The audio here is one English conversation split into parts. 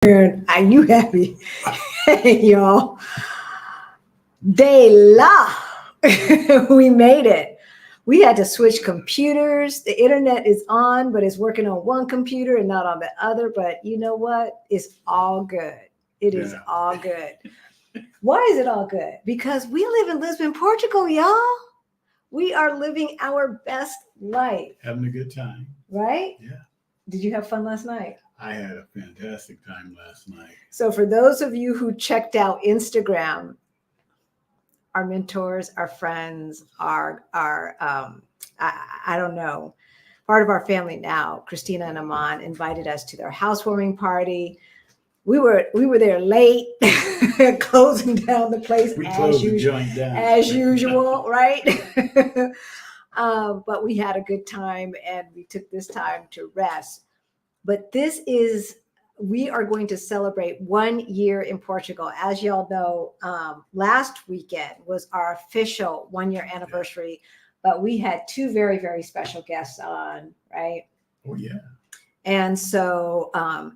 Are you happy? Hey, y'all. De la. We made it. We had to switch computers. The internet is on, but it's working on one computer and not on the other. But you know what? It's all good. It is all good. Why is it all good? Because we live in Lisbon, Portugal, y'all. We are living our best life. Having a good time. Right? Yeah. Did you have fun last night? I had a fantastic time last night. So for those of you who checked out Instagram, our mentors, our friends, our I don't know, part of our family now, Christina and Aman invited us to their housewarming party. We were there late, closing down the place as usual, right? But we had a good time and we took this time to rest. But we are going to celebrate 1 year in Portugal. As y'all know, last weekend was our official 1 year anniversary, but we had two very, very special guests on, right? Oh, yeah. And so,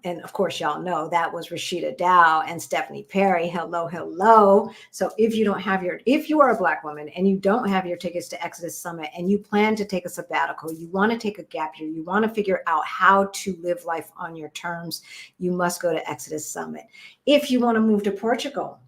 and of course, y'all know that was Rashida Dow and Stephanie Perry. Hello, hello. So if you are a Black woman and you don't have your tickets to Exodus Summit and you plan to take a sabbatical, you want to take a gap year, you want to figure out how to live life on your terms, you must go to Exodus Summit. If you want to move to Portugal,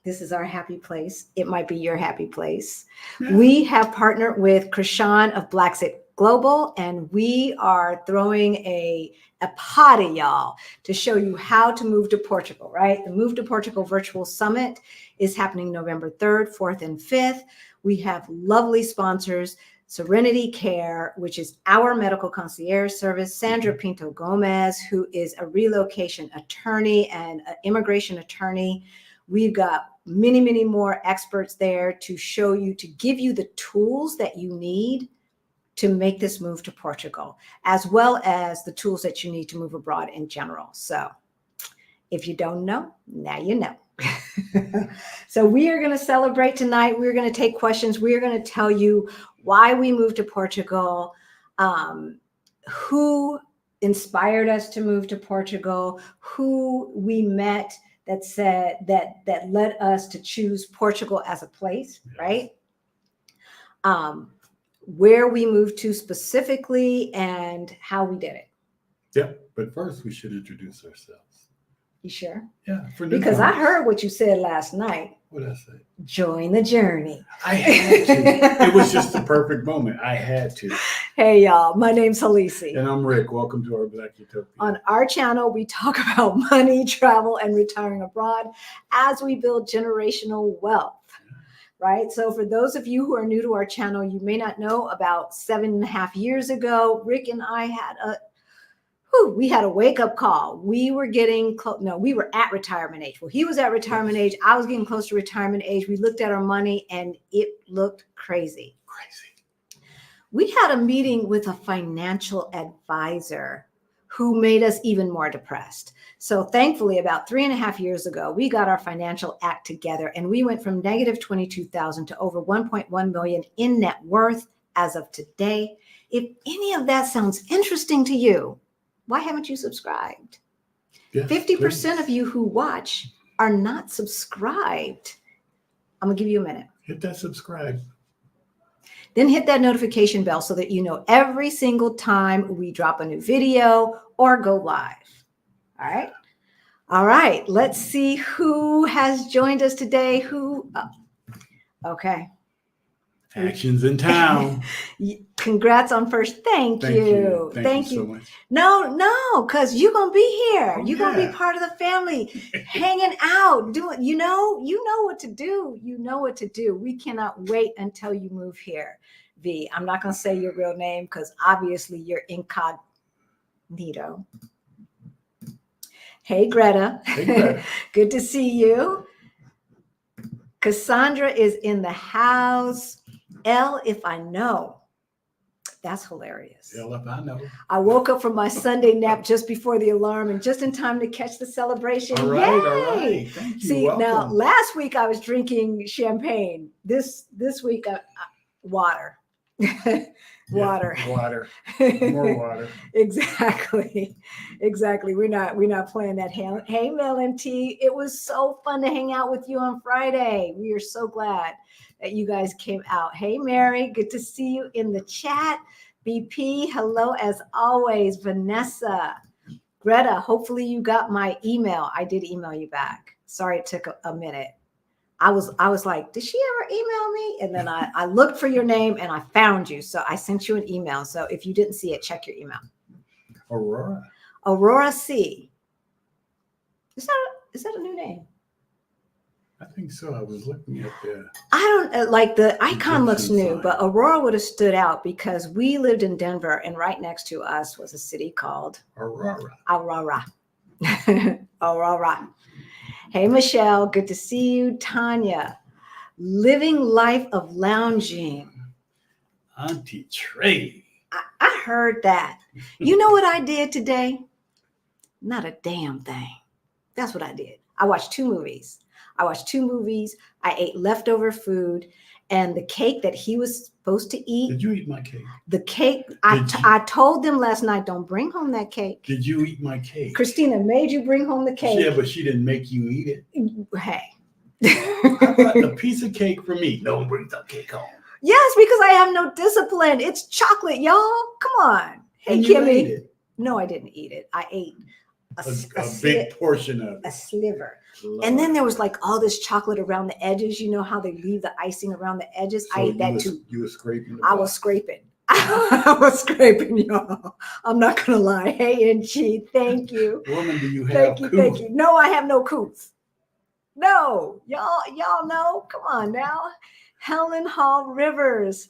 this is our happy place. It might be your happy place. Yeah. We have partnered with Krishan of Blacksit Global, and we are throwing a party, y'all, to show you how to move to Portugal, right? The Move to Portugal Virtual Summit is happening November 3rd, 4th, and 5th. We have lovely sponsors, Serenity Care, which is our medical concierge service, Sandra Pinto Gomez, who is a relocation attorney and an immigration attorney. We've got many, many more experts there to show you, to give you the tools that you need to make this move to Portugal, as well as the tools that you need to move abroad in general. So if you don't know, now you know. So we are going to celebrate tonight. We're going to take questions. We're going to tell you why we moved to Portugal, who inspired us to move to Portugal, who we met that said that led us to choose Portugal as a place, right? Where we moved to specifically and how we did it. Yeah, but first we should introduce ourselves. You sure? Yeah. Because I heard what you said last night. What did I say? Join the journey. I had to. It was just the perfect moment. I had to. Hey, y'all. My name's Halisi. And I'm Rick. Welcome to our Black Utopia. On our channel, we talk about money, travel, and retiring abroad as we build generational wealth. Right? So for those of you who are new to our channel, you may not know, about 7.5 years ago, Rick and I had a wake-up call. We were getting we were at retirement age. Well, he was at retirement age. I was getting close to retirement age. We looked at our money and it looked crazy. We had a meeting with a financial advisor who made us even more depressed. So thankfully, about 3.5 years ago, we got our financial act together and we went from negative 22,000 to over 1.1 million in net worth as of today. If any of that sounds interesting to you, why haven't you subscribed? Yes, 50% of you who watch are not subscribed. I'm gonna give you a minute. Hit that subscribe. Then hit that notification bell so that you know every single time we drop a new video or go live. All right. All right. Let's see who has joined us today. Okay. Actions in town. Congrats on first. Thank you. Thank you so much. No, because you're going to be here. You're going to be part of the family, hanging out, doing, you know what to do. You know what to do. We cannot wait until you move here. V, I'm not going to say your real name because obviously you're incognito. Hey, Greta. Hey, Greta. Good to see you. Cassandra is in the house. L, if I know. That's hilarious. L, if I know. I woke up from my Sunday nap just before the alarm and just in time to catch the celebration. All right, all right. Thank you. See, welcome. Now, last week I was drinking champagne. This week, water. Water. Yeah, water. More water. Exactly. We're not playing that. Hey, Mel T. It was so fun to hang out with you on Friday. We are so glad that you guys came out. Hey, Mary, good to see you in the chat. BP, hello as always. Vanessa, Greta, hopefully you got my email. I did email you back. Sorry it took a minute. I was like, did she ever email me? And then I looked for your name and I found you. So I sent you an email. So if you didn't see it, check your email. Aurora C. Is that a new name? I think so. I was looking at the. I don't like the icon looks new, sign. but Aurora would have stood out because we lived in Denver and right next to us was a city called Aurora. Aurora. Hey, Michelle, good to see you. Tanya, living life of lounging. Auntie Trey. I heard that. You know what I did today? Not a damn thing. That's what I did. I watched two movies. I ate leftover food, and the cake that he was supposed to eat. Did you eat my cake? The cake, I told them last night, don't bring home that cake. Did you eat my cake? Christina made you bring home the cake. Yeah, but she didn't make you eat it. Hey. How about a piece of cake for me? No one brings that cake home. Yes, because I have no discipline. It's chocolate, y'all. Come on. Hey, and Kimmy. You ate it. No, I didn't eat it. I ate a big portion of it. A sliver. And then there was like all this chocolate around the edges. You know how they leave the icing around the edges? So I ate that too. You were scraping? I was scraping. I was scraping, y'all. I'm not going to lie. Hey, NG, thank you. Woman, do you have Thank you. No, I have no coots. No, y'all know. Come on now. Helen Hall Rivers,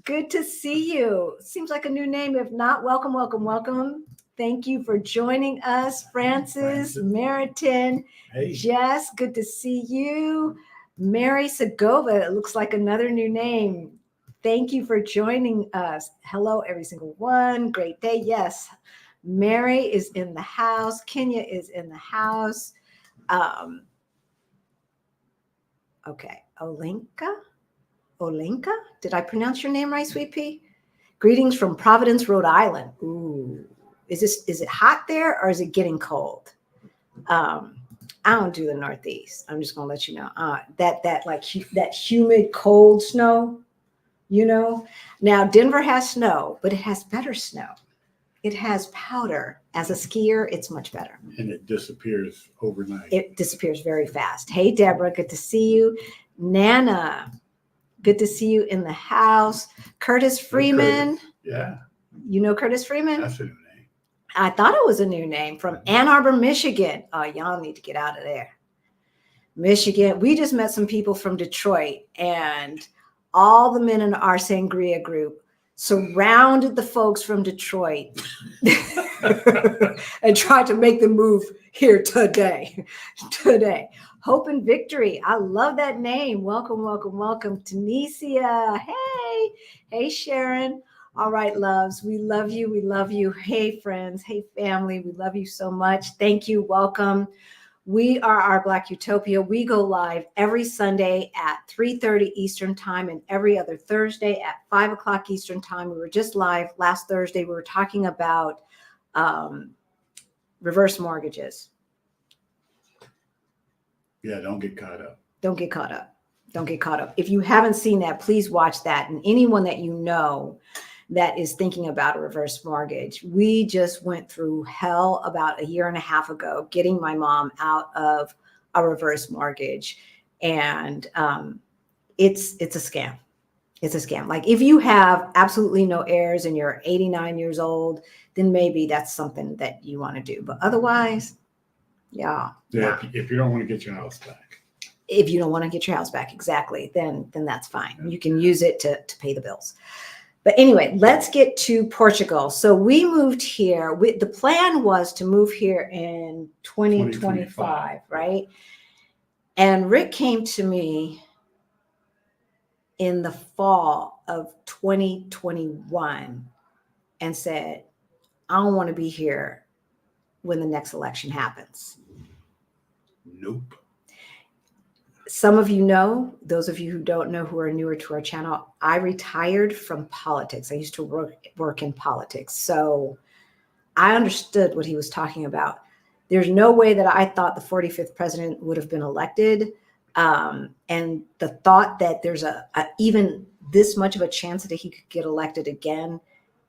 good to see you. Seems like a new name. If not, welcome. Thank you for joining us, Francis Meriton. Hey. Jess, good to see you. Mary Segova, it looks like another new name. Thank you for joining us. Hello, every single one. Great day. Yes, Mary is in the house. Kenya is in the house. Okay, Olenka? Did I pronounce your name right, Sweet Pea? Greetings from Providence, Rhode Island. Ooh, is it hot there or is it getting cold? I don't do the Northeast. I'm just gonna let you know. That humid, cold snow. You know. Now Denver has snow, but it has better snow. It has powder. As a skier, it's much better. And it disappears overnight. It disappears very fast. Hey, Deborah, good to see you. Nana, good to see you in the house. Curtis Freeman. Curtis. Yeah. You know Curtis Freeman? That's a new name. I thought it was a new name from Ann Arbor, Michigan. Oh, y'all need to get out of there. Michigan. We just met some people from Detroit, and all the men in our sangria group surrounded the folks from Detroit and tried to make them move here today. Hope and Victory. I love that name. Welcome. Tunisia. Hey, Sharon. All right, loves. We love you. Hey, friends. Hey, family. We love you so much. Thank you. Welcome. We are Our Black Utopia. We go live every Sunday at 3:30 Eastern time and every other Thursday at 5 o'clock Eastern time. We were just live last Thursday. We were talking about reverse mortgages. Yeah, don't get caught up. Don't get caught up. If you haven't seen that, please watch that. And anyone that you know that is thinking about a reverse mortgage. We just went through hell about a year and a half ago, getting my mom out of a reverse mortgage. And it's a scam. It's a scam. Like if you have absolutely no heirs and you're 89 years old, then maybe that's something that you want to do. But otherwise, yeah. If you don't want to get your house back. If you don't want to get your house back, exactly, then that's fine. You can use it to pay the bills. But anyway, let's get to Portugal. So we moved here. The plan was to move here in 2025, right? And Rick came to me in the fall of 2021 and said, I don't want to be here when the next election happens. Nope. some of you know, those of you who don't know, who are newer to our channel, I retired from politics. I used to work in politics. So I understood what he was talking about. There's no way that I thought the 45th president would have been elected. And the thought that there's a even this much of a chance that he could get elected again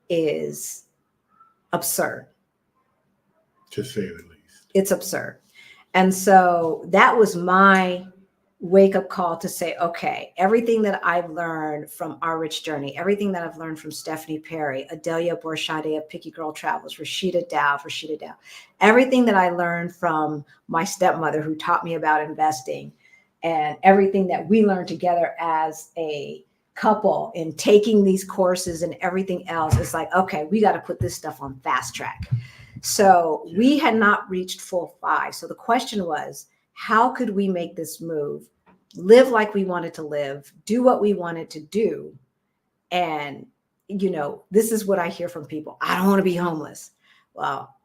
is absurd. To say the least. It's absurd. And so that was my wake up call to say, okay, everything that I've learned from Our Rich Journey, everything that I've learned from Stephanie Perry, Adelia Borshade of Picky Girl Travels, Rashida Dow, everything that I learned from my stepmother who taught me about investing, and everything that we learned together as a couple in taking these courses and everything else, it's like, okay, we got to put this stuff on fast track. So we had not reached full FI. So the question was, how could we make this move, live like we wanted to live, do what we wanted to do? And, you know, this is what I hear from people. I don't want to be homeless. Well,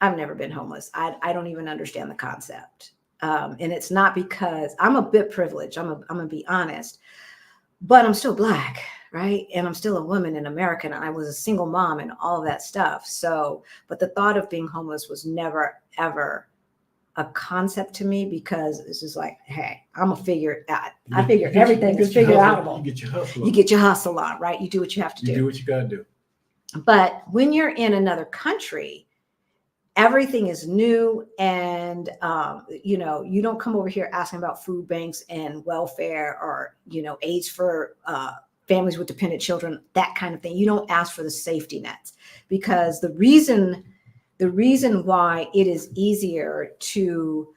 I've never been homeless. I don't even understand the concept. And it's not because I'm a bit privileged. I'm going to be honest, but I'm still Black, right? And I'm still a woman in America, and I was a single mom and all of that stuff. So, but the thought of being homeless was never, ever a concept to me, because it's just like, hey, I'm a figure out. I figure everything is figure outable. You get your hustle on. You get your hustle on, right? You do what you have to do. You do what you got to do. But when you're in another country, everything is new, and you know, you don't come over here asking about food banks and welfare, or, you know, aids for families with dependent children, that kind of thing. You don't ask for the safety nets, because the reason why it is easier to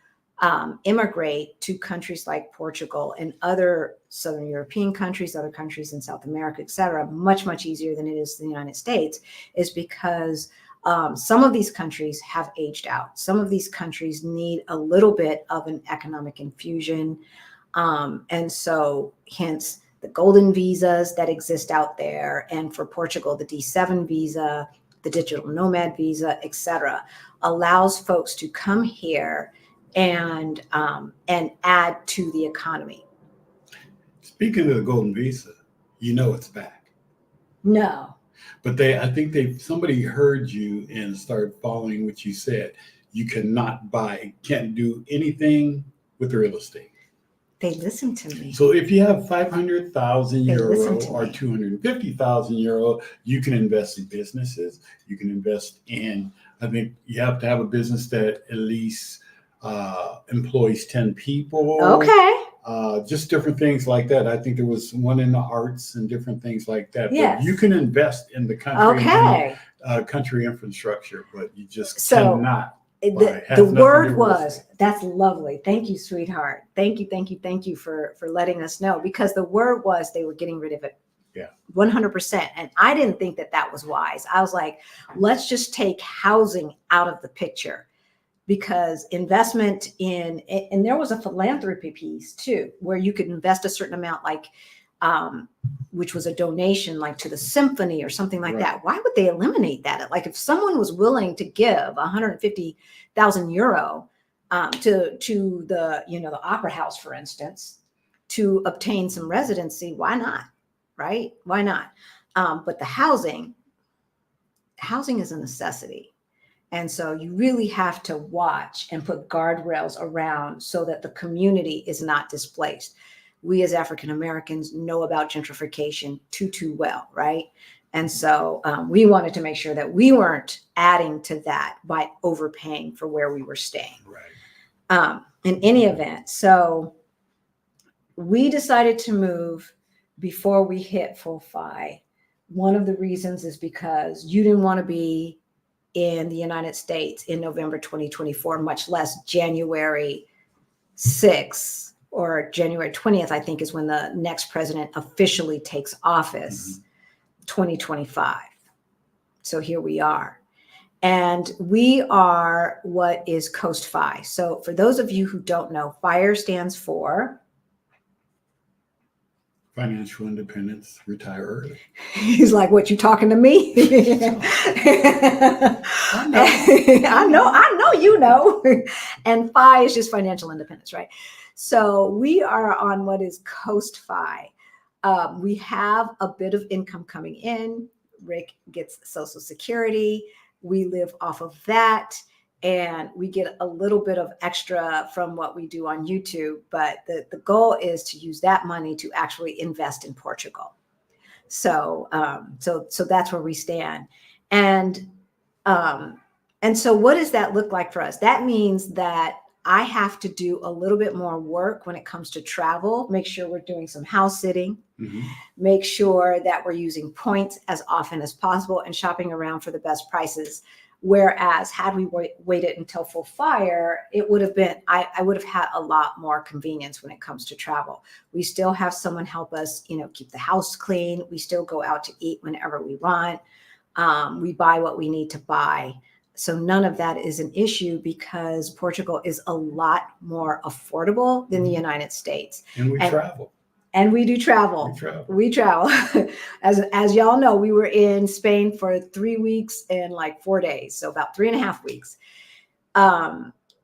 immigrate to countries like Portugal and other Southern European countries, other countries in South America, et cetera, much easier than it is in the United States, is because some of these countries have aged out. Some of these countries need a little bit of an economic infusion. And so hence the golden visas that exist out there. And for Portugal, the D7 visa, the digital nomad visa, et cetera, allows folks to come here and add to the economy. Speaking of the golden visa, you know it's back. No. But I think somebody heard you and started following what you said. You cannot can't do anything with real estate. They listen to me. So if you have 500,000 euro or me. 250,000 euro, you can invest in businesses. You can invest in, I think you have to have a business that at least employs 10 people. Okay. Just different things like that. I think there was one in the arts and different things like that. Yes. But you can invest in the country, okay. Country infrastructure, but you just cannot. The word was, that's lovely. Thank you, sweetheart. Thank you for letting us know, because the word was they were getting rid of it. Yeah. 100%. And I didn't think that was wise. I was like, let's just take housing out of the picture, because investment and there was a philanthropy piece too, where you could invest a certain amount, like, which was a donation, like to the symphony or something like that. Why would they eliminate that? Like, if someone was willing to give 150,000 euro to the, you know, the opera house, for instance, to obtain some residency, why not? Right? Why not? But the housing is a necessity. And so you really have to watch and put guardrails around so that the community is not displaced. We as African Americans know about gentrification too well, right? And so we wanted to make sure that we weren't adding to that by overpaying for where we were staying. Right. In any event, so we decided to move before we hit full FI. One of the reasons is because you didn't want to be in the United States in November 2024, much less January 6th or January 20th, I think is when the next president officially takes office, 2025. So here we are. And we are what is Coast FI. So for those of you who don't know, FIRE stands for Financial independence, retire early. He's like, what, you talking to me? I know, you know. And FI is just financial independence, right? So we are on what is Coast FI. We have a bit of income coming in. Rick gets Social Security. We live off of that. And we get a little bit of extra from what we do on YouTube. But the goal is to use that money to actually invest in Portugal. So that's where we stand. And so what does that look like for us? That means that I have to do a little bit more work when it comes to travel, make sure we're doing some house sitting, make sure that we're using points as often as possible and shopping around for the best prices. Whereas had we waited until full FIRE, it would have been, I would have had a lot more convenience when it comes to travel. We still have someone help us, keep the house clean. We still go out to eat whenever we want. We buy what we need to buy. So none of that is an issue because Portugal is a lot more affordable than the United States. And we travel. And we do travel. We travel. As y'all know, we were in Spain for 3 weeks and like 4 days. So about 3.5 weeks.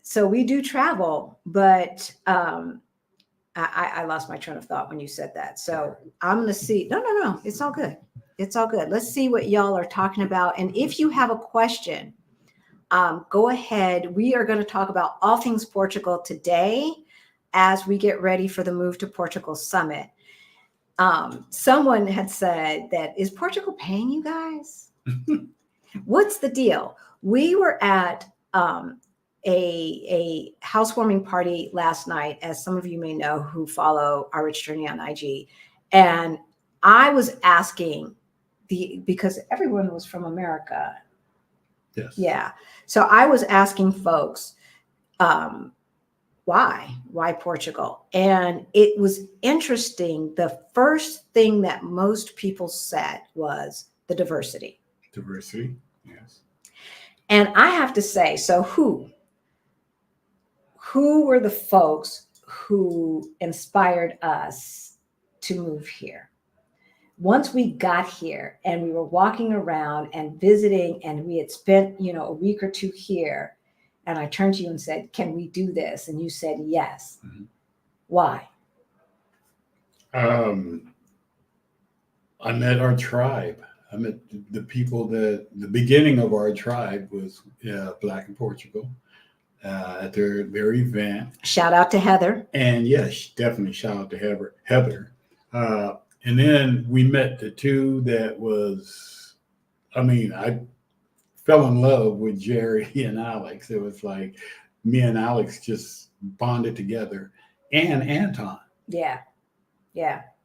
So we do travel, but I lost my train of thought when you said that. So I'm going to see. No. It's all good. It's all good. Let's see what y'all are talking about. And if you have a question, go ahead. We are going to talk about all things Portugal today as we get ready for the Move to Portugal Summit. Someone had said that, is Portugal paying you guys? What's the deal? We were at a housewarming party last night, as some of you may know who follow Our Rich Journey on IG. And I was asking because everyone was from America. Yes. Yeah. So I was asking folks, why Portugal? And it was interesting. The first thing that most people said was the diversity. Diversity, yes. And I have to say, so who were the folks who inspired us to move here? Once we got here and we were walking around and visiting and we had spent, a week or two here, and I turned to you and said, can we do this? And you said, yes. Why? I met our tribe. I met the people the beginning of our tribe was Black in Portugal at their event. Shout out to Heather. And yes, definitely shout out to Heather. And then we met the two that was, I fell in love with Jerry and Alex. It was like me and Alex just bonded together, and Anton. Yeah.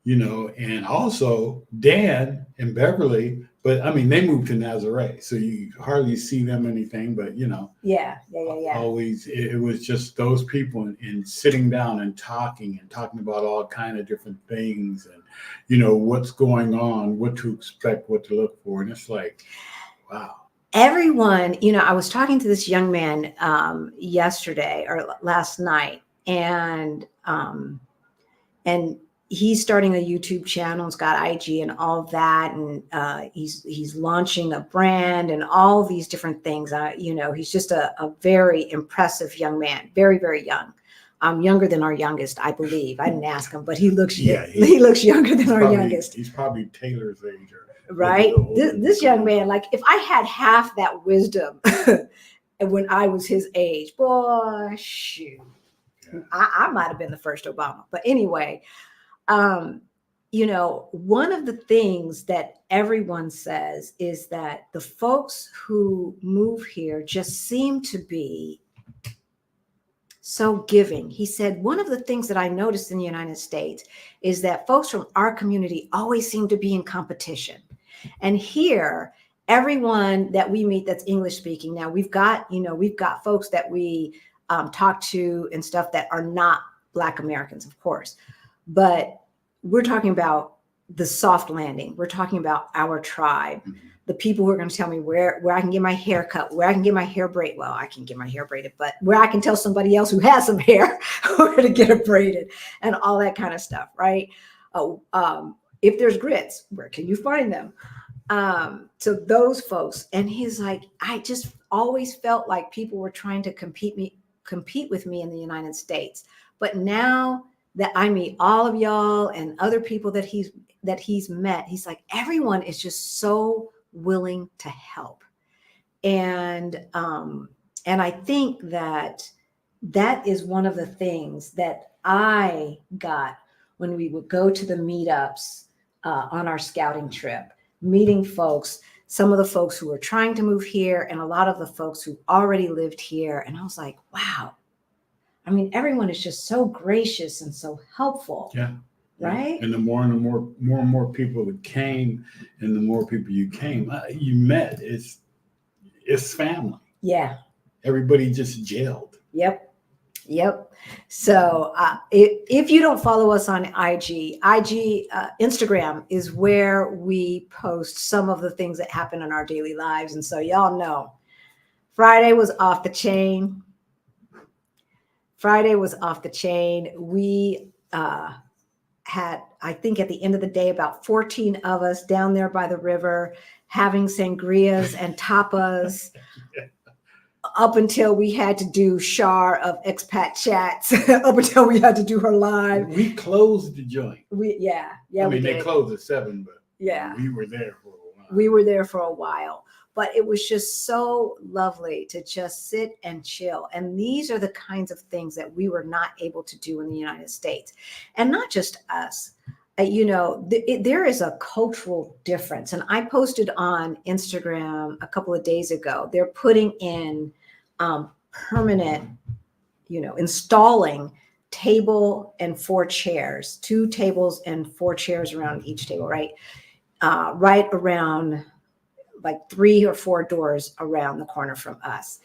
And also Dan and Beverly, but they moved to Nazaré, so you hardly see them anything, but Yeah. Always, it was just those people and sitting down and talking about all kind of different things and, what's going on, what to expect, what to look for. And it's like, wow. Everyone, I was talking to this young man yesterday or last night, and he's starting a YouTube channel. It's got IG and all of that, and he's launching a brand and all these different things. He's just a very impressive young man, very, very young. Younger than our youngest, I believe. I didn't ask him, but he looks he looks younger than our youngest. He's probably Taylor's age. Right? This young man, like if I had half that wisdom when I was his age, boy, shoot, I might have been the first Obama. But anyway, one of the things that everyone says is that the folks who move here just seem to be so giving. He said, one of the things that I noticed in the United States is that folks from our community always seem to be in competition. And here, everyone that we meet that's English speaking, now we've got folks that we talk to and stuff that are not Black Americans, of course, but we're talking about the soft landing. We're talking about our tribe, the people who are going to tell me where I can get my hair cut, where I can get my hair braided. Well, I can get my hair braided, but where I can tell somebody else who has some hair where to get it braided and all that kind of stuff, right? Oh, if there's grits, where can you find them? So those folks, and he's like, I just always felt like people were trying to compete with me in the United States. But now that I meet all of y'all and other people that he's met, he's like, everyone is just so willing to help. And I think that is one of the things that I got when we would go to the meetups on our scouting trip, meeting folks, some of the folks who were trying to move here and a lot of the folks who already lived here. And I was like, wow. I mean, everyone is just so gracious and so helpful. Yeah. Right. And the more and more people that came, and the more people you met, it's family. Yeah. Everybody just gelled. Yep. So if you don't follow us on Instagram is where we post some of the things that happen in our daily lives. And so y'all know Friday was off the chain. We had, I think at the end of the day, about 14 of us down there by the river having sangrias and tapas. Up until we had to do F.I.R.E of expat chats, up until we had to do her live. We closed the joint. Yeah. I mean, they closed at 7, but yeah, we were there for a while. But it was just so lovely to just sit and chill. And these are the kinds of things that we were not able to do in the United States. And not just us. There is a cultural difference. And I posted on Instagram a couple of days ago, they're putting in permanent, installing table and 4 chairs, 2 tables and 4 chairs around each table, right? Right around like 3 or 4 doors around the corner from us.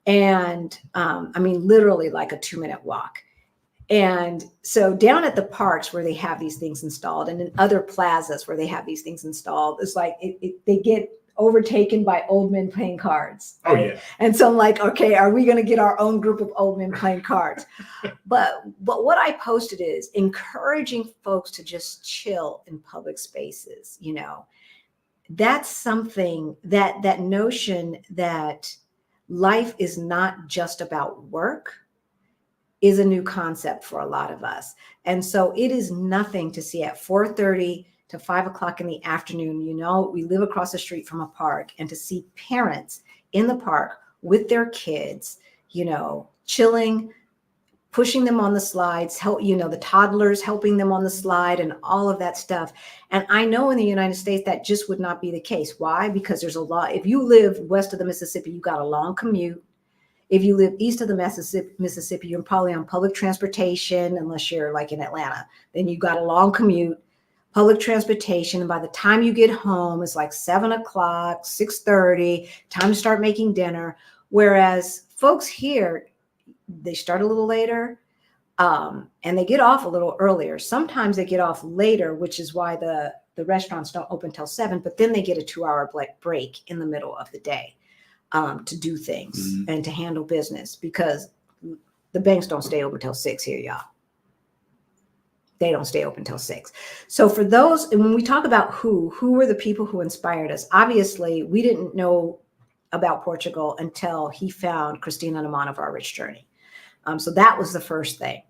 And I mean, literally like a 2-minute walk. And so down at the parks where they have these things installed and in other plazas where they have these things installed, it's like they get overtaken by old men playing cards. Right? Oh, yeah. And so I'm like, okay, are we going to get our own group of old men playing cards? But what I posted is encouraging folks to just chill in public spaces. That's something that notion that life is not just about work is a new concept for a lot of us. And so it is nothing to see at 4:30 to 5 o'clock in the afternoon. We live across the street from a park, and to see parents in the park with their kids, chilling, pushing them on the slides, the toddlers helping them on the slide and all of that stuff. And I know in the United States that just would not be the case. Why? Because there's a lot. If you live west of the Mississippi, you got a long commute. If you live east of the Mississippi, you're probably on public transportation, unless you're like in Atlanta. Then you got a long commute, public transportation. And by the time you get home, it's like 7 o'clock, 6:30, time to start making dinner. Whereas folks here, they start a little later and they get off a little earlier. Sometimes they get off later, which is why the restaurants don't open till 7, but then they get a 2-hour break in the middle of the day. To do things and to handle business, because the banks don't stay open till 6 here, y'all. They don't stay open till 6. So for those, and when we talk about who were the people who inspired us, obviously we didn't know about Portugal until he found Christina Naman of Our Rich Journey. So that was the first thing.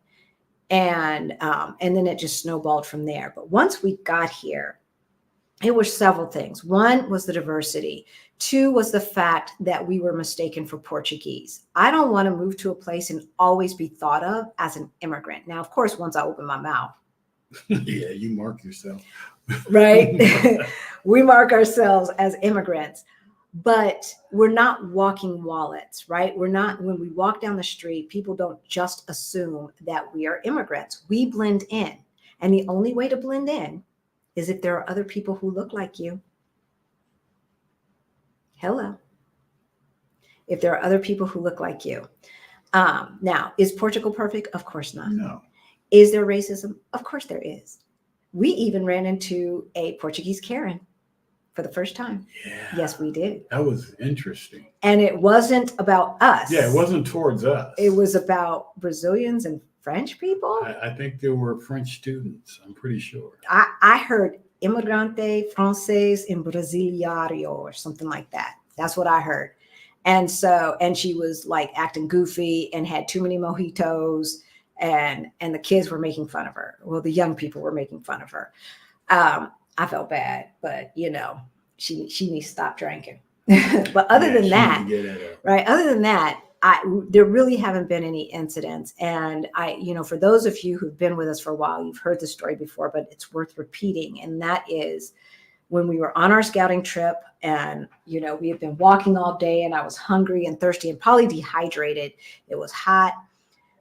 And then it just snowballed from there. But once we got here, it was several things. 1 was the diversity. 2 was the fact that we were mistaken for Portuguese. I don't want to move to a place and always be thought of as an immigrant. Now, of course, once I open my mouth. Yeah, you mark yourself. Right? We mark ourselves as immigrants, but we're not walking wallets, right? We're not, when we walk down the street, people don't just assume that we are immigrants. We blend in. And the only way to blend in is if there are other people who look like you. Hello. If there are other people who look like you. Now, is Portugal perfect? Of course not. No. Is there racism? Of course there is. We even ran into a Portuguese Karen for the first time. Yeah. Yes, we did. That was interesting. And it wasn't about us. Yeah, it wasn't towards us. It was about Brazilians and French people? I think there were French students. I'm pretty sure. I heard imigrante francés en brasileiro or something like that. That's what I heard. And so, and she was like acting goofy and had too many mojitos, and the kids were making fun of her. Well, the young people were making fun of her. I felt bad, but you know, she needs to stop drinking. But other than that, right? Other than that, there really haven't been any incidents. And for those of you who've been with us for a while, you've heard the story before, but it's worth repeating. And that is when we were on our scouting trip, and we had been walking all day, and I was hungry and thirsty and probably dehydrated. It was hot.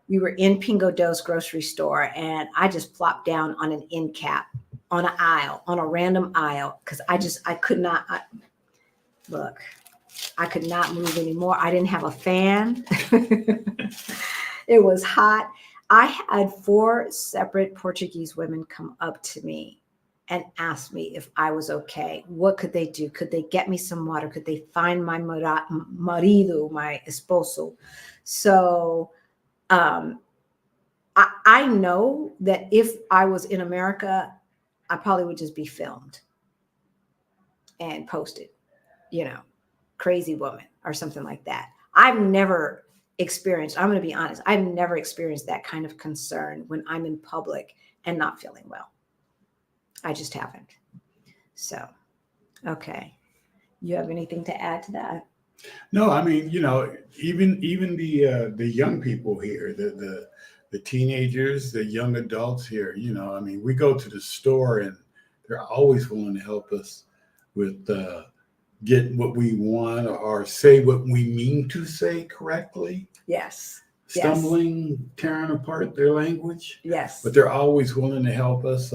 We were in Pingo Dos grocery store, and I just plopped down on an end cap on an aisle, on a random aisle, because I could not look. I could not move anymore. I didn't have a fan. It was hot. I had 4 separate Portuguese women come up to me and ask me if I was okay. What could they do? Could they get me some water? Could they find my marido, my esposo? So I know that if I was in America, I probably would just be filmed and posted, crazy woman or something like that. I've never experienced, I'm going to be honest, I've never experienced that kind of concern when I'm in public and not feeling well. I just haven't. So, okay. You have anything to add to that? No, I mean, even the young people here, the teenagers, the young adults here, I mean, we go to the store and they're always willing to help us with get what we want or say what we mean to say correctly. Yes. Stumbling, tearing apart their language. Yes. But they're always willing to help us,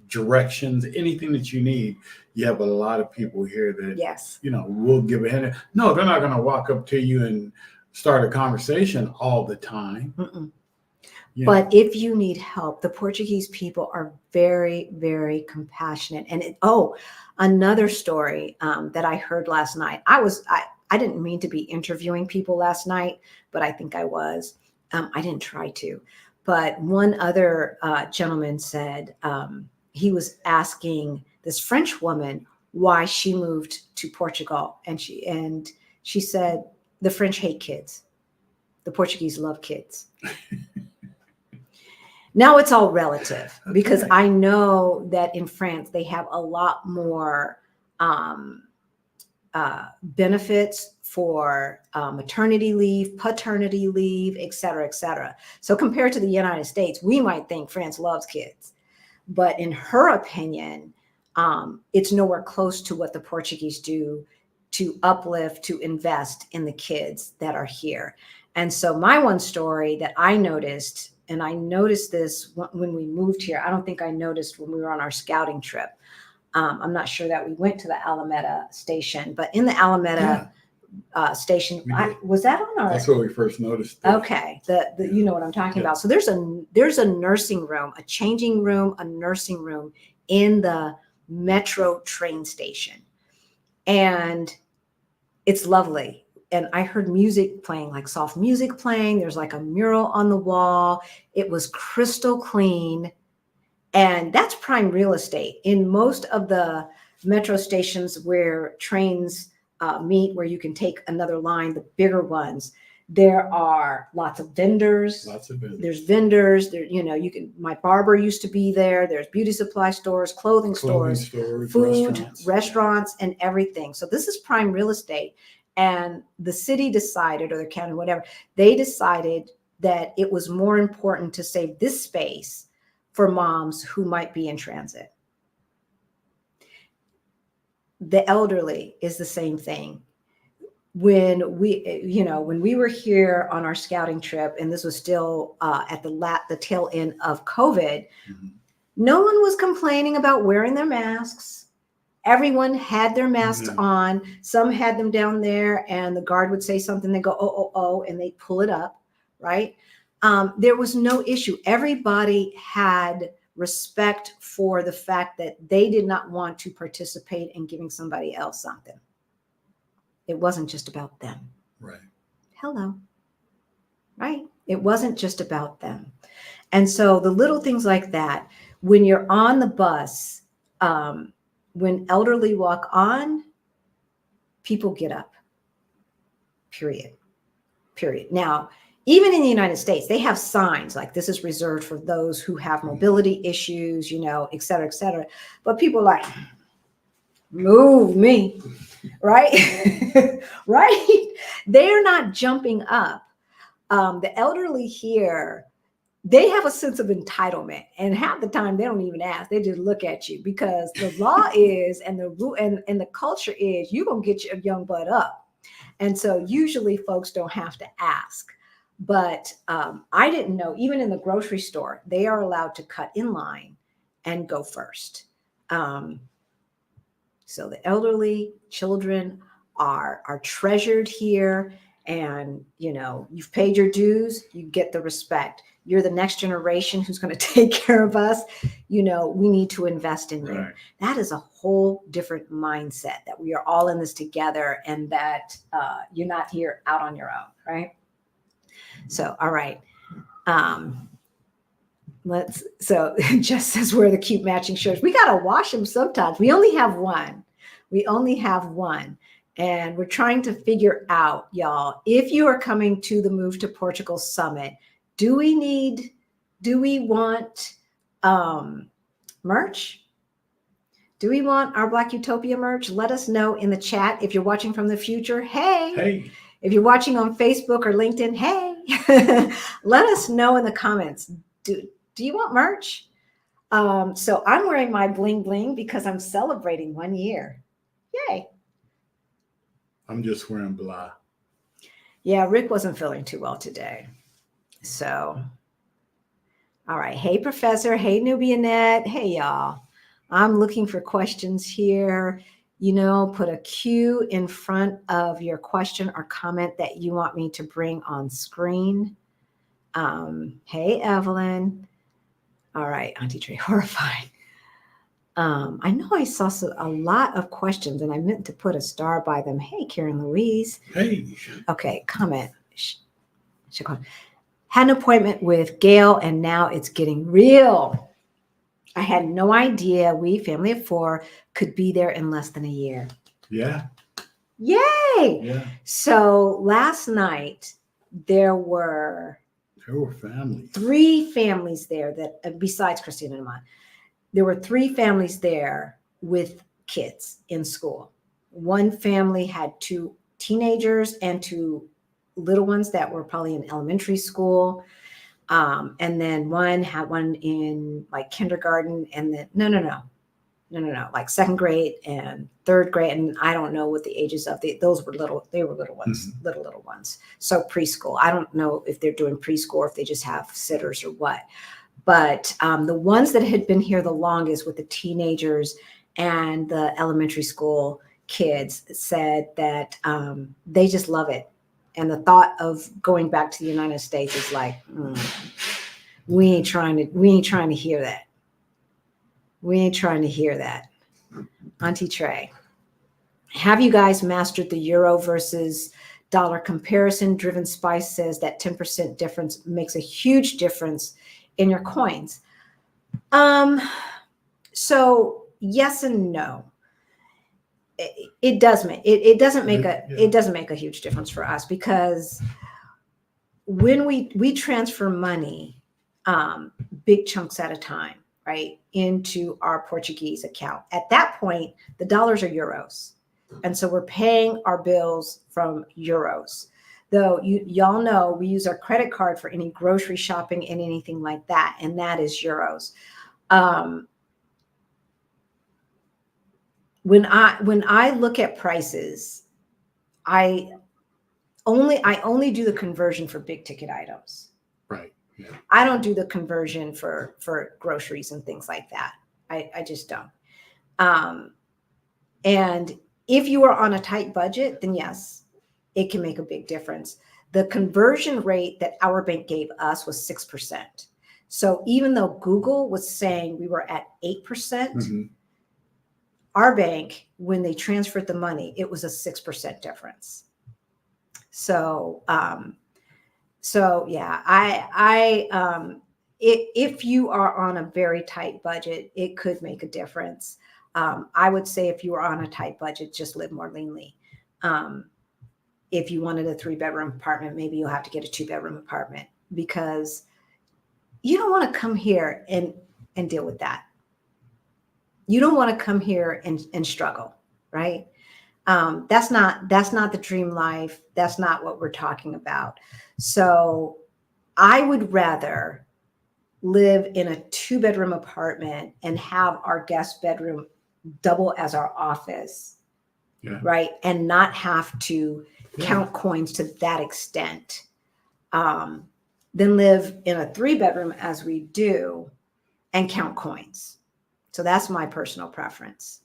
directions, anything that you need. You have a lot of people here that, yes, will give a hand. No, they're not going to walk up to you and start a conversation all the time. But if you need help, the Portuguese people are very, very compassionate. And another story that I heard last night. I didn't mean to be interviewing people last night, but I think I was. I didn't try to. But one other gentleman said he was asking this French woman why she moved to Portugal, and she said the French hate kids, the Portuguese love kids. Now it's all relative, because I know that in France they have a lot more benefits for maternity leave, paternity leave, et cetera, et cetera. So compared to the United States, we might think France loves kids. But in her opinion, it's nowhere close to what the Portuguese do to uplift, to invest in the kids that are here. And so my one story that I noticed, and I noticed this when we moved here, I don't think I noticed when we were on our scouting trip. I'm not sure that we went to the Alameda station, but in the Alameda station, was that on our? That's where we first noticed. Okay, you know what I'm talking about. So there's a nursing room, a changing room, a nursing room in the metro train station, and it's lovely. And I heard music playing, like soft music playing. There's like a mural on the wall. It was crystal clean. And that's prime real estate. In most of the metro stations where trains meet, where you can take another line, the bigger ones, there are lots of vendors. There's vendors. There, my barber used to be there. There's beauty supply stores, clothing stores, food, restaurants, and everything. So this is prime real estate. And the city decided, or the county, whatever, they decided that it was more important to save this space for moms who might be in transit. The elderly is the same thing. When we were here on our scouting trip, and this was still at the tail end of COVID, no one was complaining about wearing their masks. Everyone had their masks on. Some had them down there, and the guard would say something. They go, oh, and they pull it up, right? There was no issue. Everybody had respect for the fact that they did not want to participate in giving somebody else something. It wasn't just about them. Right. Hello. Right. It wasn't just about them. And so the little things like that, when you're on the bus, when elderly walk on, people get up, period. Now, even in the United States, they have signs like this is reserved for those who have mobility issues, et cetera, et cetera. But people are like, move me, right? Right? They're not jumping up. The elderly here, they have a sense of entitlement, and half the time they don't even ask. They just look at you because the law is, and the rule and the culture is, you're going to get your young butt up. And so usually folks don't have to ask. But I didn't know, even in the grocery store, they are allowed to cut in line and go first. So the elderly, children are treasured here. And, you've paid your dues, you get the respect. You're the next generation who's going to take care of us. We need to invest in you. Right. That is a whole different mindset, that we are all in this together, and that you're not here out on your own, right? So, all right. So Jess says, where are the cute matching shirts? We got to wash them sometimes. We only have one. And we're trying to figure out, y'all, if you are coming to the Move to Portugal Summit, do we want merch? Do we want our Black Utopia merch? Let us know in the chat. If you're watching from the future, hey. If you're watching on Facebook or LinkedIn, hey. Let us know in the comments. Do you want merch? So I'm wearing my bling bling because I'm celebrating 1 year. Yay. I'm just wearing blah. Yeah, Rick wasn't feeling too well today. So, all right. Hey, Professor. Hey, Nubianette. Hey, y'all. I'm looking for questions here. Put a Q in front of your question or comment that you want me to bring on screen. Hey, Evelyn. All right, Auntie Trey, horrified. I know I saw a lot of questions, and I meant to put a star by them. Hey, Karen Louise. Hey. Okay, comment. Had an appointment with Gail, and now it's getting real. I had no idea we, family of 4, could be there in less than a year. Yeah. Yay! Yeah. So last night, there were families. 3 families there that, besides Christina and I, there were 3 families there with kids in school. One family had 2 teenagers and 2 little ones that were probably in elementary school. And then one had one in like kindergarten, and then no, like 2nd grade and 3rd grade. And I don't know what the ages of those were little. They were little ones, Mm-hmm. little ones. So preschool. I don't know if they're doing preschool or if they just have sitters or what. But the ones that had been here the longest with the teenagers and the elementary school kids said that they just love it. And the thought of going back to the United States is like, we ain't trying to hear that. We ain't trying to hear that. Auntie Trey, have you guys mastered the euro versus dollar comparison? Driven Spice says that 10% difference makes a huge difference in your coins. So yes and no. It doesn't make a huge difference for us, because when we transfer money, big chunks at a time, right, into our Portuguese account, at that point, the dollars are euros. And so we're paying our bills from euros. Though y'all know we use our credit card for any grocery shopping and anything like that, and that is euros. When I look at prices, I only do the conversion for big ticket items. Right. Yeah. I don't do the conversion for groceries and things like that. I just don't. And if you are on a tight budget, then yes, it can make a big difference. The conversion rate that our bank gave us was 6%. So even though Google was saying we were at 8%, Mm-hmm. our bank, when they transferred the money, it was a 6% difference. So So yeah, if you are on a very tight budget, it could make a difference. I would say if you are on a tight budget, just live more leanly. If you wanted a 3-bedroom apartment, maybe you'll have to get a 2-bedroom apartment, because you don't want to come here and deal with that. You don't want to come here and struggle, right? That's not the dream life. That's not what we're talking about. So I would rather live in a 2-bedroom apartment and have our guest bedroom double as our office, Yeah. right? And not have to Yeah. count coins to that extent, than live in a 3-bedroom as we do and count coins. So that's my personal preference.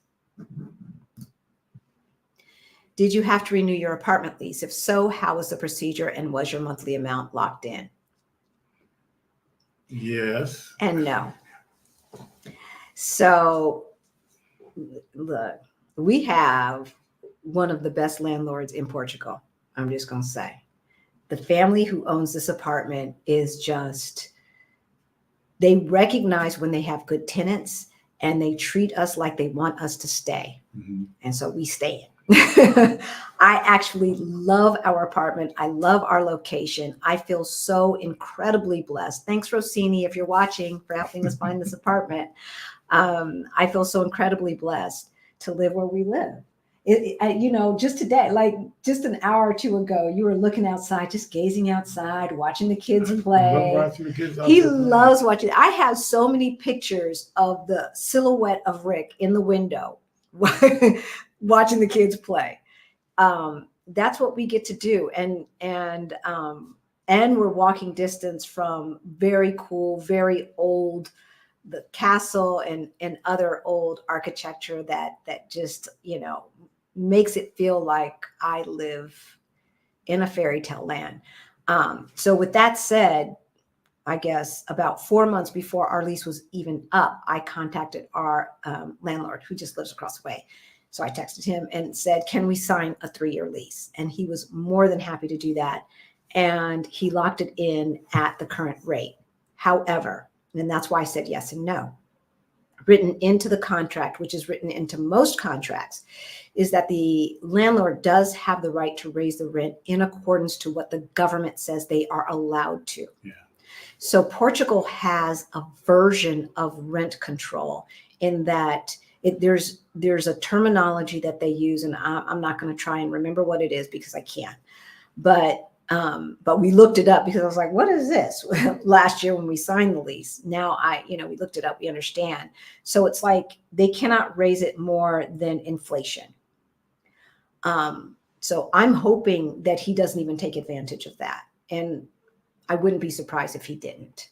Did you have to renew your apartment lease? If so, how was the procedure, and was your monthly amount locked in? Yes. And no. So look, we have one of the best landlords in Portugal. I'm just going to say, the family who owns this apartment is just, they recognize when they have good tenants, and they treat us like they want us to stay. Mm-hmm. And so we stay in. I actually love our apartment. I love our location. I feel so incredibly blessed. Thanks, Rossini, if you're watching, for helping us find this apartment. I feel so incredibly blessed to live where we live. Just today, like just an hour or two ago, you were looking outside, just gazing outside, watching the kids play. Watching the kids He loves watching. I have so many pictures of the silhouette of Rick in the window watching the kids play. That's what we get to do. And we're walking distance from very cool, very old, the castle and other old architecture that just, makes it feel like I live in a fairy tale land. So with that said, I guess about 4 months before our lease was even up, I contacted our landlord, who just lives across the way. So I texted him and said, can we sign a 3-year lease? And he was more than happy to do that. And he locked it in at the current rate. However, and that's why I said yes and no, written into the contract, which is written into most contracts, is that the landlord does have the right to raise the rent in accordance to what the government says they are allowed to. Yeah. So Portugal has a version of rent control in that there's a terminology that they use, and I'm not going to try and remember what it is because I can't. But we looked it up because I was like, what is this? Last year when we signed the lease. Now we looked it up, we understand. So it's like they cannot raise it more than inflation. So I'm hoping that he doesn't even take advantage of that. And I wouldn't be surprised if he didn't.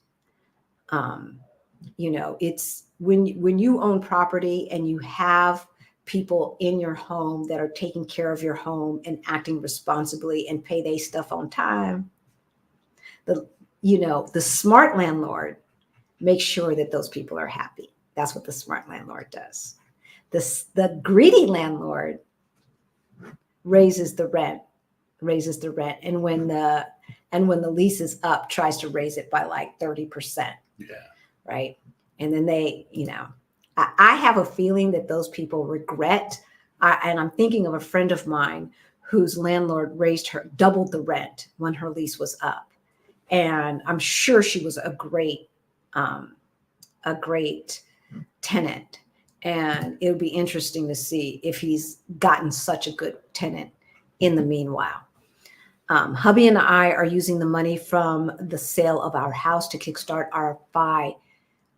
It's when you own property and you have people in your home that are taking care of your home and acting responsibly and pay their stuff on time, the smart landlord makes sure that those people are happy. That's what the smart landlord does. The greedy landlord raises the rent, and when the lease is up, tries to raise it by like 30%. Yeah. Right. And then I have a feeling that those people regret. And I'm thinking of a friend of mine whose landlord doubled the rent when her lease was up. And I'm sure she was a great tenant. And it would be interesting to see if he's gotten such a good tenant in the meanwhile. Hubby and I are using the money from the sale of our house to kickstart our FI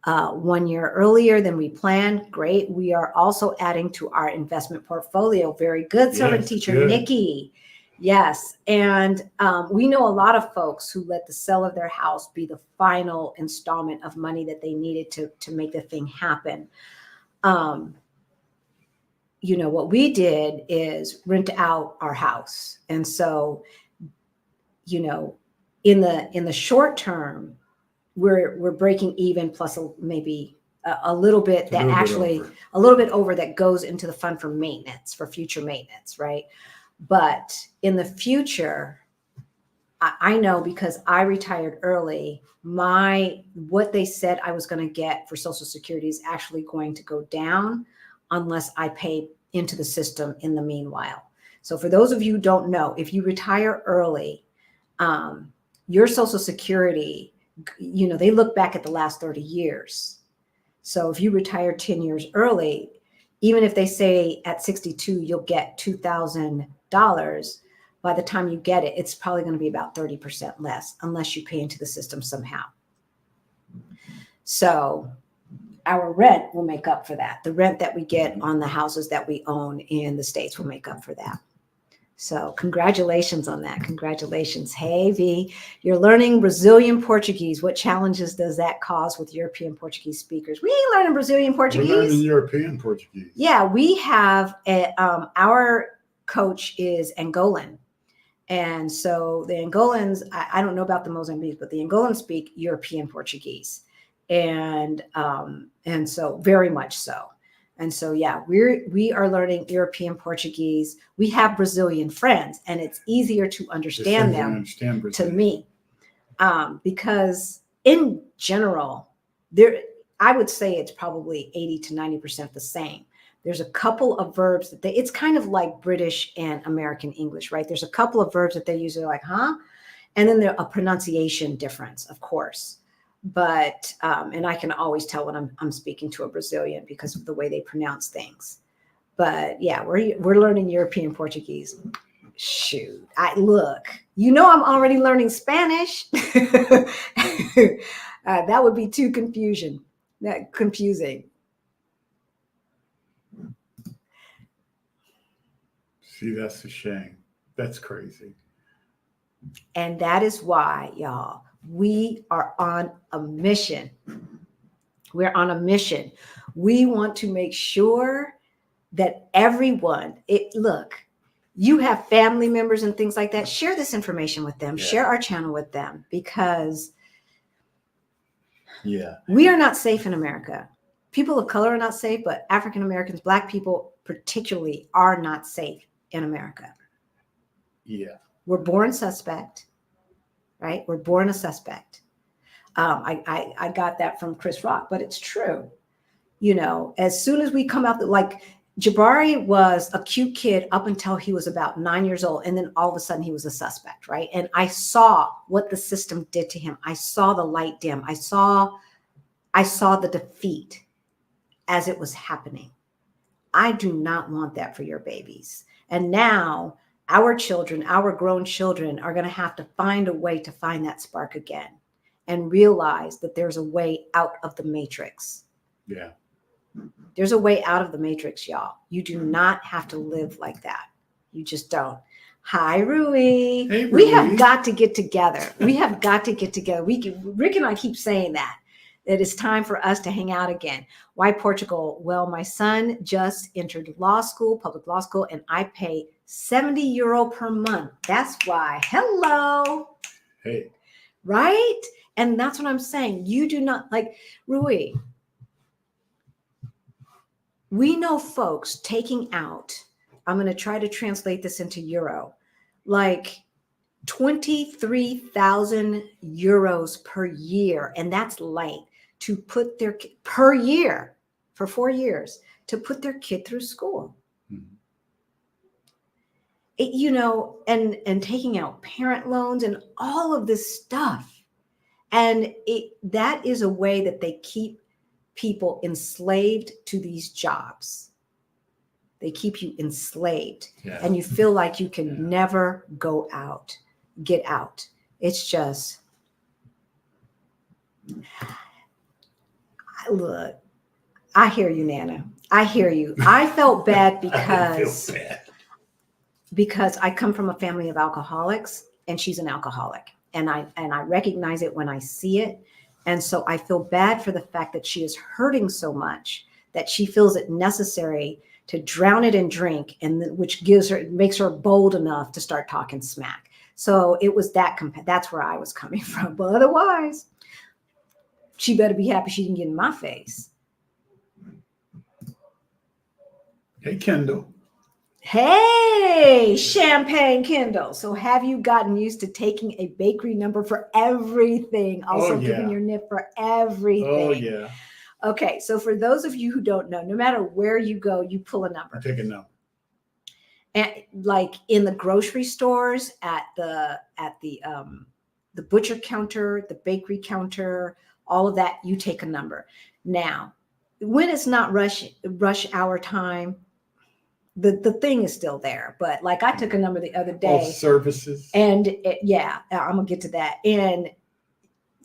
1 year earlier than we planned. Great. We are also adding to our investment portfolio. Very good, servant teacher good. Nikki. Yes. And we know a lot of folks who let the sale of their house be the final installment of money that they needed to make the thing happen. What we did is rent out our house. And so, in the short term, we're breaking even plus maybe a little bit that actually a little bit over that goes into the fund for maintenance, for future maintenance, right? But in the future, I know because I retired early, what they said I was going to get for Social Security is actually going to go down unless I pay into the system in the meanwhile. So for those of you who don't know, if you retire early, your Social Security, they look back at the last 30 years. So if you retire 10 years early, even if they say at 62, you'll get $2,000, by the time you get it, it's probably going to be about 30% less unless you pay into the system somehow. So our rent will make up for that. The rent that we get on the houses that we own in the States will make up for that. So congratulations on that. Congratulations. Hey, V, you're learning Brazilian Portuguese. What challenges does that cause with European Portuguese speakers? We ain't learning Brazilian Portuguese. We're learning European Portuguese. Yeah, we have our coach is Angolan. And so the Angolans, I don't know about the Mozambicans, but the Angolans speak European Portuguese. And so very much so. And so, yeah, we are learning European Portuguese. We have Brazilian friends, and it's easier to understand them to me. Because in general, I would say it's probably 80 to 90% the same. There's a couple of verbs that it's kind of like British and American English, right? There's a couple of verbs that they use. They're like, huh? And then there's a pronunciation difference, of course. But, and I can always tell when I'm speaking to a Brazilian because of the way they pronounce things. But yeah, we're learning European Portuguese. Shoot, look, I'm already learning Spanish. That would be too confusing. See, that's a shame. That's crazy. And that is why, y'all, we are on a mission. We're on a mission. We want to make sure that everyone, look, you have family members and things like that. Share this information with them. Yeah. Share our channel with them because we are not safe in America. People of color are not safe, but African Americans, Black people particularly, are not safe in America. Yeah. We're born suspect, right? We're born a suspect. I got that from Chris Rock, but it's true. As soon as we come out, like Jabari was a cute kid up until he was about 9 years old. And then all of a sudden he was a suspect, right? And I saw what the system did to him. I saw the light dim. I saw the defeat as it was happening. I do not want that for your babies. And now our children, our grown children, are going to have to find a way to find that spark again and realize that there's a way out of the matrix. Yeah. There's a way out of the matrix, y'all. You do not have to live like that. You just don't. Hi, Rui. Hey, Rui. We have got to get together. Rick and I keep saying that it's time for us to hang out again. Why Portugal? Well, my son just entered law school, public law school, and I pay €70 per month. That's why. Hello. Hey. Right? And that's what I'm saying. You do not, like, Rui, we know folks taking out, I'm going to try to translate this into euro, like 23,000 euros per year. And that's light to put per year for 4 years to put their kid through school. Mm-hmm. And taking out parent loans and all of this stuff. And that is a way that they keep people enslaved to these jobs. They keep you enslaved. Yeah. And you feel like you can never get out. It's just, look, I hear you, Nana. I hear you. I felt bad because I come from a family of alcoholics and she's an alcoholic. And I recognize it when I see it. And so I feel bad for the fact that she is hurting so much that she feels it necessary to drown it in drink, and which makes her bold enough to start talking smack. So it was that's where I was coming from. But otherwise, she better be happy she didn't get in my face. Hey, Kendall. Hey, Champagne Kindle. So have you gotten used to taking a bakery number for everything? Also giving yeah. your NIF for everything. Oh, yeah. Okay, so for those of you who don't know, no matter where you go, you pull a number. Take a number. And like in the grocery stores, at the butcher counter, the bakery counter, all of that, you take a number. Now, when it's not rush hour time, the thing is still there. But like I took a number the other All day, services. and yeah, I'm gonna get to that. And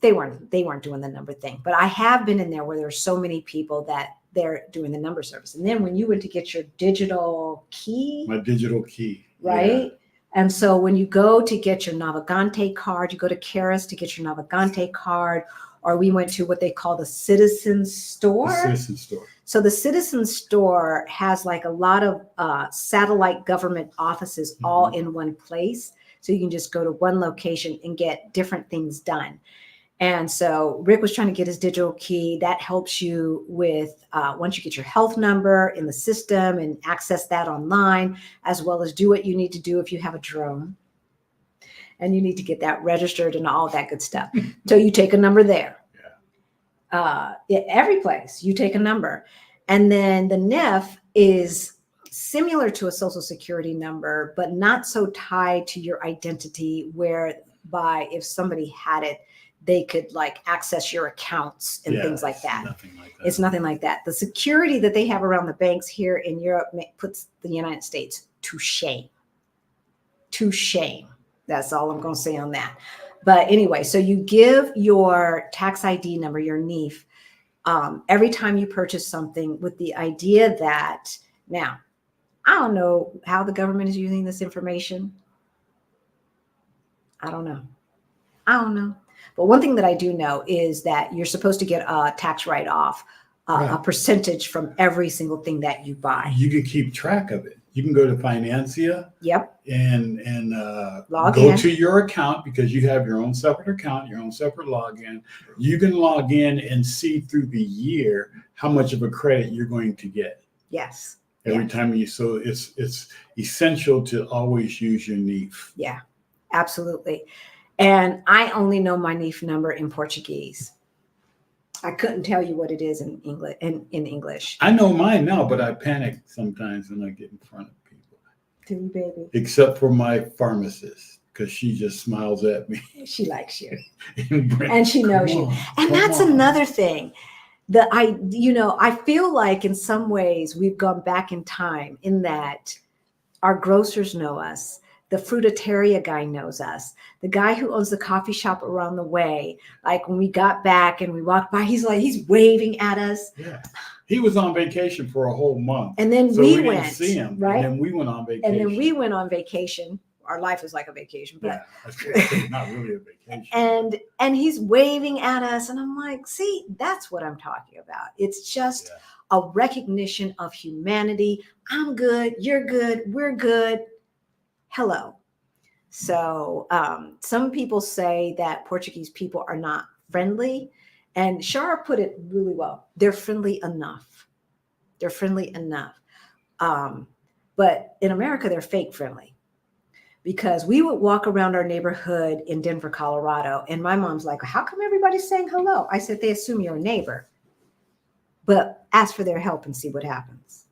they weren't doing the number thing, but I have been in there where there's so many people that they're doing the number service. And then when you went to get your digital key, My digital key. right? Yeah. And so when you go to get your Navigante card, you go to Karis to get your Navigante card, or we went to what they call the Citizen Store. The Citizen Store. So the Citizen Store has like a lot of satellite government offices all in one place. So you can just go to one location and get different things done. And so Rick was trying to get his digital key. That helps you with once you get your health number in the system and access that online, as well as do what you need to do if you have a drone. And you need to get that registered and all that good stuff. So you take a number there. Every place you take a number. And then the NIF is similar to a social security number, but not so tied to your identity, whereby if somebody had it, they could like access your accounts and things like that. Nothing like that. It's nothing like that. The security that they have around the banks here in Europe puts the United States to shame. To shame. That's all I'm going to say on that. But anyway, so you give your tax ID number, your NIF, every time you purchase something, with the idea that, now, I don't know how the government is using this information. I don't know. But one thing that I do know is that you're supposed to get a tax write-off, a percentage from every single thing that you buy. You can keep track of it. You can go to Financia. Yep. And log go in to your account, because you have your own separate account, your own separate login. You can log in and see through the year how much of a credit you're going to get. Yes. Every time you, so it's essential to always use your NIF. Yeah, absolutely. And I only know my NIF number in Portuguese. I couldn't tell you what it is in English. In English. I know mine now, but I panic sometimes when I get in front of people. Do you, baby? Except for my pharmacist, because she just smiles at me. She likes you. And she knows you. And that's another thing. I feel like in some ways we've gone back in time, in that our grocers know us. The fruitateria guy knows us. The guy who owns the coffee shop around the way, like when we got back and we walked by, he's waving at us. Yeah. He was on vacation for a whole month. And then so we didn't went, see him. right? And then we went on vacation. Our life is like a vacation, but that's not really a vacation. And he's waving at us. And I'm like, see, that's what I'm talking about. It's just a recognition of humanity. I'm good. You're good. We're good. Hello. So some people say that Portuguese people are not friendly, and Shara put it really well. They're friendly enough. But in America, they're fake friendly, because we would walk around our neighborhood in Denver, Colorado, and my mom's like, how come everybody's saying hello? I said, they assume you're a neighbor, but ask for their help and see what happens.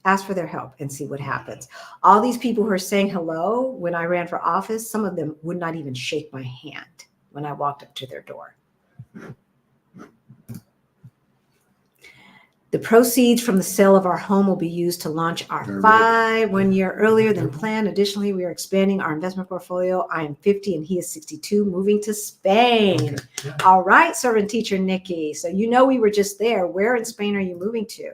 Ask for their help and see what happens. All these people who are saying hello when I ran for office, some of them would not even shake my hand when I walked up to their door. The proceeds from the sale of our home will be used to launch our FI 1 year earlier than planned. Additionally, we are expanding our investment portfolio. I am 50 and he is 62, moving to Spain. Okay. Yeah. All right, servant teacher Nikki. So we were just there. Where in Spain are you moving to?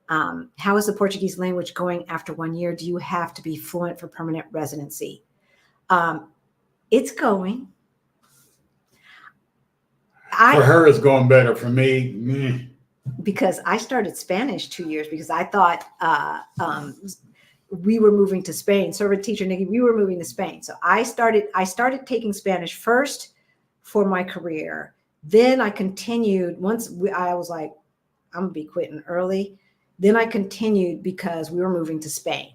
How is the Portuguese language going after 1 year? Do you have to be fluent for permanent residency? It's going. For her, it's going better. For me, because I started Spanish 2 years because I thought we were moving to Spain. Servant teacher Nikki, we were moving to Spain. So I started taking Spanish first for my career. Then I continued. I was like, I'm gonna be quitting early. Then I continued because we were moving to Spain.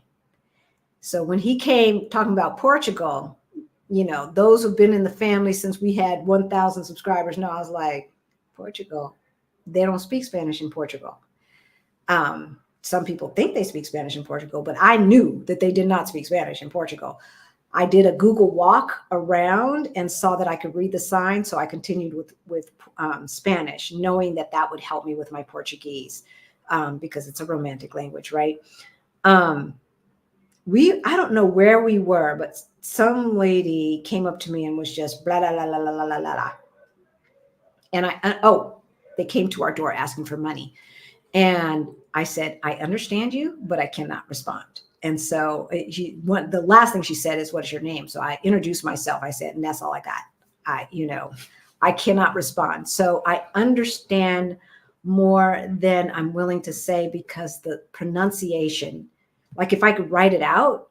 So when he came talking about Portugal, you know, those who've been in the family since we had 1,000 subscribers know, I was like, Portugal, they don't speak Spanish in Portugal. Some people think they speak Spanish in Portugal, but I knew that they did not speak Spanish in Portugal. I did a Google walk around and saw that I could read the signs. So I continued with Spanish, knowing that that would help me with my Portuguese, because it's a romantic language, right? I don't know where we were, but some lady came up to me and was just blah, blah, blah, blah, blah, blah, blah, blah. And they came to our door asking for money. And I said, I understand you, but I cannot respond. And so the last thing she said is, what is your name? So I introduced myself. I said, and that's all I got. I cannot respond. So I understand more than I'm willing to say, because the pronunciation, like if I could write it out,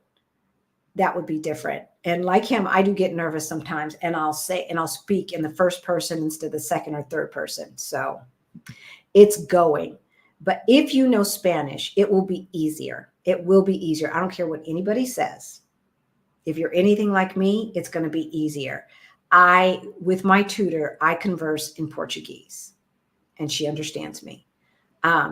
that would be different. And like him, I do get nervous sometimes, and I'll speak in the first person instead of the second or third person. So it's going. But if you know Spanish, it will be easier. It will be easier. I don't care what anybody says. If you're anything like me, it's going to be easier. With my tutor, I converse in Portuguese, and she understands me.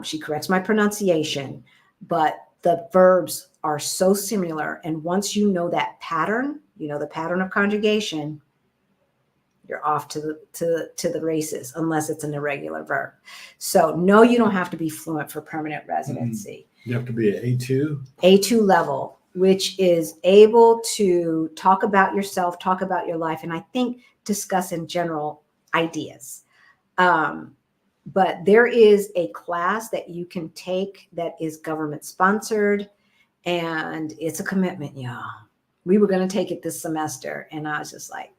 She corrects my pronunciation, but the verbs are so similar. And once you know that pattern, you know the pattern of conjugation, you're off to the races, unless it's an irregular verb. So no, you don't have to be fluent for permanent residency. You have to be at A2? A2 level, which is able to talk about yourself, talk about your life, and I think discuss in general ideas. But there is a class that you can take that is government sponsored, and it's a commitment, y'all. We were going to take it this semester, and I was just like,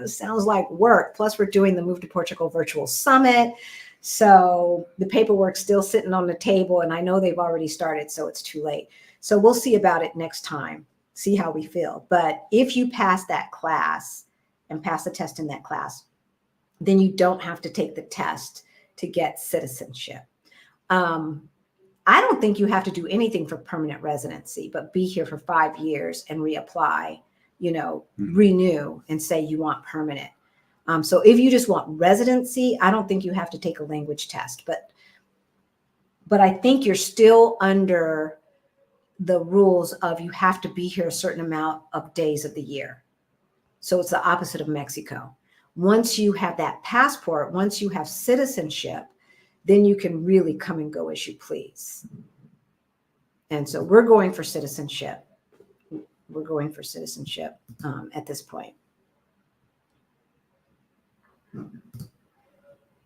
it sounds like work. Plus, we're doing the Move to Portugal Virtual Summit. So the paperwork's still sitting on the table, and I know they've already started, so it's too late. So we'll see about it next time, see how we feel. But if you pass that class and pass the test in that class, then you don't have to take the test to get citizenship. I don't think you have to do anything for permanent residency, but be here for 5 years and reapply, renew and say you want permanent. So if you just want residency, I don't think you have to take a language test, but I think you're still under the rules of you have to be here a certain amount of days of the year. So it's the opposite of Mexico. Once you have that passport, once you have citizenship, then you can really come and go as you please. And so we're going for citizenship. We're going for citizenship at this point.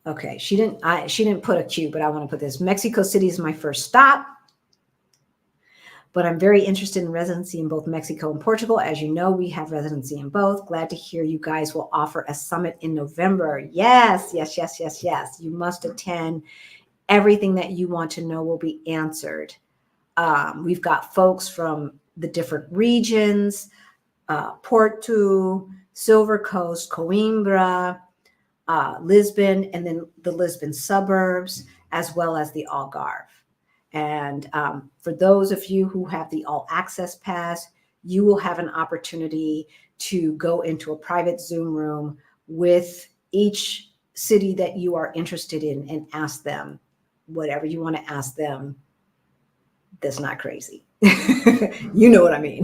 Okay, she didn't put a Q, but I want to put this. Mexico City is my first stop, but I'm very interested in residency in both Mexico and Portugal. As you know, we have residency in both. Glad to hear you guys will offer a summit in November. Yes. You must attend. Everything that you want to know will be answered. We've got folks from the different regions, Porto, Silver Coast, Coimbra, Lisbon, and then the Lisbon suburbs, as well as the Algarve. And for those of you who have the All Access Pass, you will have an opportunity to go into a private Zoom room with each city that you are interested in and ask them whatever you want to ask them. That's not crazy. You know what I mean.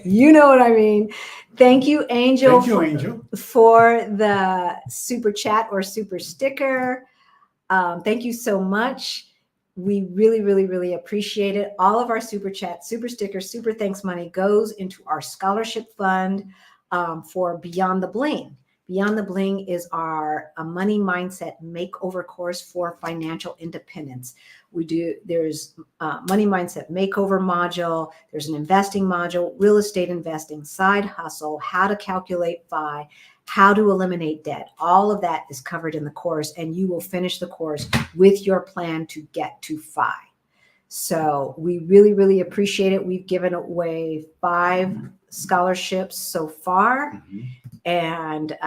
You know what I mean. Thank you, Angel. Thank you, Angel, for the super chat or super sticker. Thank you so much. We really, really, really appreciate it. All of our super chat, super stickers, super thanks money goes into our scholarship fund for Beyond the Bling. Beyond the Bling is our money mindset makeover course for financial independence. There's money mindset makeover module. There's an investing module, real estate investing, side hustle, how to calculate FI, how to eliminate debt. All of that is covered in the course, and you will finish the course with your plan to get to FI. So we really, really appreciate it. We've given away 5 scholarships so far. Mm-hmm. And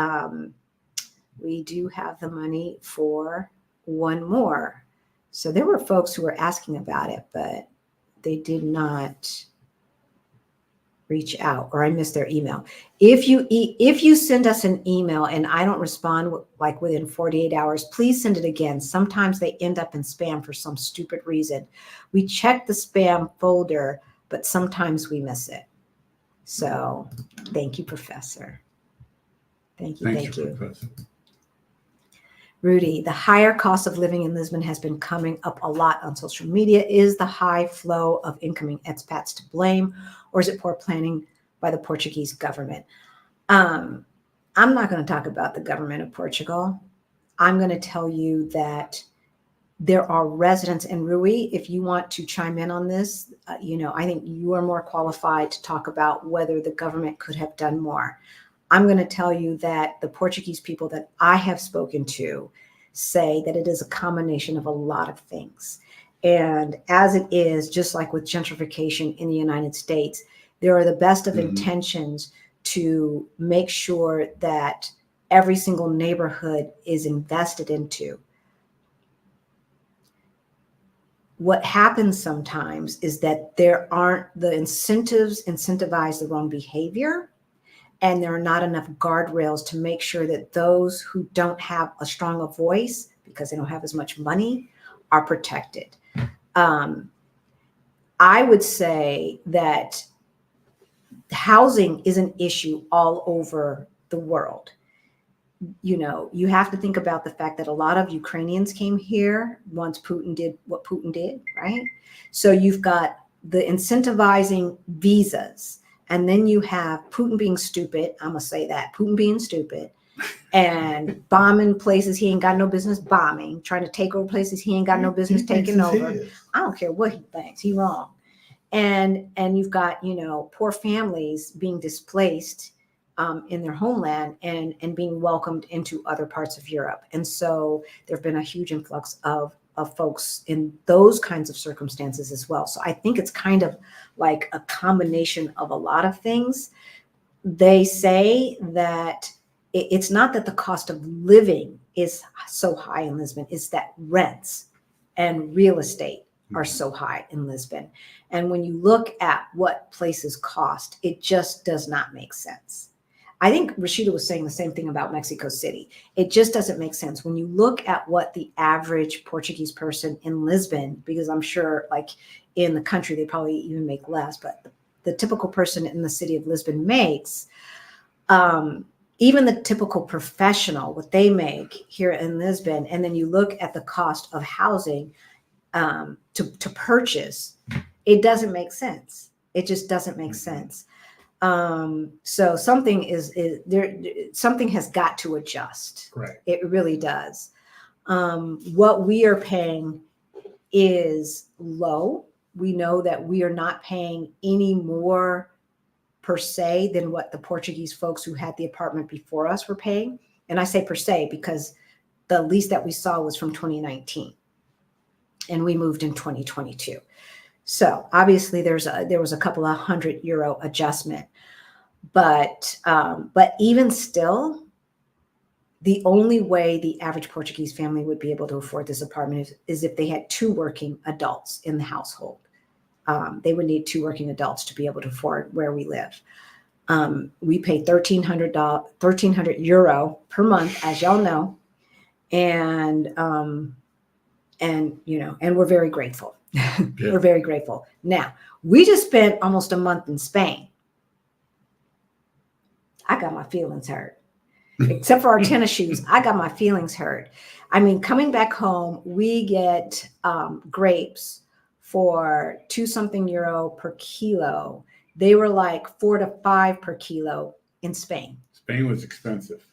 we do have the money for one more. So there were folks who were asking about it, but they did not reach out, or I missed their email. If you send us an email and I don't respond like within 48 hours, please send it again. Sometimes they end up in spam for some stupid reason. We check the spam folder, but sometimes we miss it. So thank you, Professor. Thank you. Professor. Rudy, the higher cost of living in Lisbon has been coming up a lot on social media. Is the high flow of incoming expats to blame, or is it poor planning by the Portuguese government? I'm not going to talk about the government of Portugal. I'm going to tell you that there are residents, and Rui, if you want to chime in on this, I think you are more qualified to talk about whether the government could have done more. I'm going to tell you that the Portuguese people that I have spoken to say that it is a combination of a lot of things. And as it is, just like with gentrification in the United States, there are the best of intentions to make sure that every single neighborhood is invested into. What happens sometimes is that there aren't the incentives incentivize the wrong behavior. And there are not enough guardrails to make sure that those who don't have a stronger voice because they don't have as much money are protected. I would say that housing is an issue all over the world. You have to think about the fact that a lot of Ukrainians came here once Putin did what Putin did, right? So you've got the incentivizing visas. And then you have Putin being stupid. I'm going to say that. Putin being stupid and bombing places he ain't got no business bombing, trying to take over places he ain't got no business taking over. I don't care what he thinks. He's wrong. And you've got, poor families being displaced in their homeland and being welcomed into other parts of Europe. And so there have been a huge influx of folks in those kinds of circumstances as well. So I think it's kind of like a combination of a lot of things. They say that it's not that the cost of living is so high in Lisbon, it's that rents and real estate are so high in Lisbon. And when you look at what places cost, it just does not make sense. I think Rashida was saying the same thing about Mexico City. It just doesn't make sense when you look at what the average Portuguese person in Lisbon, because I'm sure like in the country, they probably even make less, but the typical person in the city of Lisbon makes, even the typical professional, what they make here in Lisbon, and then you look at the cost of housing to purchase, it doesn't make sense. It just doesn't make sense. So something is there. Something has got to adjust. Right. It really does. What we are paying is low. We know that we are not paying any more per se than what the Portuguese folks who had the apartment before us were paying. And I say per se because the lease that we saw was from 2019 and we moved in 2022. So obviously there was a couple of €100 adjustment, but even still, the only way the average Portuguese family would be able to afford this apartment is if they had 2 working adults in the household. They would need 2 working adults to be able to afford where we live. We pay €1,300 per month, as y'all know, and we're very grateful. Yeah. We're very grateful. Now, we just spent almost a month in Spain. I got my feelings hurt. Except for our tennis shoes, I got my feelings hurt. I mean, coming back home, we get grapes for €2-something per kilo. They were like 4 to 5 per kilo in Spain. Spain was expensive.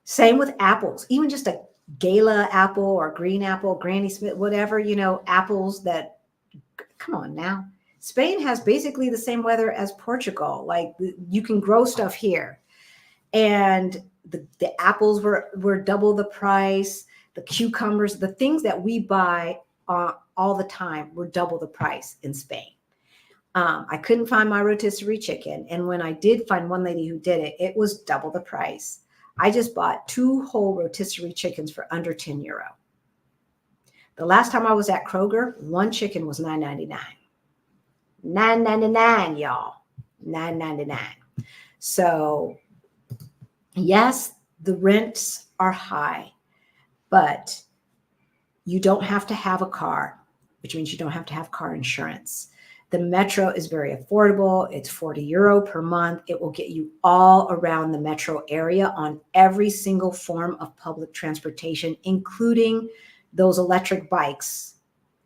Same with apples, even just a Gala apple or green apple, Granny Smith, whatever, apples that, come on now. Spain has basically the same weather as Portugal. Like you can grow stuff here. And the apples were double the price. The cucumbers, the things that we buy all the time were double the price in Spain. I couldn't find my rotisserie chicken. And when I did find one lady who did it, it was double the price. I just bought 2 whole rotisserie chickens for under €10. The last time I was at Kroger, one chicken was $9.99. $9.99, y'all. $9.99. So yes, the rents are high, but you don't have to have a car, which means you don't have to have car insurance. The metro is very affordable. It's €40 per month. It will get you all around the metro area on every single form of public transportation, including those electric bikes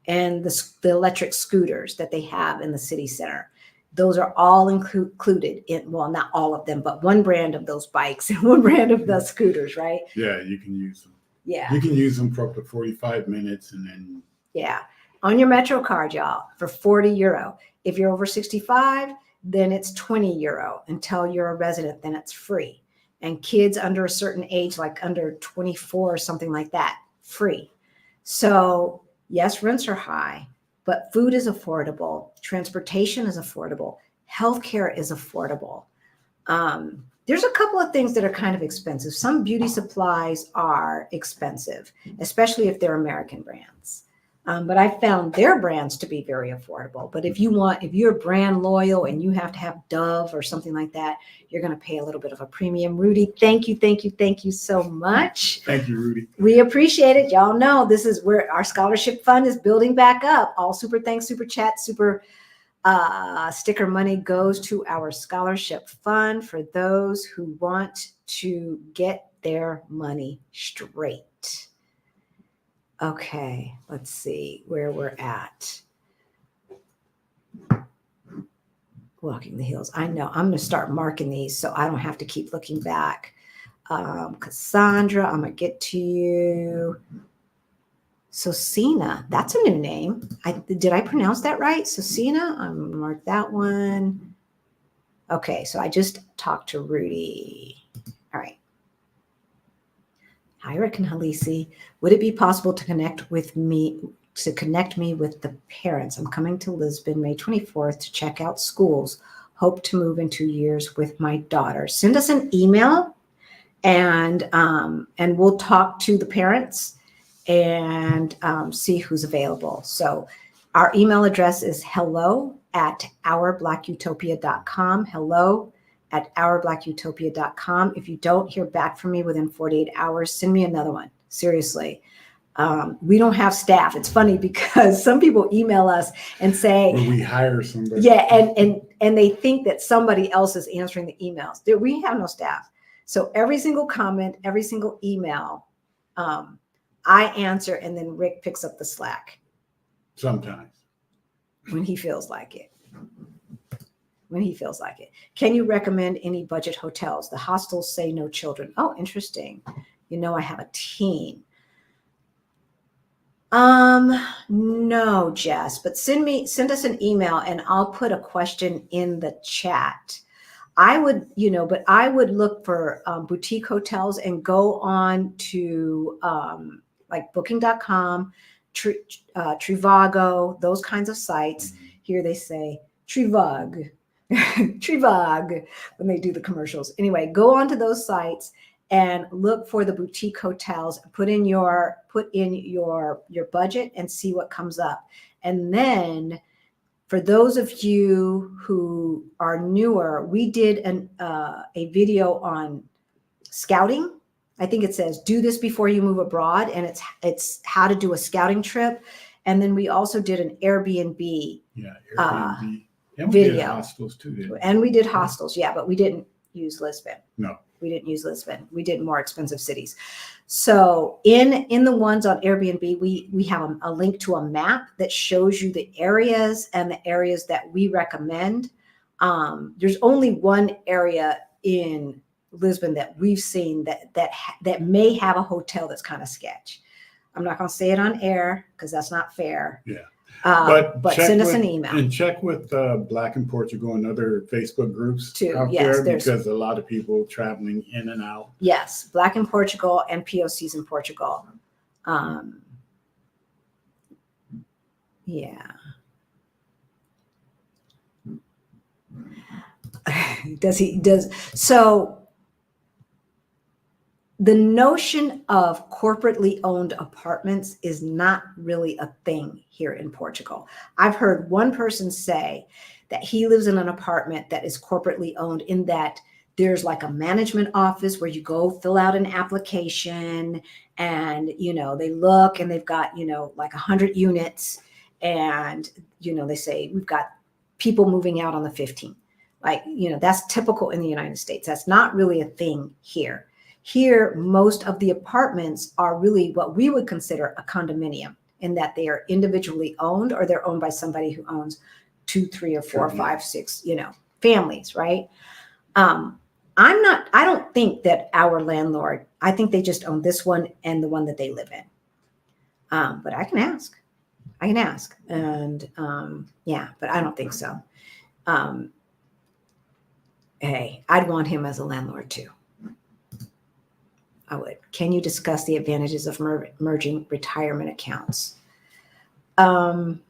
and the electric scooters that they have in the city center. Those are all included in, well, not all of them, but one brand of those bikes and one brand of the scooters, right? Yeah, you can use them. Yeah. You can use them for up to 45 minutes and then. Yeah. On your Metro card, y'all, for €40. If you're over 65, then it's €20 until you're a resident, then it's free. And kids under a certain age, like under 24 or something like that, free. So yes, rents are high, but food is affordable. Transportation is affordable. Healthcare is affordable. There's a couple of things that are kind of expensive. Some beauty supplies are expensive, especially if they're American brands. But I found their brands to be very affordable. But if you're brand loyal and you have to have Dove or something like that, you're going to pay a little bit of a premium. Rudy, thank you so much. Thank you, Rudy. We appreciate it. Y'all know this is where our scholarship fund is building back up. All super thanks, super chat, super sticker money goes to our scholarship fund for those who want to get their money straight. Okay, let's see where we're at. Walking the hills. I know I'm going to start marking these so I don't have to keep looking back. Cassandra, I'm going to get to you. Sosina, that's a new name. Did I pronounce that right? Sosina, I'm going to mark that one. Okay, so I just talked to Rudy. All right. Hi, Ric and Halisi. Would it be possible to connect me with the parents? I'm coming to Lisbon May 24th to check out schools. Hope to move in 2 years with my daughter. Send us an email and we'll talk to the parents and see who's available. So our email address is hello@ourblackutopia.com. hello@ourblackutopia.com. If you don't hear back from me within 48 hours, send me another one. Seriously. We don't have staff. It's funny because some people email us and say, Or we hire somebody. Yeah, and they think that somebody else is answering the emails. We have no staff. So every single comment, every single email, I answer, and then Ric picks up the slack. Sometimes. When he feels like it. Can you recommend any budget hotels? The hostels say no children. Oh, interesting. I have a teen. No, Jess, but send us an email and I'll put a question in the chat. I would look for boutique hotels and go on to like booking.com, Trivago, those kinds of sites. Here they say Trivag, Trivag when they do the commercials. Anyway, go on to those sites and look for the boutique hotels. Put in your budget and see what comes up. And then for those of you who are newer, we did a video on scouting. I think it says, do this before you move abroad. And it's how to do a scouting trip. And then we also did an Airbnb, Airbnb. And we video. did hostels too, didn't we? And we did hostels, yeah, but we didn't use Lisbon. No. We didn't use Lisbon. We did more expensive cities. So in the ones on Airbnb, we have a link to a map that shows you the areas and the areas that we recommend. There's only one area in Lisbon that we've seen that may have a hotel that's kind of sketch. I'm not going to say it on air because that's not fair. Yeah. But send us an email. And check with Black in Portugal and other Facebook groups too. out Yes, there because a lot of people traveling in and out. Yes, Black in Portugal and POCs in Portugal. Yeah. So the notion of corporately owned apartments is not really a thing here in Portugal. I've heard one person say that he lives in an apartment that is corporately owned, in that there's like a management office where you go fill out an application, and, they look and they've got, like 100 units, and, they say we've got people moving out on the 15th. Like, that's typical in the United States. That's not really a thing here. Here, most of the apartments are really what we would consider a condominium, in that they are individually owned, or they're owned by somebody who owns 2, 3, or 4, 5, 6, families, right? I don't think that our landlord, I think they just own this one and the one that they live in. But I can ask. And but I don't think so. Hey, I'd want him as a landlord too. I would. Can you discuss the advantages of merging retirement accounts? I'm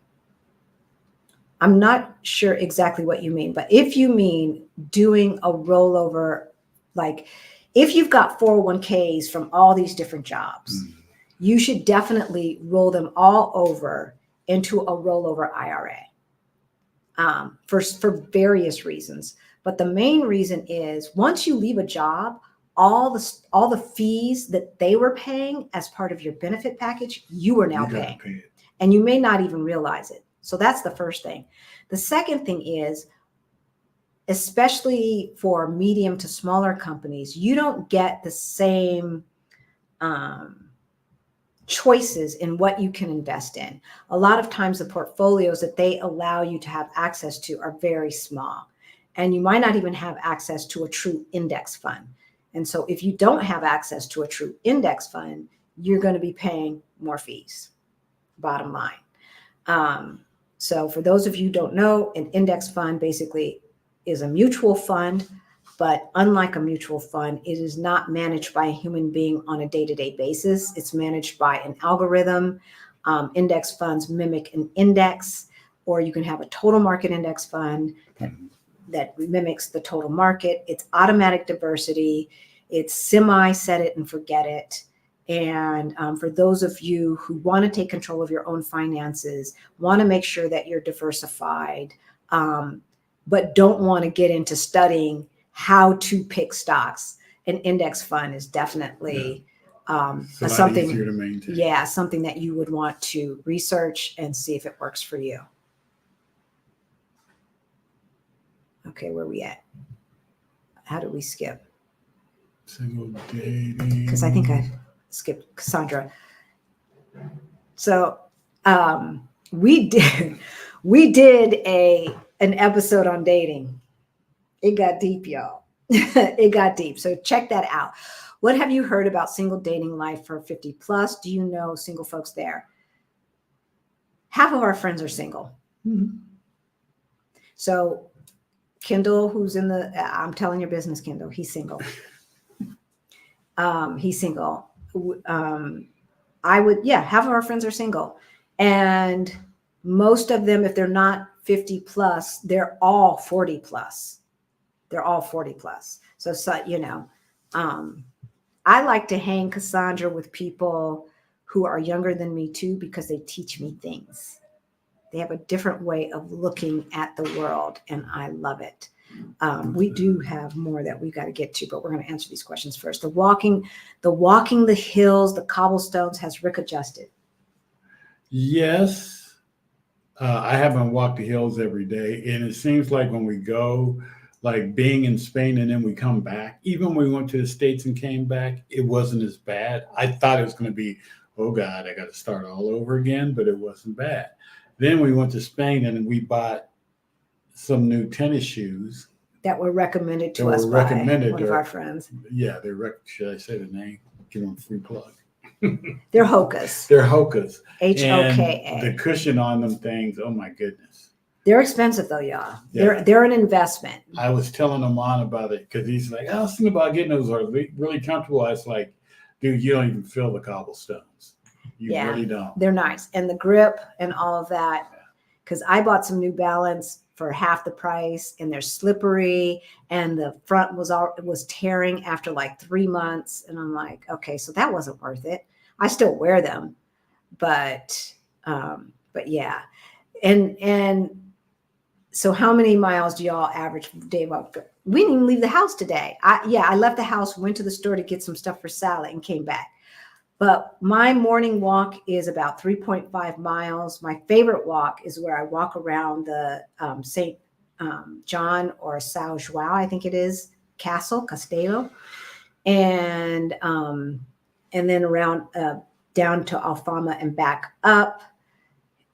not sure exactly what you mean, but if you mean doing a rollover, like if you've got 401ks from all these different jobs, you should definitely roll them all over into a rollover IRA for various reasons. But the main reason is, once you leave a job, all the fees that they were paying as part of your benefit package, you are now paying. And you may not even realize it. So that's the first thing. The second thing is, especially for medium to smaller companies, you don't get the same choices in what you can invest in. A lot of times the portfolios that they allow you to have access to are very small, and you might not even have access to a true index fund. And so if you don't have access to a true index fund, you're going to be paying more fees, bottom line. So for those of you who don't know, an index fund basically is a mutual fund, but unlike a mutual fund, it is not managed by a human being on a day-to-day basis. It's managed by an algorithm. Index funds mimic an index, or you can have a total market index fund that mimics the total market. It's automatic diversity. It's semi set it and forget it. And for those of you who want to take control of your own finances, want to make sure that you're diversified, but don't want to get into studying how to pick stocks, an index fund is definitely something easier to maintain. Yeah, something that you would want to research and see if it works for you. Okay, where are we at? How did we skip? Single dating. Because I think I skipped Cassandra. So we did an episode on dating. It got deep, y'all. It got deep. So check that out. What have you heard about single dating life for 50 plus? Do you know single folks there? Half of our friends are single. Mm-hmm. So Kendall, who's in the, I'm telling your business, Kendall, he's single. He's single. Half of our friends are single. And most of them, if they're not 50 plus, they're all 40 plus. They're all 40 plus. So I like to hang, Cassandra, with people who are younger than me too, because they teach me things. They have a different way of looking at the world, and I love it. We do have more that we've got to get to, but we're going to answer these questions first. The walking the hills, the cobblestones, has Rick adjusted? Yes. I haven't walked the hills every day, and it seems like when we go, like being in Spain and then we come back, even when we went to the States and came back, it wasn't as bad. I thought it was going to be, oh God, I got to start all over again, but it wasn't bad. Then we went to Spain and we bought some new tennis shoes that were recommended to us by one of our friends. Yeah, should I say the name? Give them a free plug. They're Hokas. They're Hokas. Hoka. And the cushion on them things, oh my goodness. They're expensive though, y'all. Yeah. They're an investment. I was telling Amon about it because he's like, I was thinking about getting those. Are really comfortable? I was like, dude, you don't even feel the cobblestones. You really don't. They're nice. And the grip and all of that. Because I bought some New Balance for half the price, and they're slippery, and the front was tearing after like 3 months. And I'm like, okay, so that wasn't worth it. I still wear them, but yeah. And so how many miles do y'all average day walk? We didn't even leave the house today. I left the house, went to the store to get some stuff for salad, and came back. But my morning walk is about 3.5 miles. My favorite walk is where I walk around the St. John or São João, I think it is, Castelo, and then around down to Alfama and back up.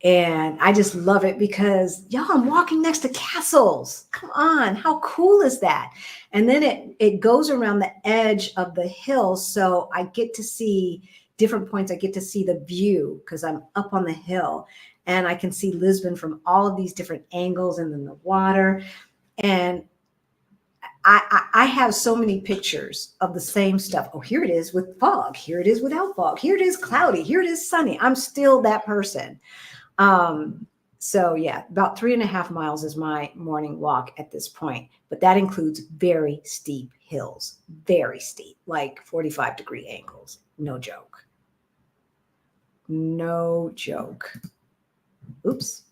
And I just love it because, y'all, I'm walking next to castles. Come on, how cool is that? And then it goes around the edge of the hill, so I get to see different points. I get to see the view because I'm up on the hill, and I can see Lisbon from all of these different angles, and then the water. And I have so many pictures of the same stuff. Oh, here it is with fog. Here it is without fog. Here it is cloudy. Here it is sunny. I'm still that person. So yeah, about 3.5 miles is my morning walk at this point, but that includes very steep hills, very steep, like 45-degree angles. No joke. No joke. Oops.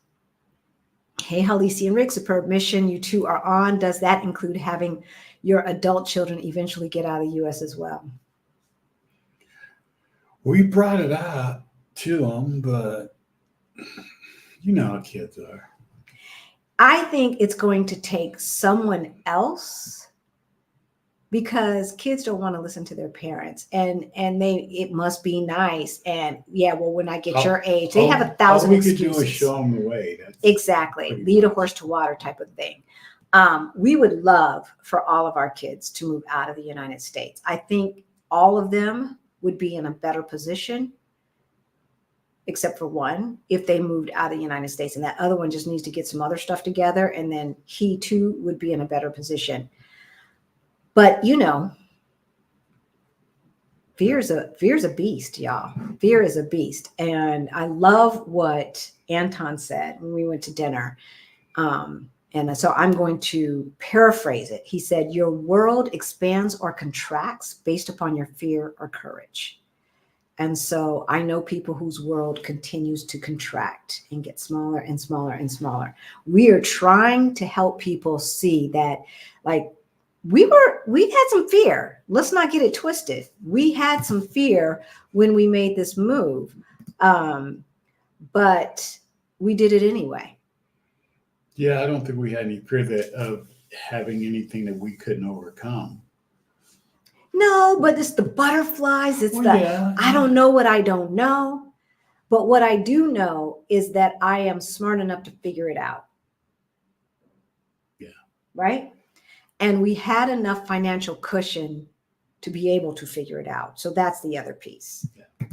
Hey, Halisi and Rick, superb mission. You two are on. Does that include having your adult children eventually get out of the U.S. as well? We brought it out to them, but you know how kids are. I think it's going to take someone else, because kids don't want to listen to their parents, and it must be nice. And yeah, well, when I get your age, they have 1,000 excuses. All we could do is show them the way. Exactly. Lead a horse to water type of thing. We would love for all of our kids to move out of the United States. I think all of them would be in a better position, except for one, if they moved out of the United States, and that other one just needs to get some other stuff together, and then he too would be in a better position. But you know, fear is a beast, y'all. Fear is a beast. And I love what Anton said when we went to dinner. And so I'm going to paraphrase it. He said, your world expands or contracts based upon your fear or courage. And so I know people whose world continues to contract and get smaller and smaller and smaller. We are trying to help people see that, like, we had some fear. Let's not get it twisted. We had some fear when we made this move, but we did it anyway. Yeah, I don't think we had any fear of having anything that we couldn't overcome. No, but it's the butterflies. It's I don't know what I don't know. But what I do know is that I am smart enough to figure it out. Yeah. Right? And we had enough financial cushion to be able to figure it out. So that's the other piece. Yeah.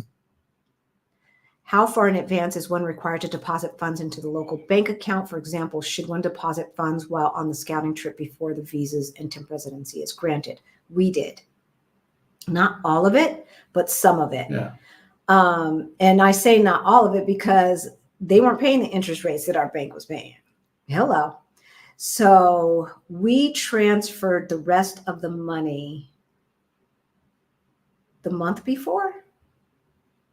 How far in advance is one required to deposit funds into the local bank account? For example, should one deposit funds while on the scouting trip before the visas and temp residency is granted? We did. Not all of it, but some of it. Yeah. And I say not all of it because they weren't paying the interest rates that our bank was paying. Hello. So we transferred the rest of the money the month before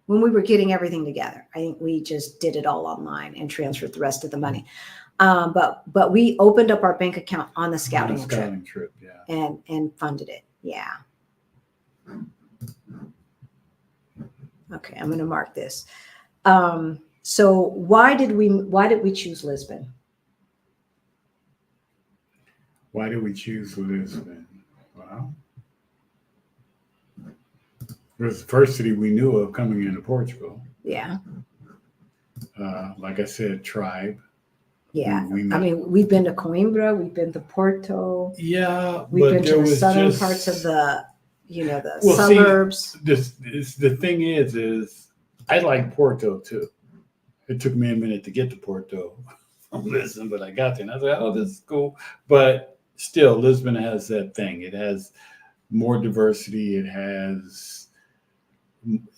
when we were getting everything together. I think we just did it all online and transferred the rest of the money. But we opened up our bank account on the scouting trip. Yeah. And funded it. Yeah. Okay, I'm going to mark this. So why did we choose Lisbon? Why did we choose Lisbon? Well, it was the first city we knew of coming into Portugal. Yeah. Like I said, tribe. Yeah. We've been to Coimbra, we've been to Porto. Yeah. We've been to the southern parts of the suburbs. The thing is I like Porto too. It took me a minute to get to Porto from Lisbon, but I got there and I was like, oh, this is cool. But still, Lisbon has that thing. It has more diversity.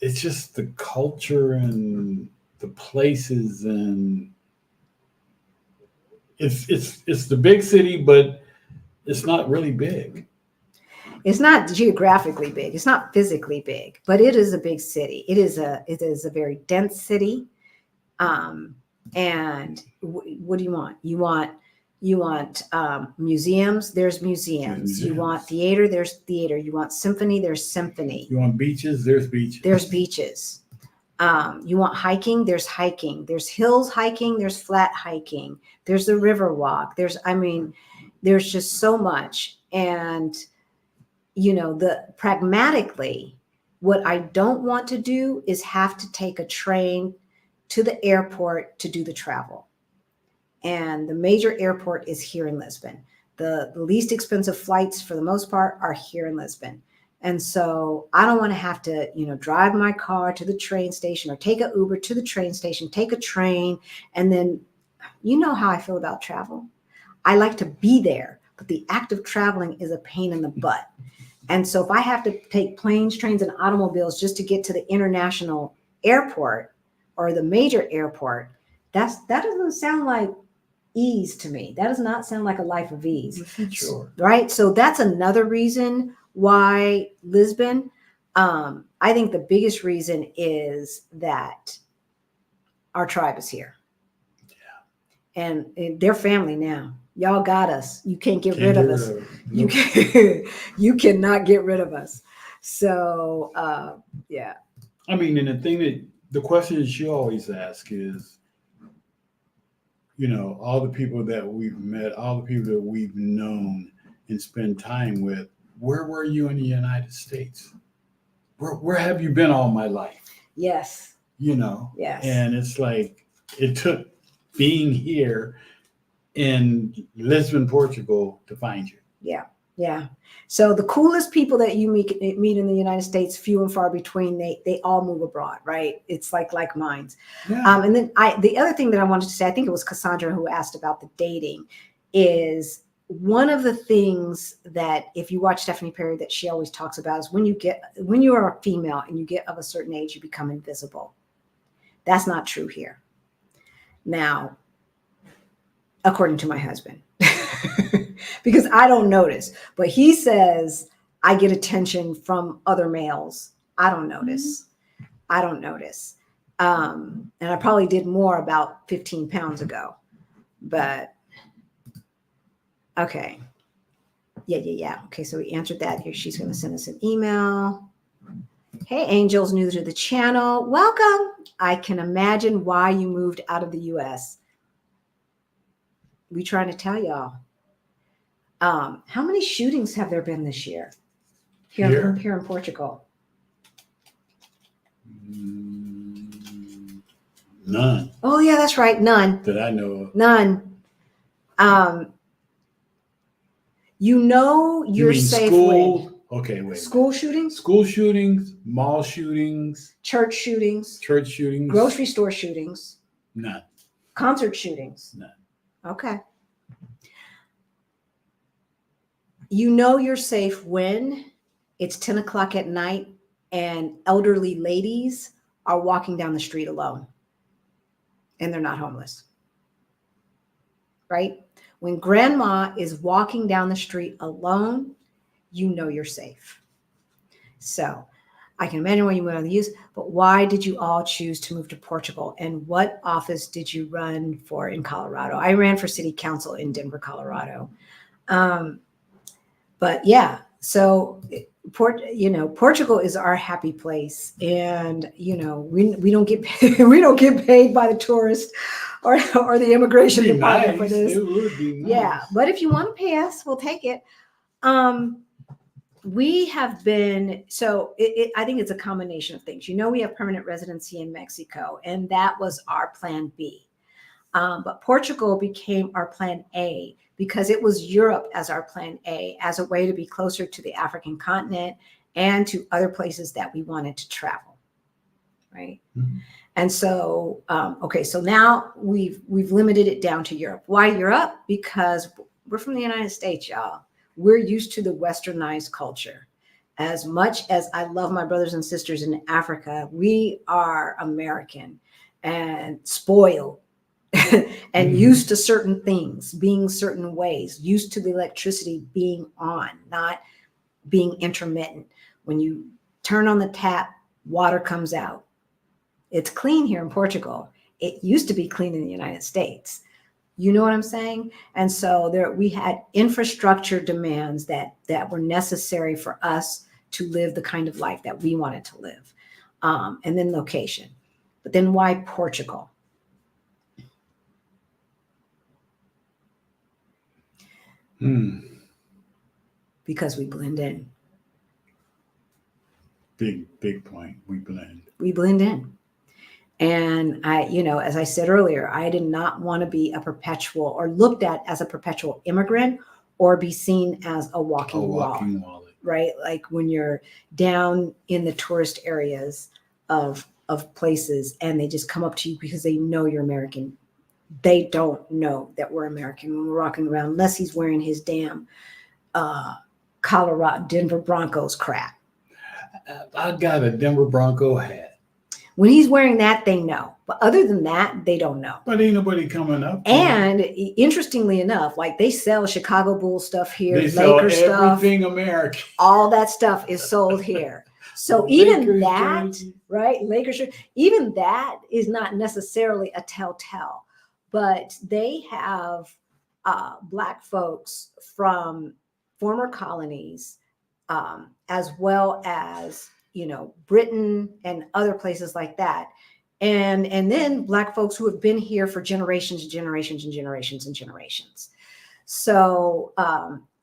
It's just the culture and the places, and it's the big city, but it's not really big. It's not geographically big. It's not physically big, but it is a big city. It is a very dense city. And what do you want? You want museums. There's museums. You want theater. There's theater. You want symphony. There's symphony. You want beaches. There's beaches. There's beaches. You want hiking. There's hiking. There's hills hiking. There's flat hiking. There's the river walk. There's just so much. And pragmatically, what I don't want to do is have to take a train to the airport to do the travel. And the major airport is here in Lisbon. The least expensive flights, for the most part, are here in Lisbon. And so I don't want to have to, drive my car to the train station or take an Uber to the train station, take a train. And then, you know how I feel about travel. I like to be there, but the act of traveling is a pain in the butt. And so if I have to take planes, trains, and automobiles just to get to the international airport or the major airport, that doesn't sound like ease to me. That does not sound like a life of ease. Sure. Right? So that's another reason why Lisbon. I think the biggest reason is that our tribe is here. Yeah. And they're family now. Y'all got us. You can't get rid of us. You cannot get rid of us. So, yeah. I mean, and the question that you always ask is, all the people that we've met, all the people that we've known and spent time with, where were you in the United States? Where have you been all my life? Yes. Yes. And it's like, it took being here in Lisbon, Portugal, to find you. Yeah. Yeah. So the coolest people that you meet in the United States, few and far between, they all move abroad, right? It's like minds. Yeah. And then the other thing that I wanted to say, I think it was Cassandra who asked about the dating, is one of the things that, if you watch Stephanie Perry, that she always talks about is when you are a female and you get of a certain age, you become invisible. That's not true here. Now, according to my husband, because I don't notice, but he says I get attention from other males. I don't notice. And I probably did more about 15 pounds ago, but okay. Yeah. Okay. So we answered that here. She's going to send us an email. Hey, Angels, new to the channel. Welcome. I can imagine why you moved out of the U.S. We trying to tell y'all. How many shootings have there been this year here in Portugal? None. Oh yeah, that's right. None. That I know of. None. You're safe with okay, wait. School shootings? School shootings, mall shootings, church shootings, grocery store shootings. None. Concert shootings. None. Okay. You're safe when it's 10 o'clock at night and elderly ladies are walking down the street alone and they're not homeless. Right? When grandma is walking down the street alone, you're safe. So I can imagine why you went on the use, but why did you all choose to move to Portugal? And what office did you run for in Colorado? I ran for city council in Denver, Colorado. But yeah, so Portugal is our happy place, and we don't get paid, we don't get paid by the tourist or the immigration department for this. It would be nice. Yeah, but if you want to pay us, we'll take it. We have been, I think it's a combination of things. We have permanent residency in Mexico, and that was our plan B. But Portugal became our plan A because it was Europe as our plan A, as a way to be closer to the African continent and to other places that we wanted to travel, right? Mm-hmm. And so, so now we've limited it down to Europe. Why Europe? Because we're from the United States, y'all. We're used to the westernized culture. As much as I love my brothers and sisters in Africa, we are American and spoiled. and used to certain things being certain ways, used to the electricity being on, not being intermittent. When you turn on the tap, water comes out. It's clean here in Portugal. It used to be clean in the United States. You know what I'm saying? And so we had infrastructure demands that were necessary for us to live the kind of life that we wanted to live. And then location. But then why Portugal? Because we blend in. Big point. We blend. We blend in. And as I said earlier, I did not want to be a perpetual or looked at as a perpetual immigrant or be seen as a walking wallet, right? Like when you're down in the tourist areas of places and they just come up to you because they know you're American. They don't know that we're American when we're walking around, unless he's wearing his damn Colorado Denver Broncos crap. I got a Denver Bronco hat. When he's wearing that, they know. But other than that, they don't know. But ain't nobody coming up. And interestingly enough, like they sell Chicago Bulls stuff here, they sell Lakers everything stuff. American. All that stuff is sold here. So even that, right? Lakers, even that is not necessarily a telltale. But they have Black folks from former colonies, as well as Britain and other places like that. And then Black folks who have been here for generations and generations and generations and generations. So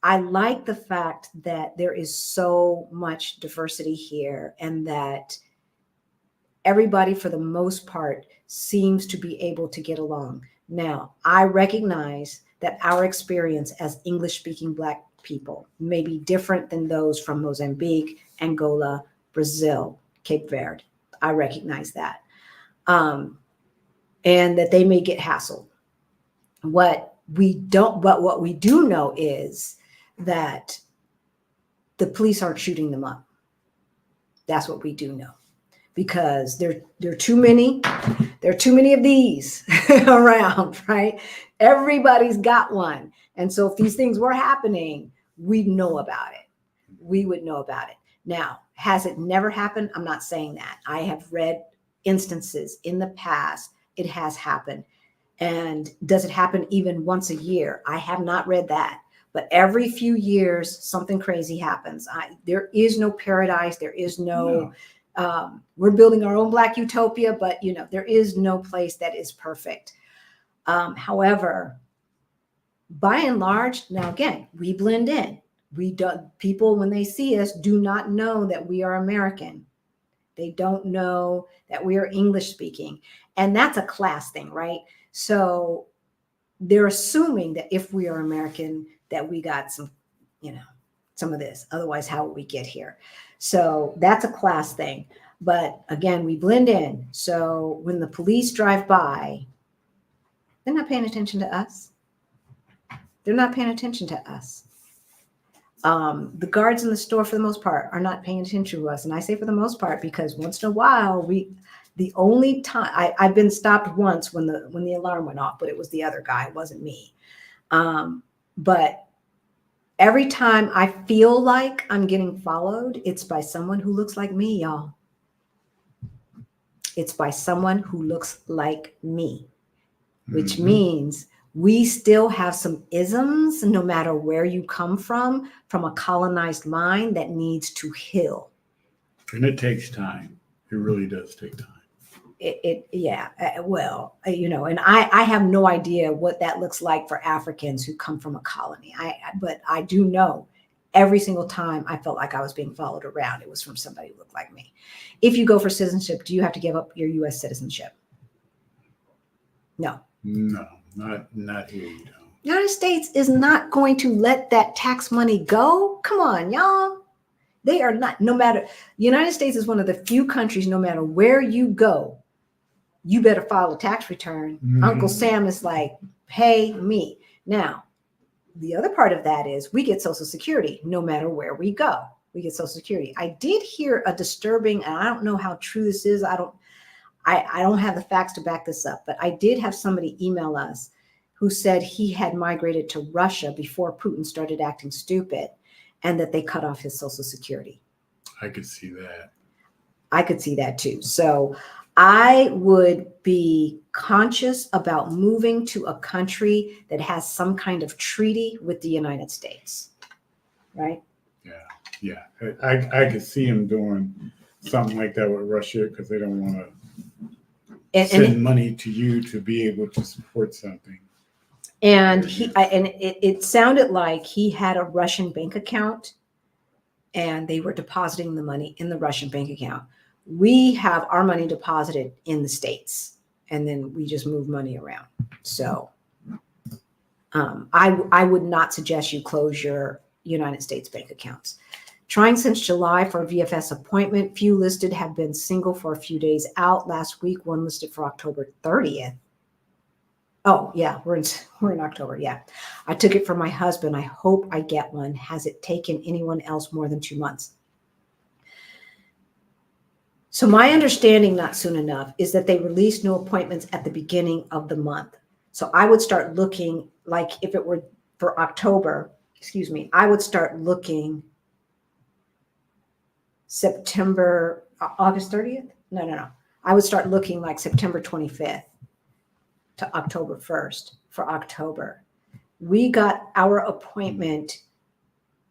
I like the fact that there is so much diversity here and that everybody, for the most part, seems to be able to get along. Now, I recognize that our experience as English-speaking Black people may be different than those from Mozambique, Angola, Brazil, Cape Verde. I recognize that. And that they may get hassled. What we do know is that the police aren't shooting them up. That's what we do know. Because there are too many of these around, right? Everybody's got one. And so if these things were happening, we'd know about it. We would know about it. Now, has it never happened? I'm not saying that. I have read instances in the past. It has happened. And does it happen even once a year? I have not read that. But every few years, something crazy happens. There is no paradise. There is no. We're building our own Black utopia, but there is no place that is perfect. However, by and large, now again, we blend in. People, when they see us, do not know that we are American. They don't know that we are English speaking. And that's a class thing, right? So they're assuming that if we are American, that we got some of this. Otherwise, how would we get here? So that's a class thing. But again, we blend in. So when the police drive by, they're not paying attention to us. They're not paying attention to us. The guards in the store, for the most part, are not paying attention to us. And I say for the most part, because once in a while, the only time I've been stopped once when the alarm went off, but it was the other guy. It wasn't me. But every time I feel like I'm getting followed, it's by someone who looks like me, y'all. It's by someone who looks like me, which means we still have some isms, no matter where you come from a colonized mind that needs to heal. And it takes time. It really does take time. And I have no idea what that looks like for Africans who come from a colony. But I do know every single time I felt like I was being followed around, it was from somebody who looked like me. If you go for citizenship, do you have to give up your U.S. citizenship? No. No, not here. You don't. United States is not going to let that tax money go. Come on, y'all. They are not. United States is one of the few countries, no matter where you go, you better file a tax return. Uncle Sam is like, pay me. Now, the other part of that is we get Social Security no matter where we go. We get Social Security. I did hear a disturbing, and I don't know how true this is. I don't have the facts to back this up, but I did have somebody email us who said he had migrated to Russia before Putin started acting stupid and that they cut off his Social Security. I could see that. I could see that too. So I would be conscious about moving to a country that has some kind of treaty with the United States, right? Yeah. I could see him doing something like that with Russia because they don't want to send money to you to be able to support something. And it sounded like he had a Russian bank account and they were depositing the money in the Russian bank account. We have our money deposited in the States and then we just move money around. So I would not suggest you close your United States bank accounts. Trying since July for a VFS appointment. Few listed have been single for a few days out. Last week, one listed for October 30th. Oh, yeah, we're in October. Yeah. I took it from my husband. I hope I get one. Has it taken anyone else more than 2 months? So my understanding, not soon enough, is that they release new appointments at the beginning of the month. So I would start looking, like if it were for October, I would start looking August 30th? No. I would start looking like September 25th to October 1st for October. We got our appointment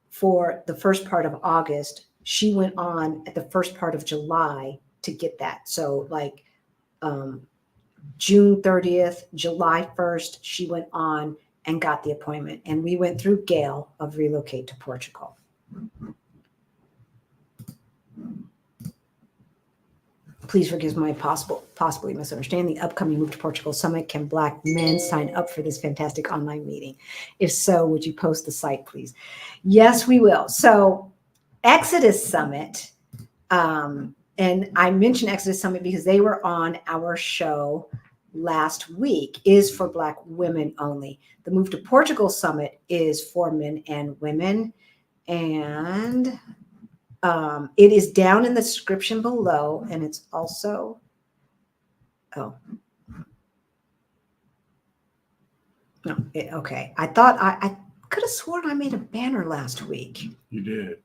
for the first part of August. She went on at the first part of July to get that. So like June 30th, July 1st, she went on and got the appointment. And we went through Gail of Relocate to Portugal. Please forgive my possibly misunderstanding. The upcoming Move to Portugal Summit. Can Black men sign up for this fantastic online meeting? If so, would you post the site, please? Yes, we will. So Exodus Summit, and I mentioned Exodus Summit because they were on our show last week, is for Black women only. The Move to Portugal Summit is for men and women. And it is down in the description below, and it's also, okay. I thought I could have sworn I made a banner last week. You did.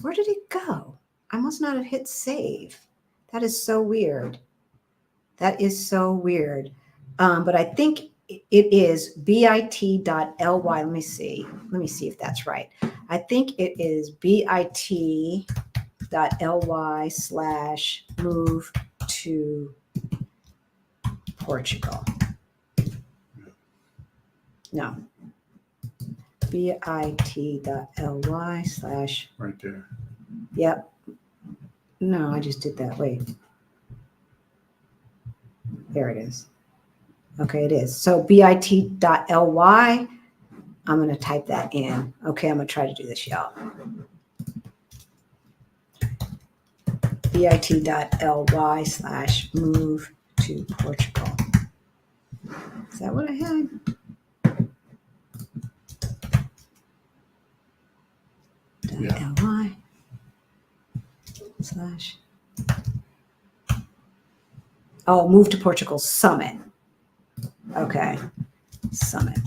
Where did it go? I must not have hit save. That is so weird. But I think it is bit.ly. Let me see if that's right. I think it is bit.ly/move to Portugal. No. bit.ly/ right there. Yep. No, I just did that. Wait. There it is. Okay, it is. So bit.ly. I'm going to type that in. Okay, I'm going to try to do this, y'all. bit.ly/move to Portugal. Is that what I had? Yeah. .ly/ Move to Portugal Summit. Okay. Summit.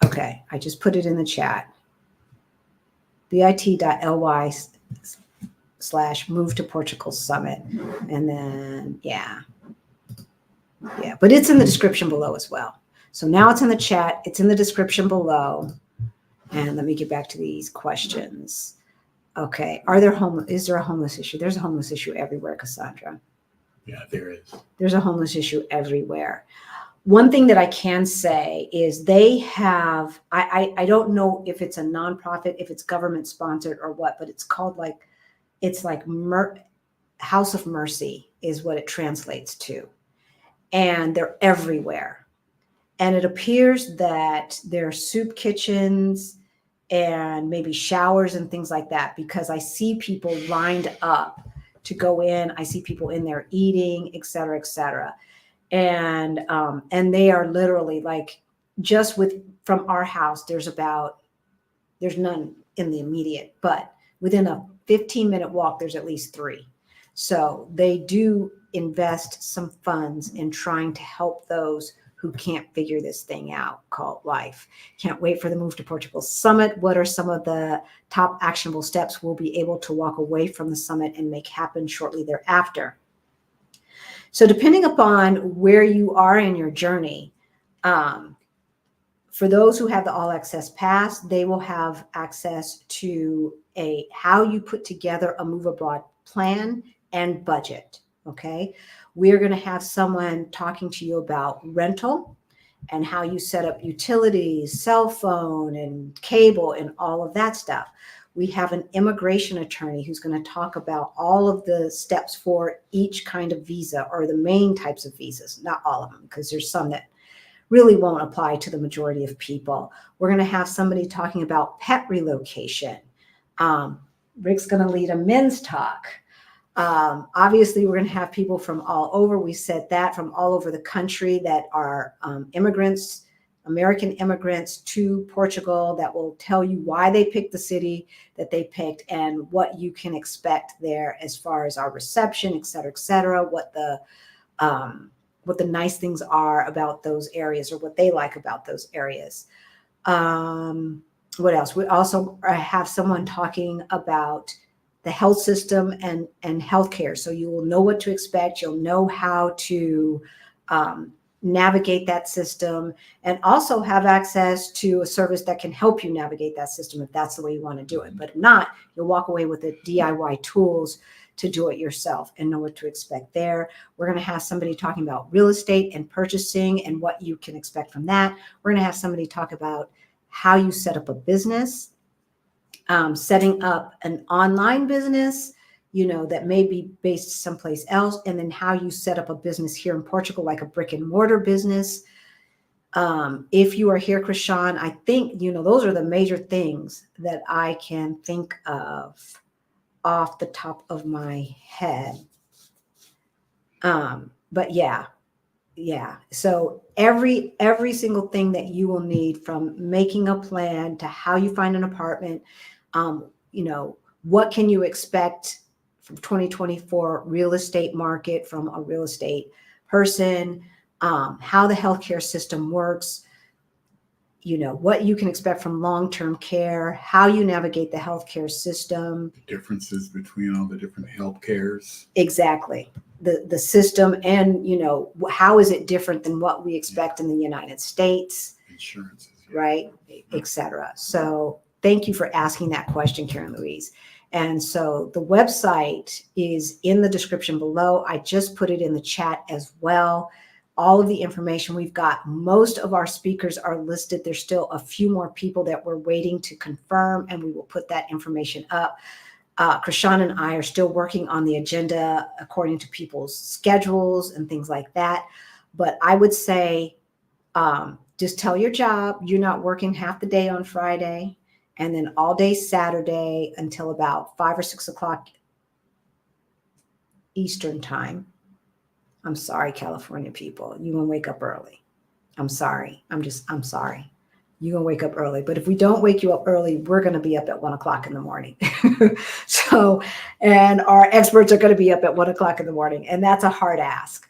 Okay. I just put it in the chat. bit.ly/move to Portugal Summit. And then, yeah. But it's in the description below as well. So now it's in the chat. It's in the description below. And let me get back to these questions. Okay. Is there a homeless issue? There's a homeless issue everywhere, Cassandra. Yeah, there is. There's a homeless issue everywhere. One thing that I can say is they have, I don't know if it's a nonprofit, if it's government sponsored or what, but it's called House of Mercy is what it translates to. And they're everywhere. And it appears that there are soup kitchens and maybe showers and things like that, because I see people lined up to go in. I see people in there eating, et cetera, et cetera. And they are literally like, just from our house, there's none in the immediate, but within a 15-minute walk, there's at least 3. So they do invest some funds in trying to help those who can't figure this thing out called life. Can't wait for the Move to Portugal Summit. What are some of the top actionable steps we'll be able to walk away from the summit and make happen shortly thereafter? So depending upon where you are in your journey, for those who have the All Access Pass, they will have access to how you put together a move abroad plan and budget, okay? We're going to have someone talking to you about rental and how you set up utilities, cell phone and cable and all of that stuff. We have an immigration attorney who's going to talk about all of the steps for each kind of visa, or the main types of visas, not all of them, because there's some that really won't apply to the majority of people. We're going to have somebody talking about pet relocation. Ric's going to lead a men's talk. Obviously, we're going to have people from all over. We said that, from all over the country that are immigrants, American immigrants to Portugal, that will tell you why they picked the city that they picked and what you can expect there as far as our reception, et cetera, what the nice things are about those areas, or what they like about those areas. What else? We also have someone talking about the health system and healthcare. So you will know what to expect. You'll know how to navigate that system, and also have access to a service that can help you navigate that system if that's the way you want to do it. But if not, you'll walk away with the DIY tools to do it yourself and know what to expect there. We're going to have somebody talking about real estate and purchasing and what you can expect from that. We're going to have somebody talk about how you set up a business, setting up an online business, that may be based someplace else, and then how you set up a business here in Portugal, like a brick and mortar business. If you are here, Krishan, I think, those are the major things that I can think of off the top of my head. But yeah. So every single thing that you will need, from making a plan to how you find an apartment, what can you expect from 2024 real estate market from a real estate person, how the healthcare system works, what you can expect from long-term care, how you navigate the healthcare system. Differences between all the different health cares. Exactly. The system, and, how is it different than what we expect in the United States? Insurances. Right, et cetera. So thank you for asking that question, Karen Louise. And so the website is in the description below. I just put it in the chat as well. All of the information we've got, most of our speakers are listed. There's still a few more people that we're waiting to confirm, and we will put that information up. Krishan and I are still working on the agenda according to people's schedules and things like that. But I would say, just tell your job you're not working half the day on Friday, and then all day Saturday until about 5 or 6 o'clock Eastern time. I'm sorry, California people. You're going to wake up early. I'm sorry. I'm sorry. You're going to wake up early. But if we don't wake you up early, we're going to be up at 1 o'clock in the morning. And our experts are going to be up at 1 o'clock in the morning. And that's a hard ask.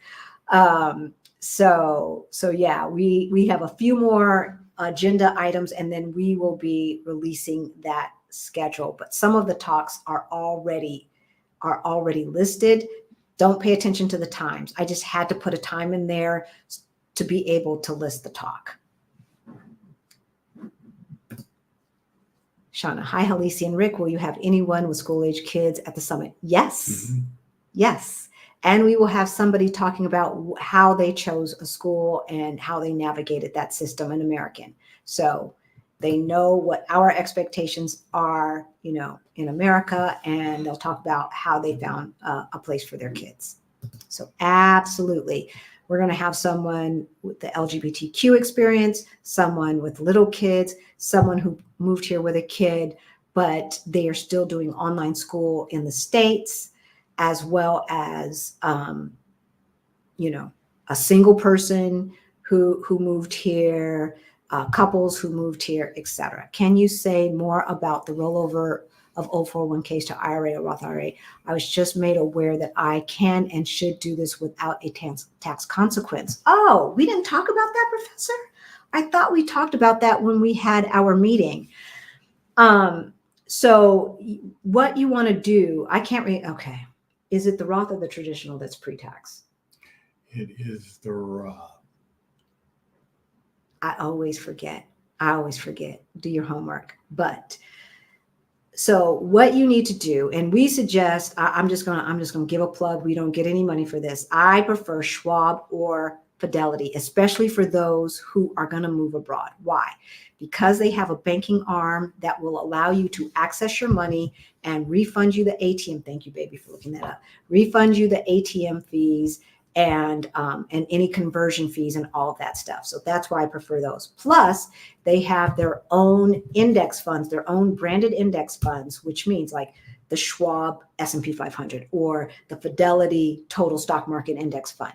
So yeah, we have a few more agenda items, and then we will be releasing that schedule. But some of the talks are already listed. Don't pay attention to the times. I just had to put a time in there to be able to list the talk. Shauna, hi, Halisi and Rick. Will you have anyone with school-age kids at the summit? Yes. Mm-hmm. Yes. And we will have somebody talking about how they chose a school and how they navigated that system in American. So they know what our expectations are, in America, and they'll talk about how they found a place for their kids. So absolutely. We're going to have someone with the LGBTQ experience, someone with little kids, someone who moved here with a kid, but they are still doing online school in the States, as well as, a single person who moved here, couples who moved here, etc. Can you say more about the rollover of old 401ks to IRA or Roth IRA. I was just made aware that I can and should do this without a tax consequence. Oh, we didn't talk about that, Professor? I thought we talked about that when we had our meeting. So what you want to do, I can't read. Okay. Is it the Roth or the traditional that's pre-tax? It is the Roth. I always forget. Do your homework. But so what you need to do, and we suggest, I'm just gonna give a plug. We don't get any money for this. I prefer Schwab or Fidelity, especially for those who are going to move abroad. Why? Because they have a banking arm that will allow you to access your money and refund you the ATM. Thank you, baby, for looking that up. Refund you the ATM fees and any conversion fees and all of that stuff. So that's why I prefer those. Plus, they have their own index funds, their own branded index funds, which means like the Schwab S&P 500 or the Fidelity Total Stock Market Index Fund,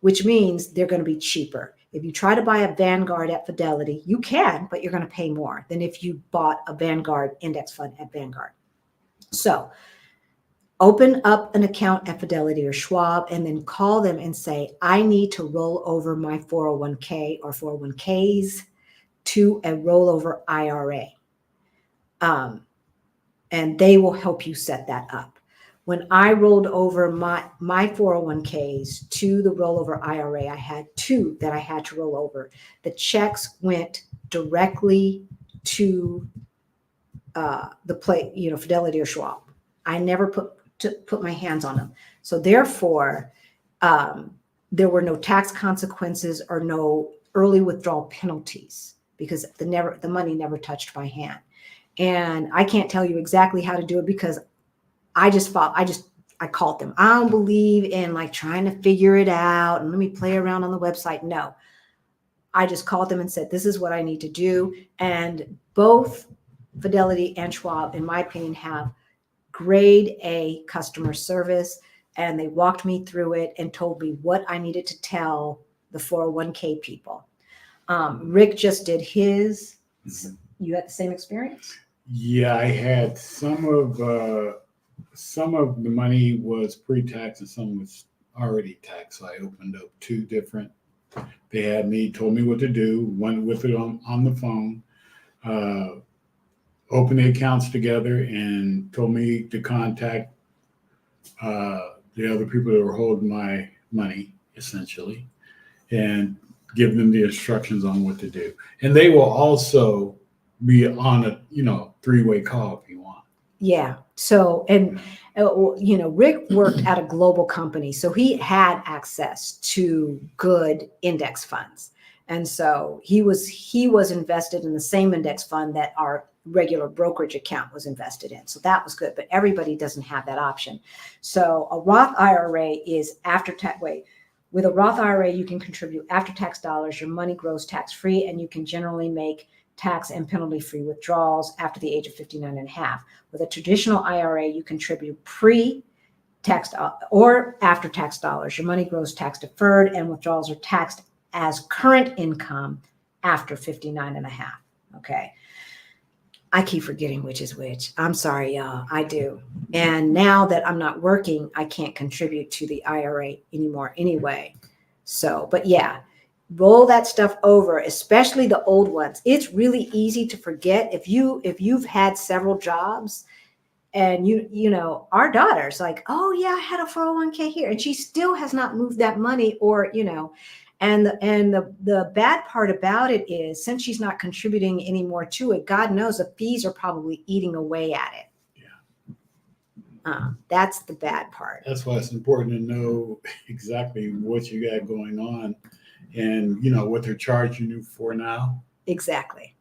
which means they're going to be cheaper. If you try to buy a Vanguard at Fidelity, you can, but you're going to pay more than if you bought a Vanguard index fund at Vanguard. So open up an account at Fidelity or Schwab and then call them and say, I need to roll over my 401k or 401ks to a rollover IRA. And they will help you set that up. When I rolled over my 401ks to the rollover IRA, I had two that I had to roll over. The checks went directly to Fidelity or Schwab. I never put my hands on them. So therefore, there were no tax consequences or no early withdrawal penalties because the money never touched my hand. And I can't tell you exactly how to do it because I called them. I don't believe in like trying to figure it out and let me play around on the website. No, I just called them and said, this is what I need to do. And both Fidelity and Schwab, in my opinion, have grade A customer service. And they walked me through it and told me what I needed to tell the 401k people. Rick just did his. Mm-hmm. You had the same experience? Yeah, I had some of the money was pre-tax and some was already taxed. So I opened up two different. They told me what to do. One with it on the phone. Opened the accounts together and told me to contact the other people that were holding my money, essentially, and give them the instructions on what to do. And they will also be on a three-way call if you want. Yeah. So, and Rick worked at a global company, so he had access to good index funds, and so he was invested in the same index fund that our regular brokerage account was invested in. So that was good, but everybody doesn't have that option. So a Roth IRA is after tax. With a Roth IRA, you can contribute after-tax dollars. Your money grows tax-free, and you can generally make tax and penalty-free withdrawals after the age of 59 and a half. With a traditional IRA, you contribute pre-tax or after-tax dollars. Your money grows tax-deferred, and withdrawals are taxed as current income after 59 and a half. Okay. I keep forgetting which is which. I'm sorry, y'all. I do. And now that I'm not working, I can't contribute to the IRA anymore anyway. So, but yeah, roll that stuff over, especially the old ones. It's really easy to forget if you've had several jobs and our daughter's like, oh yeah, I had a 401k here and she still has not moved that money and the bad part about it is since she's not contributing anymore to it, God knows the fees are probably eating away at it. Yeah. That's the bad part. That's why it's important to know exactly what you got going on and what they're charging you for now. Exactly.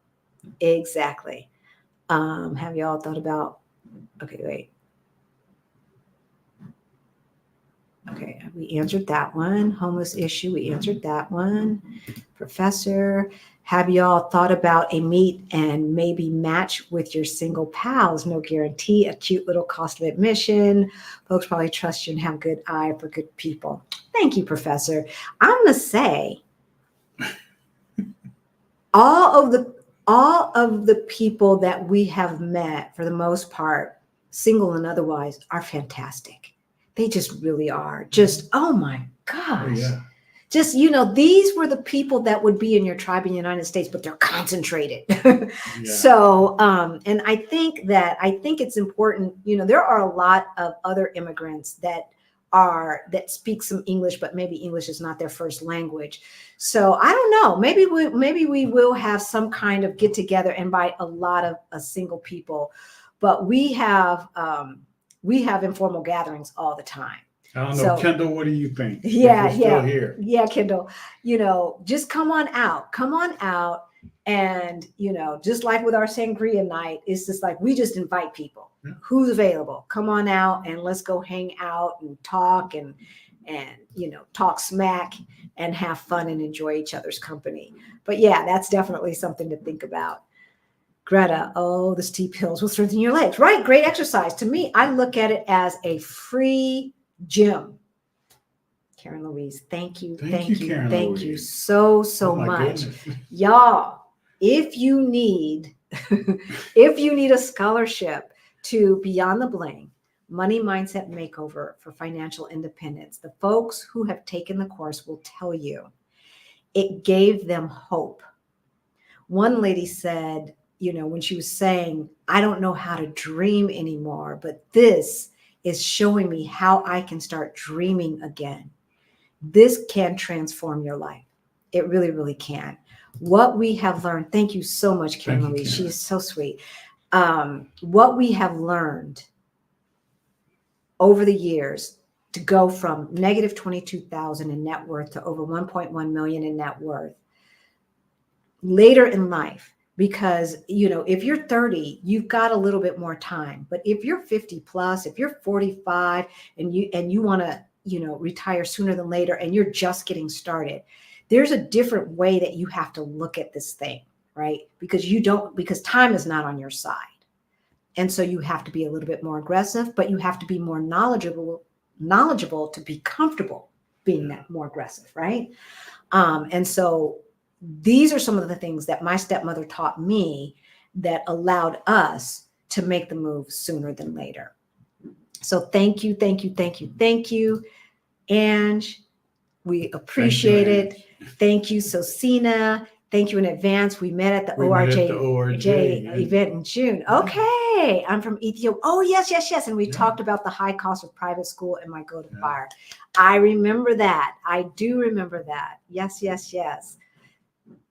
Have y'all thought about, okay, wait. Okay, we answered that one. Homeless issue, we answered that one. Professor, have y'all thought about a meet and maybe match with your single pals? No guarantee, a cute little cost of admission. Folks probably trust you and have a good eye for good people. Thank you, Professor. I'm going to say all of the all of the people that we have met, for the most part, single and otherwise, are fantastic. They just really are. Just, oh my gosh. Oh, yeah. Just, these were the people that would be in your tribe in the United States, but they're concentrated. Yeah. So, and I think it's important, there are a lot of other immigrants that speak some English, but maybe English is not their first language. So I don't know, maybe we will have some kind of get together, invite a lot of single people, but we have informal gatherings all the time. I don't know, Kendall, what do you think? Yeah, Still here. Yeah, Kendall, just come on out. And, just like with our sangria night, it's just like, we just invite people. Yeah. Who's available? Come on out and let's go hang out and talk and talk smack and have fun and enjoy each other's company. But yeah, that's definitely something to think about. Greta, oh, the steep hills will strengthen your legs. Right, great exercise. To me, I look at it as a free gym. Karen Louise, thank you so much. Y'all, if you need a scholarship to Beyond the Bling, Money Mindset Makeover for Financial Independence, the folks who have taken the course will tell you it gave them hope. One lady said, when she was saying, I don't know how to dream anymore, but this is showing me how I can start dreaming again. This can transform your life. It really, really can. What we have learned, thank you so much, Karen Louise. She is so sweet. What we have learned over the years to go from negative 22,000 in net worth to over 1.1 million in net worth later in life. Because, if you're 30, you've got a little bit more time. But if you're 50 plus, if you're 45 and you want to, retire sooner than later and you're just getting started, there's a different way that you have to look at this thing, right? Because time is not on your side. And so you have to be a little bit more aggressive, but you have to be more knowledgeable to be comfortable being that more aggressive, right? And so these are some of the things that my stepmother taught me that allowed us to make the move sooner than later. So thank you. Ange, we appreciate it. Thank you, Sosina. Thank you in advance. We met at the ORJ event in June. Okay. I'm from Ethiopia. Oh, yes. And we talked about the high cost of private school and my go to F.I.R.E. I remember that. I do remember that. Yes.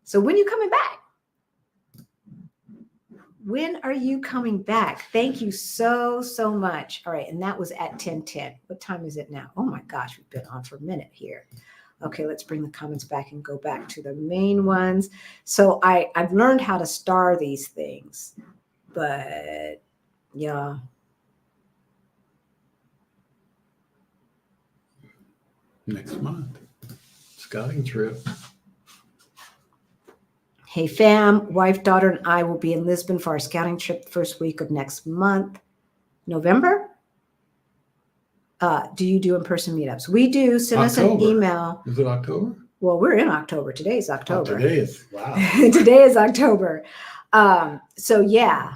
So when are you coming back? When are you coming back? Thank you so much. All right. And that was at 10:10. What time is it now? Oh my gosh, we've been on for a minute here. Okay, let's bring the comments back and go back to the main ones. So I've learned how to star these things, but yeah. Next month, scouting trip. Hey fam, wife, daughter, and I will be in Lisbon for our scouting trip the first week of next month. November? Do you do in-person meetups? We do. Send us an email. Is it October? Well, we're in October. Today is October. Oh, today is, wow. Today is October. So yeah,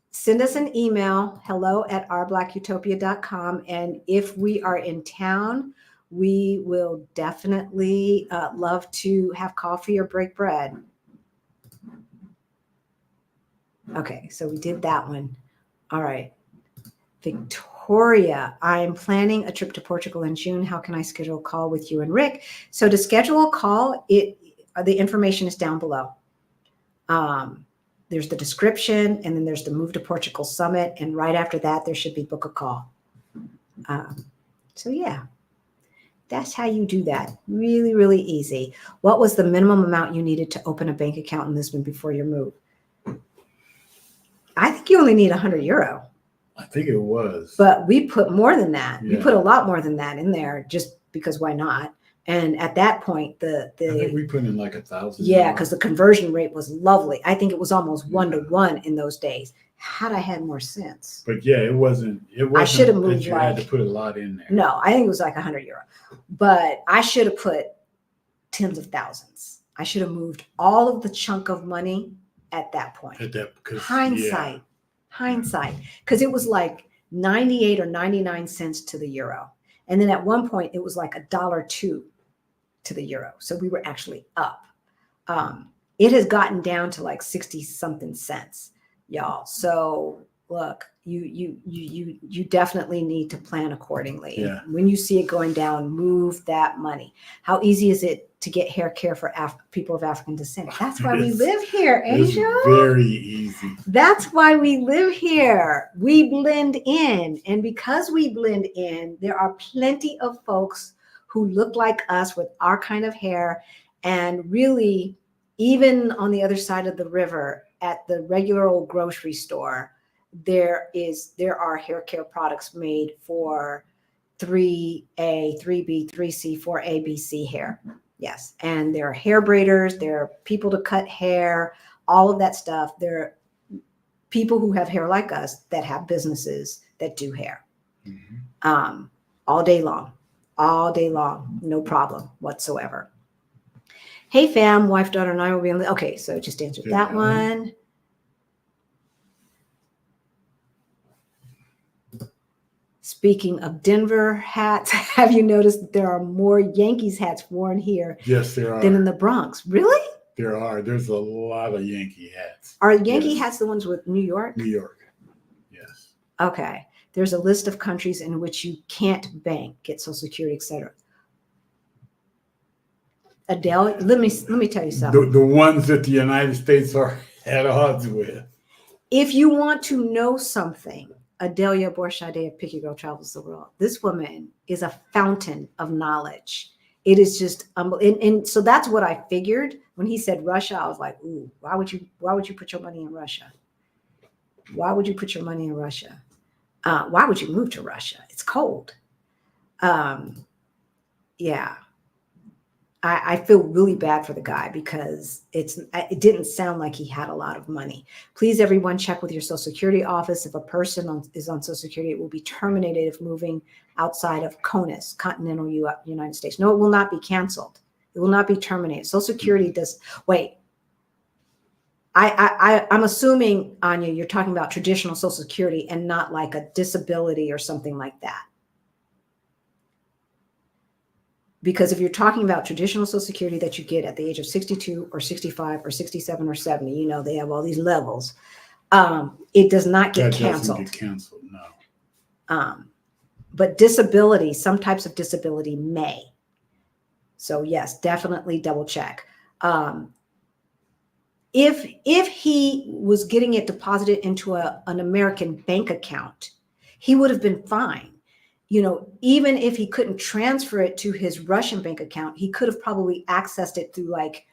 send us an email, hello@ourblackutopia.com. And if we are in town, we will definitely love to have coffee or break bread. Okay, so we did that one. All right. Victoria, I'm planning a trip to Portugal in June. How can I schedule a call with you and Rick? So to schedule a call, the information is down below. There's the description, and then there's the Move to Portugal Summit. And right after that, there should be book a call. So yeah. That's how you do that. Really, really easy. What was the minimum amount you needed to open a bank account in Lisbon before your move? I think you only need €100. I think it was. But we put more than that. Yeah. We put a lot more than that in there just because why not? And at that point, I think we put in like 1,000. Yeah, because the conversion rate was lovely. I think it was almost 1-to-1 in those days. Had I had more sense. But yeah, it wasn't. I should have moved. You had to put a lot in there. No, I think it was like €100. But I should have put tens of thousands. I should have moved all of the chunk of money at that point. At that, because Hindsight, because it was like 98 or 99 cents to the euro. And then at one point it was like $1.02 to the euro. So we were actually up. It has gotten down to like 60 something cents, y'all. So look, you definitely need to plan accordingly. Yeah. When you see it going down, move that money. How easy is it to get hair care for people of African descent? That's why we live here, Angel. It's very easy. That's why we live here. We blend in. And because we blend in, there are plenty of folks who look like us with our kind of hair. And really, even on the other side of the river at the regular old grocery store, there are hair care products made for 3A, 3B, 3C, 4A, BC hair. Yes. And there are hair braiders, there are people to cut hair, all of that stuff. There are people who have hair like us that have businesses that do hair. Mm-hmm. All day long, no problem whatsoever. Hey fam, wife, daughter, and I will be on the, okay, so just answered that one. Speaking of Denver hats, have you noticed that there are more Yankees hats worn here? Yes, there are. Than in the Bronx? Really? There are. There's a lot of Yankee hats. Are Yankee hats the ones with New York? New York. Yes. Okay. There's a list of countries in which you can't bank, get Social Security, etc. Adele, let me tell you something. The ones that the United States are at odds with. If you want to know something, Adelia Borshade of Picky Girl Travels the World. This woman is a fountain of knowledge. It is just, and so that's what I figured when he said Russia. I was like, ooh, why would you put your money in Russia? Why would you put your money in Russia? Why would you move to Russia? It's cold. Yeah. I feel really bad for the guy because it didn't sound like he had a lot of money. Please, everyone, check with your Social Security office. If a person is on Social Security, it will be terminated if moving outside of CONUS, continental United States. No, it will not be canceled. It will not be terminated. Social Security does. Wait. I'm assuming, Anya, you're talking about traditional Social Security and not like a disability or something like that. Because if you're talking about traditional Social Security that you get at the age of 62 or 65 or 67 or 70, they have all these levels. It does not get canceled. Doesn't get canceled, no. But disability, some types of disability may. So yes, definitely double check. If he was getting it deposited into an American bank account, he would have been fine. Even if he couldn't transfer it to his Russian bank account, he could have probably accessed it through like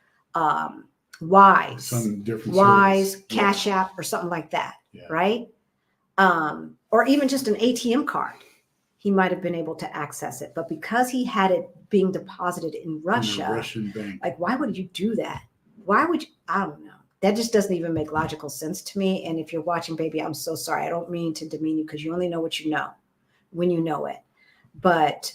Wise, CashApp, or something like that, right? Or even just an ATM card. He might have been able to access it, but because he had it being deposited in Russia, Russian bank. Like, why would you do that? Why would you? I don't know. That just doesn't even make logical sense to me. And if you're watching, baby, I'm so sorry. I don't mean to demean you because you only know what you know when you know it. But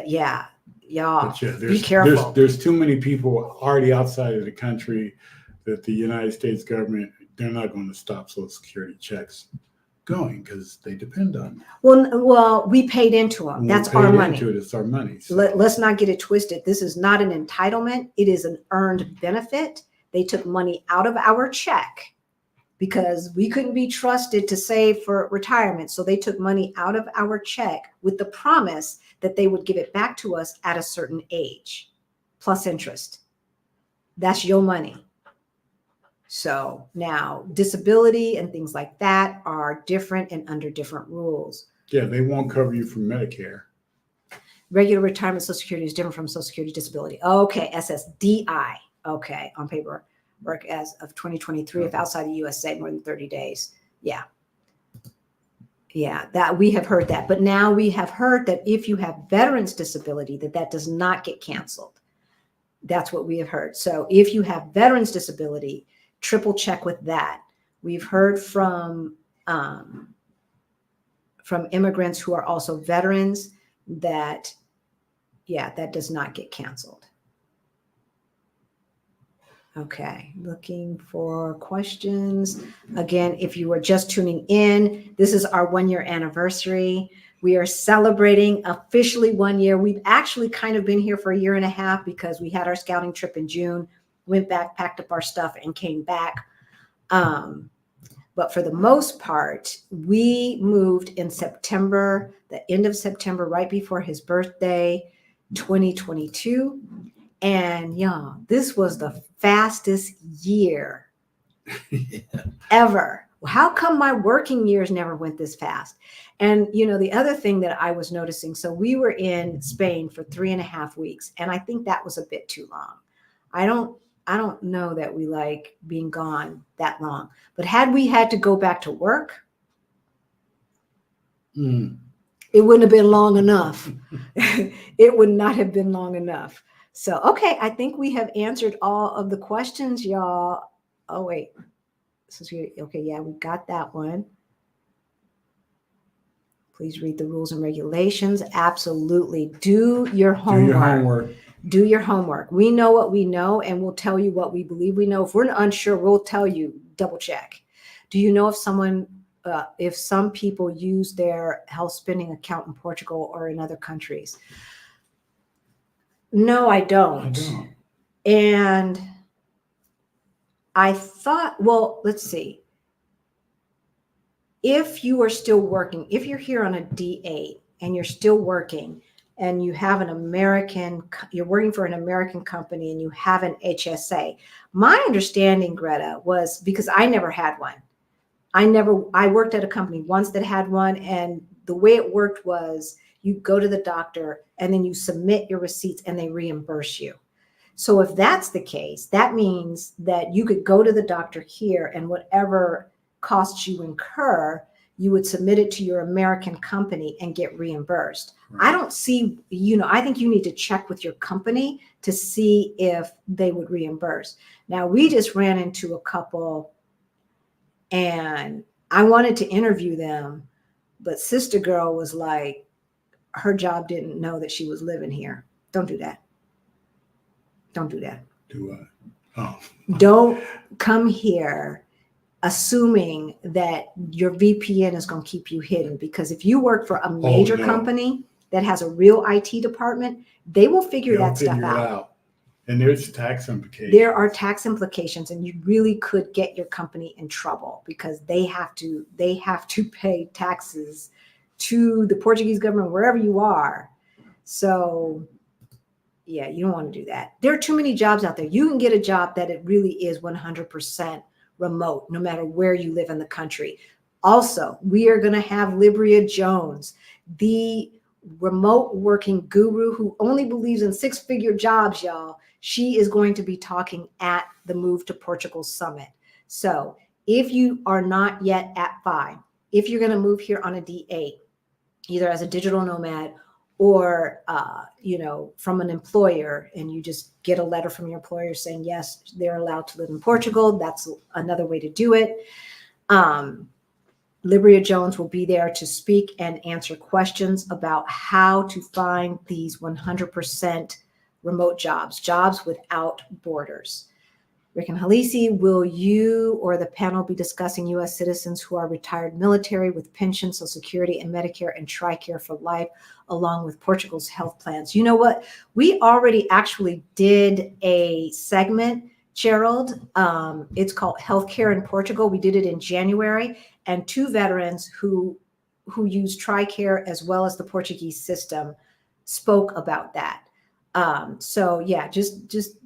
yeah, y'all, be careful. There's too many people already outside of the country that the United States government, they're not going to stop Social Security checks going because they depend on that. Well, we paid into them. That's our money. It's our money. So. Let's not get it twisted. This is not an entitlement. It is an earned benefit. They took money out of our check because we couldn't be trusted to save for retirement. So they took money out of our check with the promise that they would give it back to us at a certain age, plus interest. That's your money. So now disability and things like that are different and under different rules. Yeah, they won't cover you from Medicare. Regular retirement Social Security is different from Social Security disability. Okay, SSDI. Okay, on paper. Work as of 2023 if outside the USA more than 30 days. Yeah, that we have heard that. But now we have heard that if you have veterans disability, that does not get canceled. That's what we have heard. So if you have veterans disability, triple check with that. We've heard from immigrants who are also veterans that does not get canceled. Okay, looking for questions. Again, if you are just tuning in, this is our 1 year anniversary. We are celebrating officially 1 year. We've actually kind of been here for a year and a half because we had our scouting trip in June, went back, packed up our stuff, and came back. But for the most part, we moved in September, the end of September, right before his birthday, 2022. And y'all, this was the fastest year ever. How come my working years never went this fast? And the other thing that I was noticing, so we were in Spain for 3.5 weeks, and I think that was a bit too long. I don't know that we like being gone that long. But had we had to go back to work, it wouldn't have been long enough. It would not have been long enough. So, okay, I think we have answered all of the questions, y'all. Oh, wait. Okay, yeah, we got that one. Please read the rules and regulations. Absolutely. Do your homework. Do your homework. We know what we know, and we'll tell you what we believe we know. If we're unsure, we'll tell you, double check. Do you know if some people use their health spending account in Portugal or in other countries? No, I don't. And I thought, well, let's see. If you are still working, if you're here on a D8 and you're still working and you have you're working for an American company and you have an HSA, my understanding, Greta, was, because I never had one. I worked at a company once that had one, and the way it worked was you go to the doctor and then you submit your receipts and they reimburse you. So if that's the case, that means that you could go to the doctor here, and whatever costs you incur, you would submit it to your American company and get reimbursed. Right. I don't see, I think you need to check with your company to see if they would reimburse. Now, we just ran into a couple and I wanted to interview them, but Sister Girl was like, her job didn't know that she was living here. Don't do that. Don't do that. Do what? Oh. Don't come here assuming that your VPN is going to keep you hidden, because if you work for a major company that has a real IT department, they will figure that stuff out. And there's tax implications. There are tax implications, and you really could get your company in trouble because they have to pay taxes to the Portuguese government wherever you are. So yeah, you don't want to do that. There are too many jobs out there. You can get a job that it really is 100% remote, no matter where you live in the country. Also, we are going to have Libria Jones, the remote working guru who only believes in 6-figure jobs, y'all. She is going to be talking at the Move to Portugal Summit. So if you are not yet at F.I.R.E, if you're going to move here on a D8, either as a digital nomad or, from an employer, and you just get a letter from your employer saying, yes, they're allowed to live in Portugal. That's another way to do it. Libria Jones will be there to speak and answer questions about how to find these 100% remote jobs without borders. Ric and Halisi, will you or the panel be discussing U.S. citizens who are retired military with pension, Social Security, and Medicare and TRICARE for life, along with Portugal's health plans? You know what? We already actually did a segment, Gerald. It's called Healthcare in Portugal. We did it in January, and 2 veterans who use TRICARE as well as the Portuguese system spoke about that. So yeah, just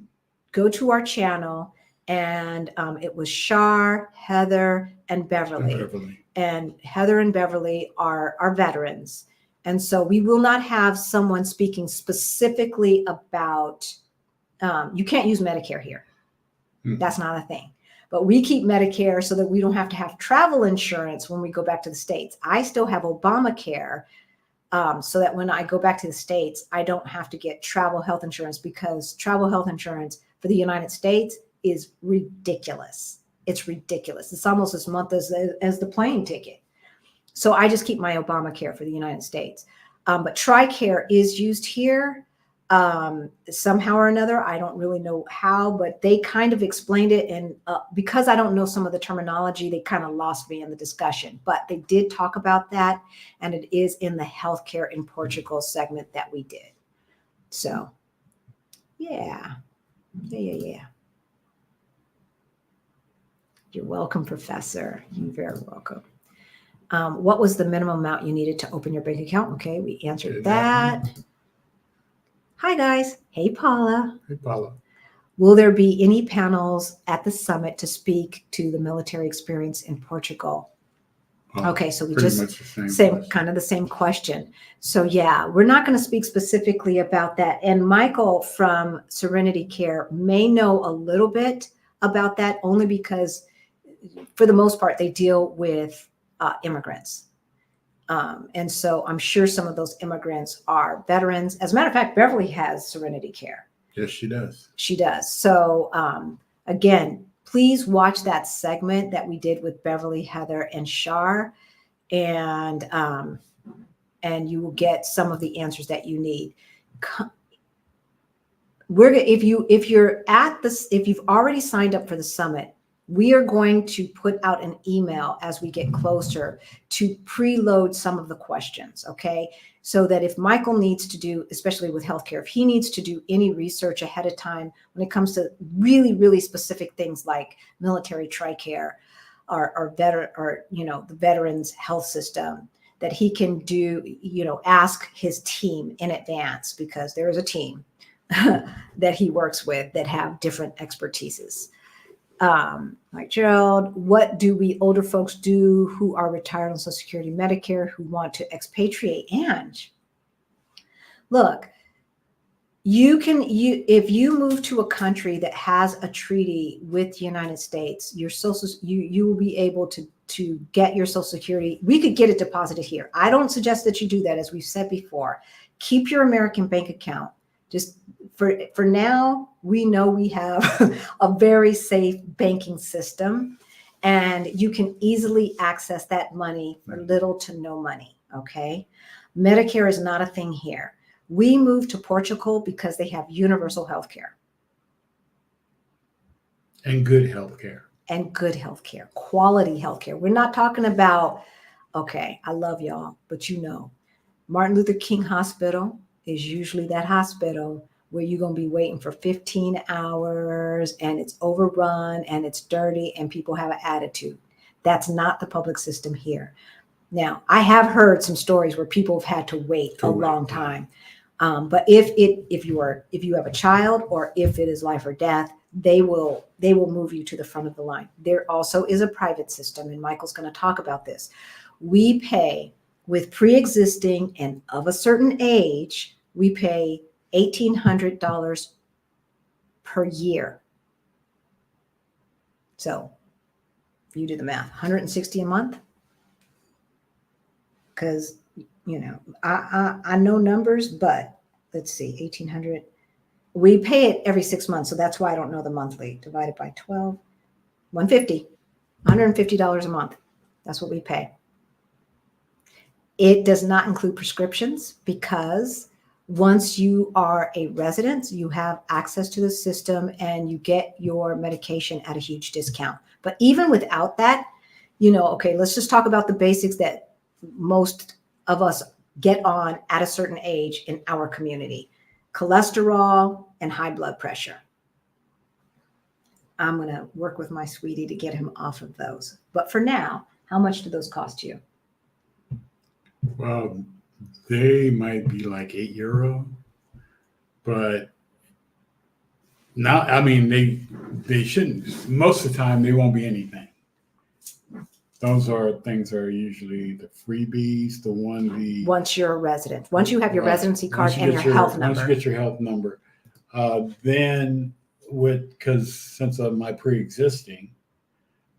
go to our channel. And it was Shar, Heather, and Beverly. And Heather and Beverly are veterans. And so we will not have someone speaking specifically about, you can't use Medicare here. That's not a thing. But we keep Medicare so that we don't have to have travel insurance when we go back to the States. I still have Obamacare, so that when I go back to the States, I don't have to get travel health insurance, because travel health insurance for the United States is ridiculous. It's ridiculous. It's almost as much as the plane ticket. So I just keep my Obamacare for the United States. But TRICARE is used here. somehow or another. I don't really know how, but they kind of explained it. And because I don't know some of the terminology, they kind of lost me in the discussion. But they did talk about that, and it is in the healthcare in Portugal segment that we did. So, yeah. You're welcome, Professor. You're very welcome. What was the minimum amount you needed to open your bank account? Okay, we answered that. Hi, guys. Hey, Paula. Hey, Paula. Will there be any panels at the summit to speak to the military experience in Portugal? Okay, so we pretty just much the same kind of the same question. So yeah, we're not going to speak specifically about that. And Michael from Serenity Care may know a little bit about that, only because for the most part, they deal with immigrants. And so I'm sure some of those immigrants are veterans. As a matter of fact, Beverly has Serenity Care. Yes, she does. She does. So again, please watch that segment that we did with Beverly, Heather, and Shar, and you will get some of the answers that you need. If you've already signed up for the summit, we are going to put out an email as we get closer to preload some of the questions, okay? So that if Michael needs to do, especially with healthcare, if he needs to do any research ahead of time when it comes to really, really specific things like military TRICARE or the veterans health system, that he can do, ask his team in advance, because there is a team that he works with that have different expertises. Like Gerald, what do we older folks do who are retired on Social Security, Medicare, who want to expatriate? And look, if you move to a country that has a treaty with the United States, you will be able to get your Social Security. We could get it deposited here. I don't suggest that you do that, as we've said before. Keep your American bank account. Just for now, we know we have a very safe banking system, and you can easily access that money for little to no money, okay? Medicare is not a thing here. We moved to Portugal because they have universal health care. And good health care. And good health care, quality health care. We're not talking about, okay, I love y'all, but Martin Luther King Hospital is usually that hospital where you're going to be waiting for 15 hours and it's overrun and it's dirty and people have an attitude. That's not the public system here. Now, I have heard some stories where people have had to wait a long time. But if you have a child, or if it is life or death, they will move you to the front of the line. There also is a private system, and Michael's going to talk about this. We pay with pre-existing and of a certain age, we pay $1,800 per year. So you do the math, 160 a month. Because, I know numbers, but let's see, 1,800. We pay it every 6 months. So that's why I don't know the monthly. Divided by 12, $150 a month. That's what we pay. It does not include prescriptions, because once you are a resident, you have access to the system and you get your medication at a huge discount. But even without that, okay, let's just talk about the basics that most of us get on at a certain age in our community: cholesterol and high blood pressure. I'm going to work with my sweetie to get him off of those. But for now, how much do those cost you? Well, they might be like €8, but now, I mean, they shouldn't. Most of the time, they won't be anything. Those are things that are usually the freebies, once you're a resident, once you have your residency card and your health number. Once you get your health number, then because since of my pre-existing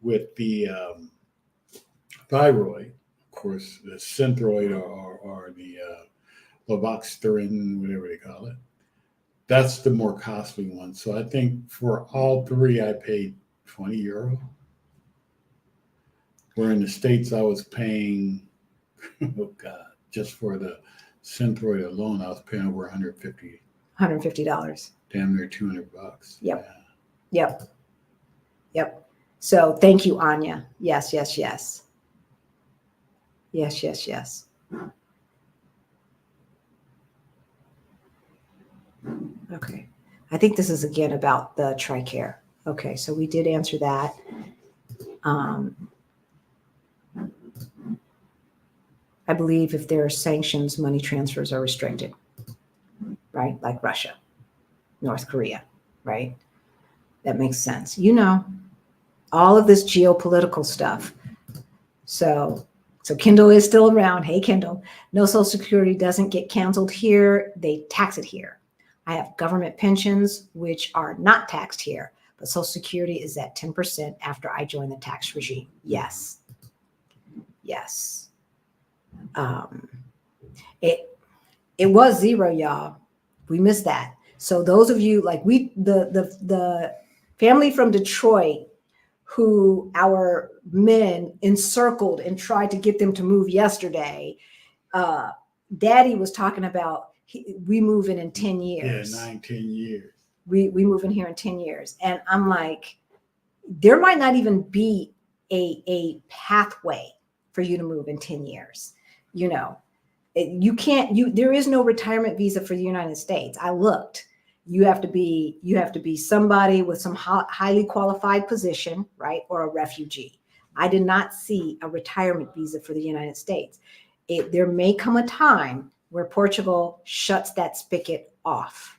with the thyroid, of course, the Synthroid or the Levoxerin, whatever they call it, that's the more costly one. So I think for all three, I paid €20. Where in the States, I was paying, oh God, just for the Synthroid alone, I was paying over $150 $150. Damn near $200. Yep. Yeah. Yep. So thank you, Anya. Yes, yes, yes. Yes, yes, yes. Okay. I think this is again about the TRICARE. Okay, so we did answer that. I believe if there are sanctions, money transfers are restricted, right? Like Russia, North Korea, right? That makes sense. You know, all of this geopolitical stuff. So Kendall is still around. Hey, Kendall. No, Social Security doesn't get canceled here. They tax it here. I have government pensions, which are not taxed here, but Social Security is at 10% after I join the tax regime. Yes. Yes. It was zero, y'all. We missed that. So those of you like the family from Detroit who our men encircled and tried to get them to move yesterday, Daddy was talking about we move in 10 years. Yeah, 10 years. We move in here in 10 years. And I'm like, there might not even be a pathway for you to move in 10 years. You know, you can't, there is no retirement visa for the United States. I looked. You have to be somebody with some highly qualified position, right? Or a refugee. I did not see a retirement visa for the United States. There may come a time where Portugal shuts that spigot off.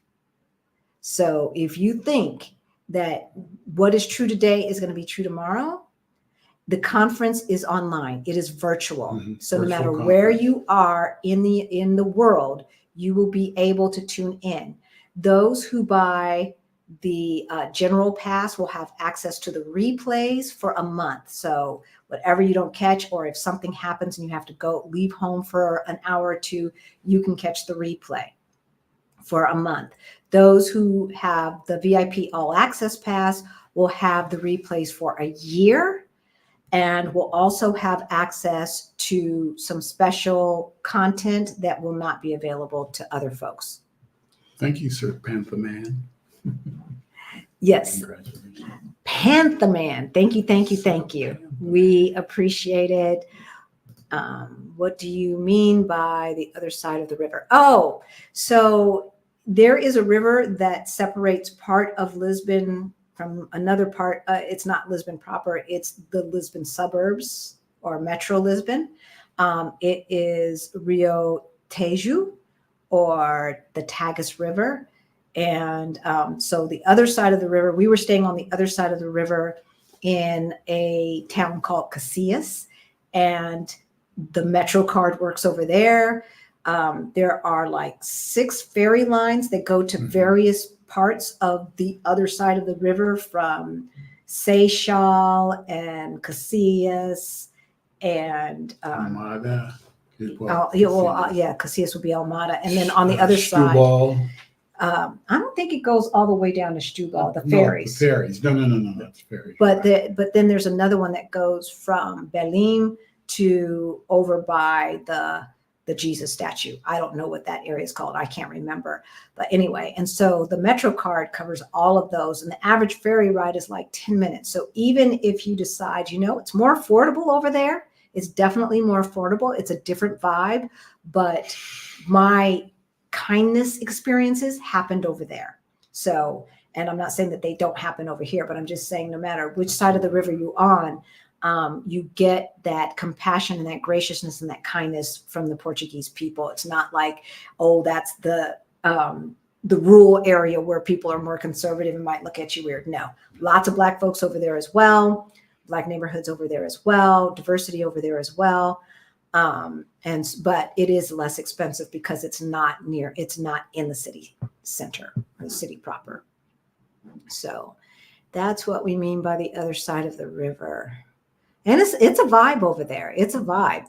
So if you think that what is true today is going to be true tomorrow, the conference is online. It is virtual. Mm-hmm. So no matter where you are in the world, you will be able to tune in. Those who buy the general pass will have access to the replays for a month. So whatever you don't catch, or if something happens and you have to leave home for an hour or two, you can catch the replay for a month. Those who have the VIP All Access Pass will have the replays for a year, and will also have access to some special content that will not be available to other folks. Thank you, Sir Panther Man. Yes. Congratulations. Panther Man. Thank you, thank you, thank you. We appreciate it. What do you mean by the other side of the river? Oh, so there is a river that separates part of Lisbon from another part. It's not Lisbon proper. It's the Lisbon suburbs or Metro Lisbon. It is Rio Tejo, or the Tagus River. And so the other side of the river, we were staying on the other side of the river in a town called Casillas, and the Metro card works over there. There are like 6 ferry lines that go to various parts of the other side of the river, from Seixal and Casillas and Almada. Casillas would be Almada, and then on the other side, I don't think it goes all the way down to Stubal. The ferries. The ferries. No, that's ferries. But then there's another one that goes from Belém to over by the Jesus statue. I don't know what that area is called. I can't remember. But anyway, and so the Metro card covers all of those, and the average ferry ride is like 10 minutes. So even if you decide, it's more affordable over there, it's definitely more affordable. It's a different vibe, but my kindness experiences happened over there. So, and I'm not saying that they don't happen over here, but I'm just saying no matter which side of the river you're on, you get that compassion and that graciousness and that kindness from the Portuguese people. It's not like, oh, that's the rural area where people are more conservative and might look at you weird. No, lots of Black folks over there as well. Black neighborhoods over there as well. Diversity over there as well. But it is less expensive because it's not in the city center or the city proper. So that's what we mean by the other side of the river. And it's a vibe over there. It's a vibe.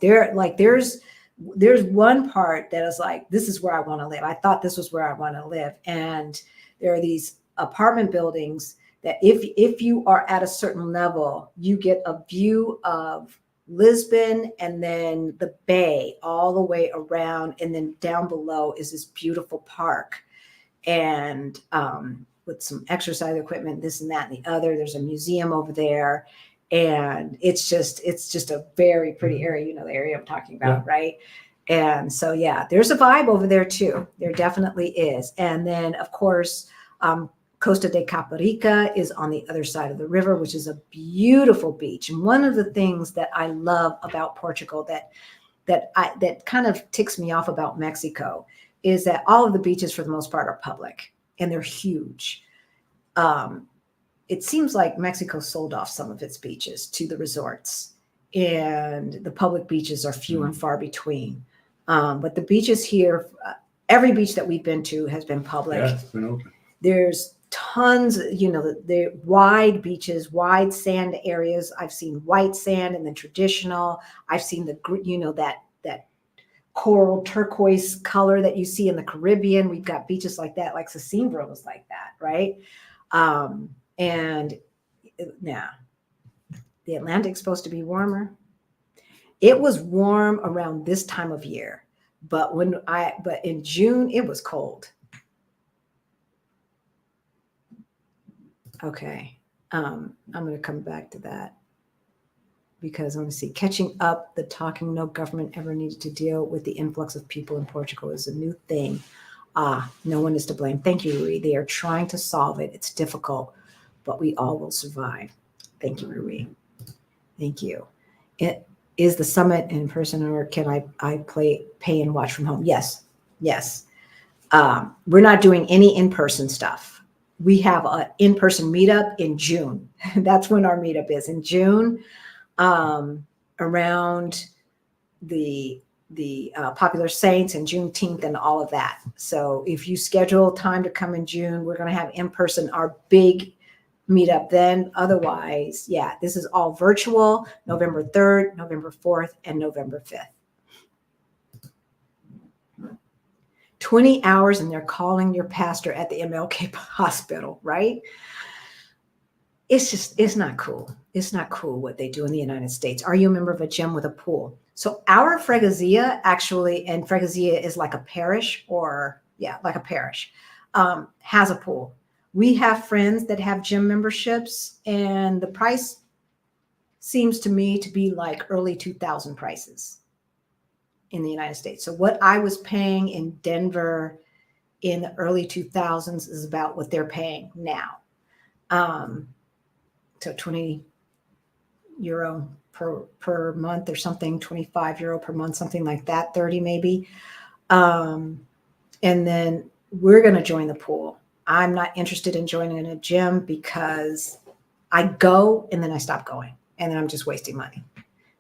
There's one part that is like, this is where I want to live. I thought this was where I want to live. And there are these apartment buildings that if you are at a certain level, you get a view of Lisbon and then the bay all the way around. And then down below is this beautiful park. and with some exercise equipment, this and that and the other. There's a museum over there, and it's just a very pretty area. You know the area I'm talking about, right? And so yeah, there's a vibe over there too. There definitely is. And then of course, Costa de Caparica is on the other side of the river, which is a beautiful beach. And one of the things that I love about Portugal that kind of ticks me off about Mexico is that all of the beaches for the most part are public and they're huge. It seems like Mexico sold off some of its beaches to the resorts, and the public beaches are few and far between. But the beaches here, every beach that we've been to has been public. Yeah, it's been open. There's tons, the wide beaches, wide sand areas. I've seen white sand and then traditional. I've seen that coral turquoise color that you see in the Caribbean. We've got beaches like that, like Sesimbra was like that, right? And now the Atlantic's supposed to be warmer. It was warm around this time of year, but in June it was cold. Okay, I'm going to come back to that because I want to see catching up. The talking no government ever needed to deal with the influx of people in Portugal is a new thing. No one is to blame. Thank you, Rui. They are trying to solve it. It's difficult, but we all will survive. Thank you, Rui. Thank you. Is the summit in person, or can I pay and watch from home? Yes. We're not doing any in-person stuff. We have an in-person meetup in June. That's when our meetup is in June, around the Popular Saints and Juneteenth and all of that. So if you schedule time to come in June, we're going to have in person our big meetup then. Otherwise, yeah, this is all virtual, November 3rd, November 4th, and November 5th. 20 hours and they're calling your pastor at the MLK hospital, right? It's not cool. It's not cool what they do in the United States. Are you a member of a gym with a pool? So our freguesia actually, and freguesia is like a parish like a parish, has a pool. We have friends that have gym memberships, and the price seems to me to be like early 2000 prices in the United States. So what I was paying in Denver in the early 2000s is about what they're paying now. So 20 euro per month or something, 25 euro per month, something like that, 30 maybe. And then we're going to join the pool. I'm not interested in joining a gym because I go and then I stop going and then I'm just wasting money.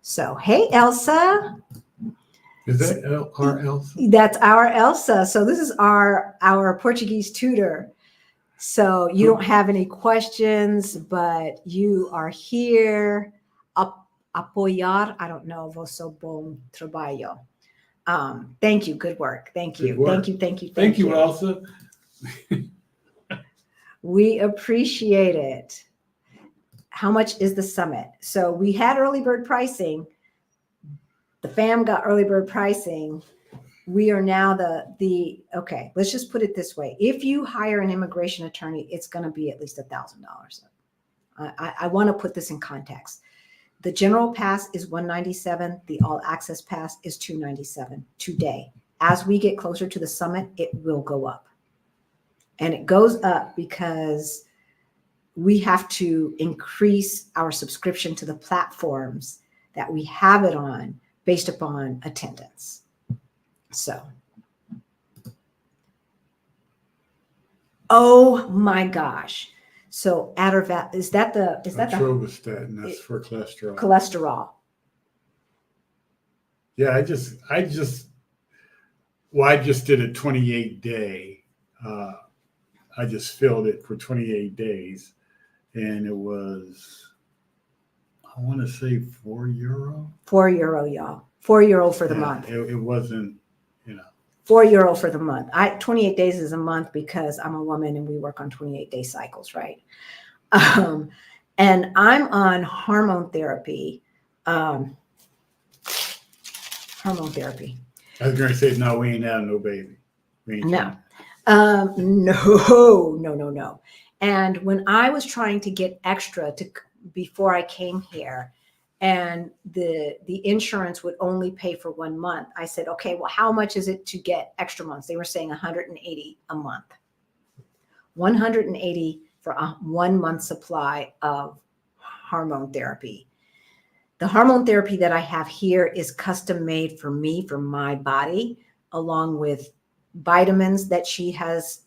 So, hey, Elsa. Is that our Elsa? That's our Elsa. So this is our Portuguese tutor. So you don't have any questions, but you are here. Apoiar, I don't know, vosso bom trabalho. Thank you. Good work. Thank you. Thank you, Elsa. We appreciate it. How much is the summit? So we had early bird pricing. The fam got early bird pricing. We are now okay, let's just put it this way. If you hire an immigration attorney, it's going to be at least $1,000. I want to put this in context. The general pass is $197. The all access pass is $297 today. As we get closer to the summit, it will go up. And it goes up because we have to increase our subscription to the platforms that we have it on based upon attendance. So, oh my gosh. So Attervat, is that the atorvastatin, that's for cholesterol. Cholesterol. Yeah, I just did a 28-day. I just filled it for 28 days, and it was, I want to say €4. €4, y'all. €4 for the month. It wasn't, €4 for the month. 28 days is a month because I'm a woman and we work on 28-day cycles, right? And I'm on hormone therapy. Hormone therapy. I was going to say, no, we ain't having no baby. No. No. And when I was trying to get extra to before I came here, and the insurance would only pay for 1 month, I said, okay, well, how much is it to get extra months? They were saying 180 a month. 180 for a 1 month supply of hormone therapy. The hormone therapy that I have here is custom made for me, for my body, along with vitamins that she has.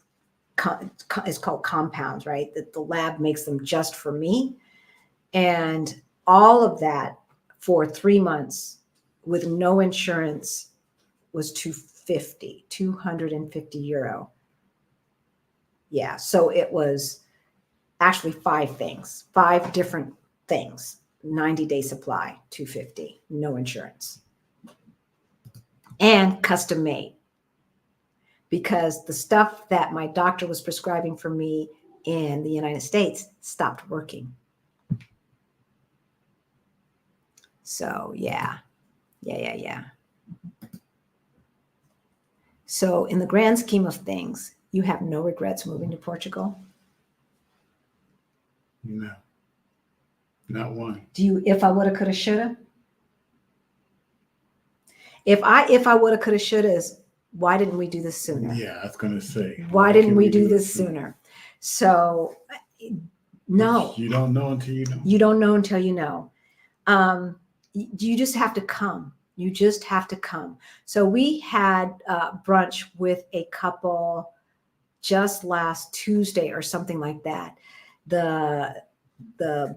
It's called compounds, right? That the lab makes them just for me. And all of that for 3 months with no insurance was 250 euro. Yeah. So it was actually 5 different things, 90-day supply, 250, no insurance, and custom made. Because the stuff that my doctor was prescribing for me in the United States stopped working. So yeah. So in the grand scheme of things, you have no regrets moving to Portugal? No, not one. Do you, if I woulda, coulda, shoulda? If I woulda, coulda, shoulda is, why didn't we do this sooner? Yeah, I was going to say. Why didn't we do this sooner? So no. You don't know until you know. You don't know until you know. You just have to come. You just have to come. So we had brunch with a couple just last Tuesday or something like that. The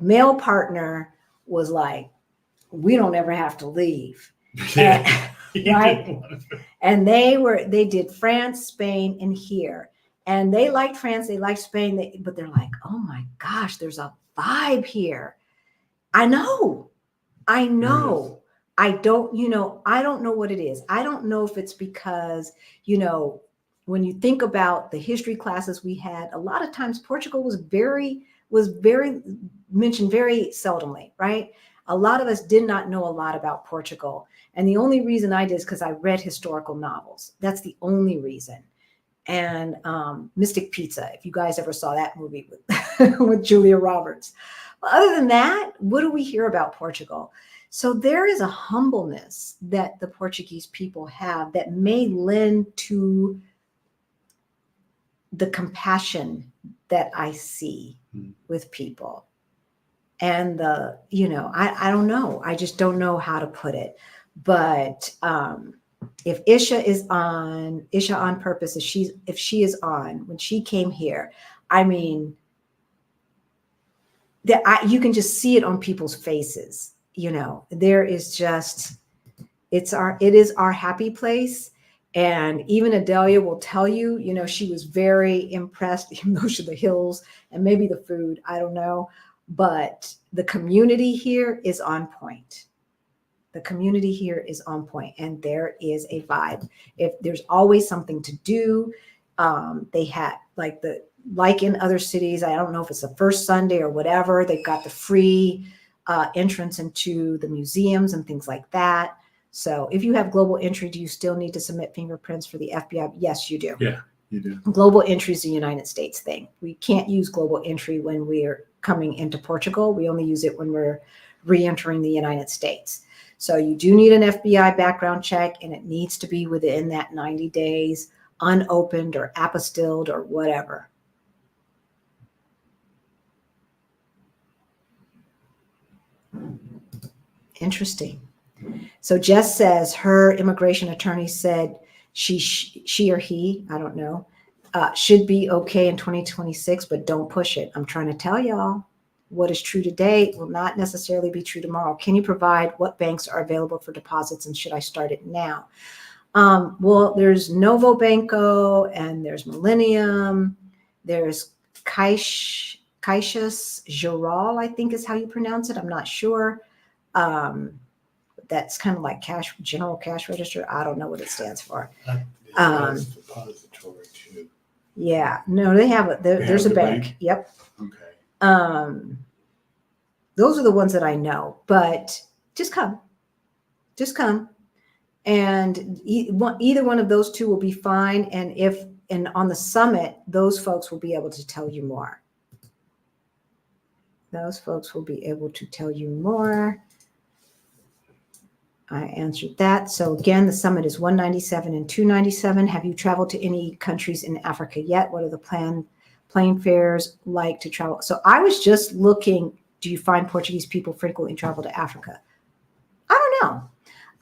male partner was like, we don't ever have to leave. Yeah. Right? And they did France, Spain, and here. And they liked France, they liked Spain, but they're like, oh my gosh, there's a vibe here. I know. Yes. I don't know what it is. I don't know if it's because, when you think about the history classes we had, a lot of times Portugal was very mentioned very seldomly, right? A lot of us did not know a lot about Portugal. And the only reason I did is because I read historical novels. That's the only reason. And Mystic Pizza, if you guys ever saw that movie with Julia Roberts. But other than that, what do we hear about Portugal? So there is a humbleness that the Portuguese people have that may lend to the compassion that I see with people. And I don't know. I just don't know how to put it. But if Isha on purpose, if she is on, when she came here, I mean, you can just see it on people's faces. There is just, it is our happy place. And even Adelia will tell you, she was very impressed, even though the hills and maybe the food, I don't know, but the community here is on point. The community here is on point, and there is a vibe. If there's always something to do, they had like in other cities, I don't know if it's the first Sunday or whatever, they've got the free entrance into the museums and things like that. So if you have global entry, do you still need to submit fingerprints for the FBI? Yes, you do. Yeah, you do. Global entry is a United States thing. We can't use global entry when we're coming into Portugal. We only use it when we're re-entering the United States. So you do need an FBI background check, and it needs to be within that 90 days, unopened or apostilled or whatever. Interesting. So Jess says her immigration attorney said she or he, I don't know, should be okay in 2026, but don't push it. I'm trying to tell y'all, what is true today will not necessarily be true tomorrow. Can you provide what banks are available for deposits, and should I start it now? Well, there's Novo Banco, and there's Millennium. There's Caixas Geral, I think is how you pronounce it. I'm not sure. That's kind of like general cash register. I don't know what it stands for. Depository too. Yeah, no, they have there's a bank. Yep. Okay. Those are the ones that I know, but just come, and either one of those two will be fine. And if and on the summit, those folks will be able to tell you more. Those folks will be able to tell you more. I answered that. So again, the summit is 197 and 297. Have you traveled to any countries in Africa yet? What are the plane fares like to travel? So I was just looking, do you find Portuguese people frequently travel to Africa? I don't know.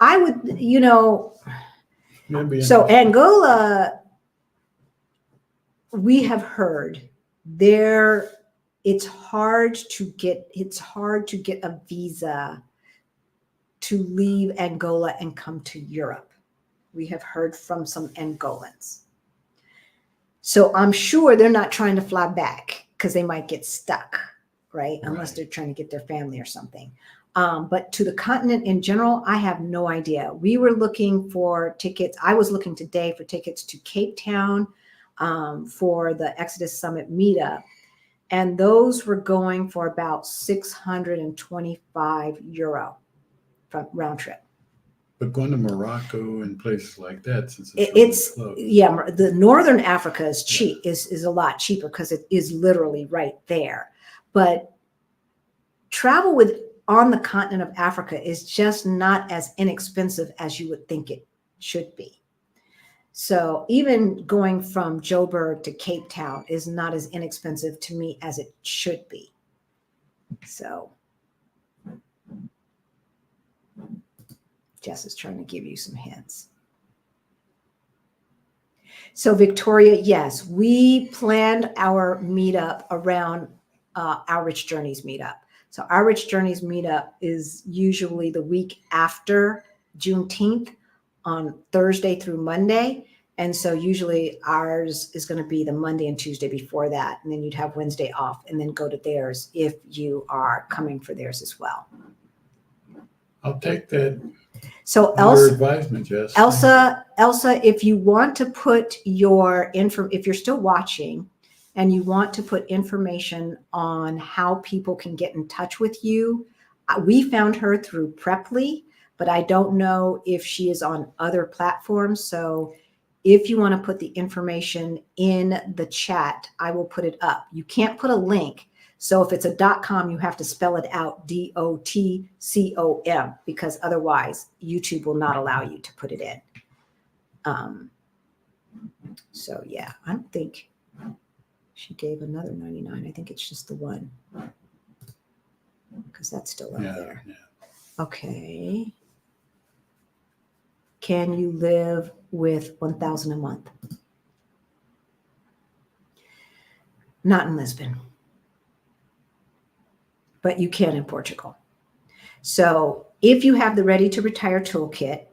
I would, you know, so Angola, we have heard there, it's hard to get a visa to leave Angola and come to Europe. We have heard from some Angolans. So I'm sure they're not trying to fly back because they might get stuck, right? Unless they're trying to get their family or something. But to the continent in general, I have no idea. We were looking for tickets. I was looking today for tickets to Cape Town for the Exodus Summit meetup. And those were going for about €625 from round trip. But going to Morocco and places like that, since it's yeah, the Northern Africa is cheap, is a lot cheaper because it is literally right there. But travel on the continent of Africa is just not as inexpensive as you would think it should be. So even going from Joburg to Cape Town is not as inexpensive to me as it should be. So Jess is trying to give you some hints. So Victoria, yes, we planned our meetup around our Rich Journeys meetup. So our Rich Journeys meetup is usually the week after Juneteenth on Thursday through Monday. And so usually ours is going to be the Monday and Tuesday before that. And then you'd have Wednesday off and then go to theirs if you are coming for theirs as well. I'll take that. So Elsa, if you want to put your info, if you're still watching and you want to put information on how people can get in touch with you, we found her through Preply, but I don't know if she is on other platforms. So if you want to put the information in the chat, I will put it up. You can't put a link. So if it's a .com, you have to spell it out, DOTCOM, because otherwise YouTube will not allow you to put it in. So yeah, I don't think she gave another 99. I think it's just the one because that's still up there. Yeah. Okay. Can you live with 1,000 a month? Not in Lisbon. But you can in Portugal. So if you have the Ready to Retire Toolkit,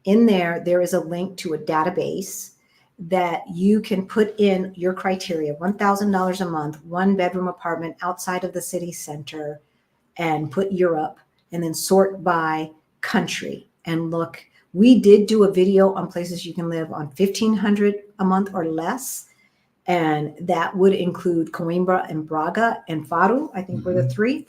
in there is a link to a database that you can put in your criteria, $1,000 a month, 1-bedroom apartment outside of the city center, and put Europe, and then sort by country and look. We did do a video on places you can live on 1,500 a month or less. And that would include Coimbra and Braga and Faro, I think were the three.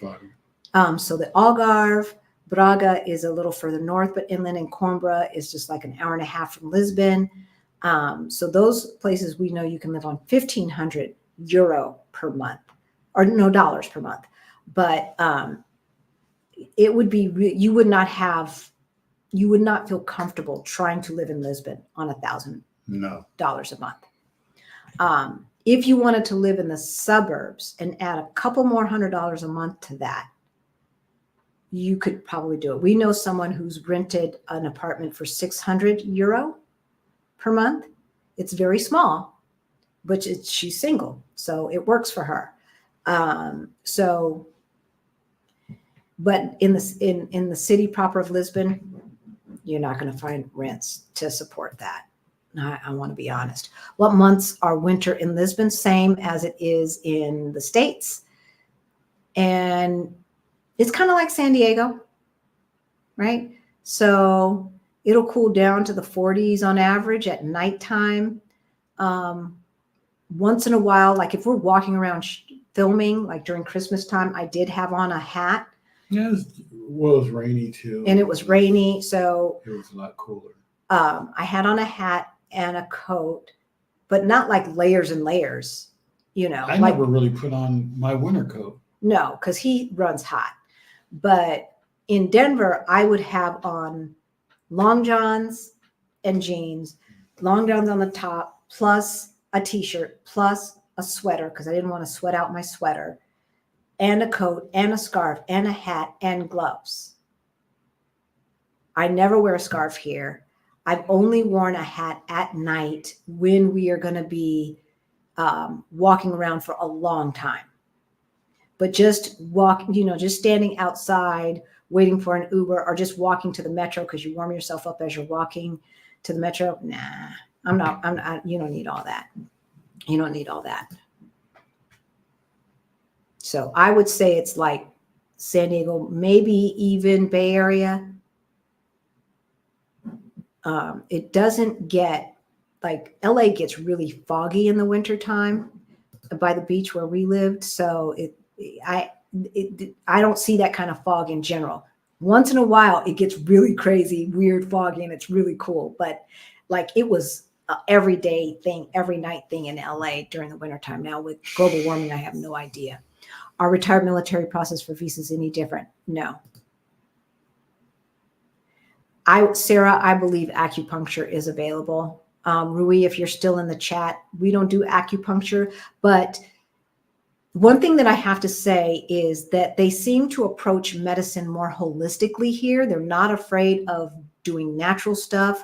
So the Algarve, Braga is a little further north, but inland, and Coimbra is just like an hour and a half from Lisbon. So those places we know you can live on €1,500 per month, or no, dollars per month. But it would be, you would not feel comfortable trying to live in Lisbon on $1,000 a month. If you wanted to live in the suburbs and add a couple more $100 a month to that, you could probably do it. We know someone who's rented an apartment for €600 per month. It's very small, but she's single, so it works for her. But in the city proper of Lisbon, you're not going to find rents to support that. I want to be honest. What months are winter in Lisbon? Same as it is in the States. And it's kind of like San Diego, right? So it'll cool down to the 40s on average at nighttime. Once in a while, like if we're walking around filming, like during Christmas time, I did have on a hat. Yeah, it was rainy too. And it was rainy, so it was a lot cooler. I had on a hat and a coat, but not like layers and layers, I like, never really put on my winter coat. no, because he runs hot. But in Denver, I would have on long johns and jeans, long johns on the top, plus a t-shirt, plus a sweater, because I didn't want to sweat out my sweater, and a coat and a scarf and a hat and gloves. I never wear a scarf here. I've only worn a hat at night when we are going to be walking around for a long time. But just just standing outside waiting for an Uber, or just walking to the metro because you warm yourself up as you're walking to the metro. Nah, I'm not, you don't need all that. You don't need all that. So I would say it's like San Diego, maybe even Bay Area. It doesn't get, like, LA gets really foggy in the wintertime by the beach where we lived. So I don't see that kind of fog in general. Once in a while, it gets really crazy, weird foggy, and it's really cool. But like, it was an everyday thing, every night thing in LA during the wintertime. Now with global warming, I have no idea. Are retired military process for visas any different? No. Sarah, I believe acupuncture is available. Rui, if you're still in the chat, we don't do acupuncture, but one thing that I have to say is that they seem to approach medicine more holistically here. They're not afraid of doing natural stuff,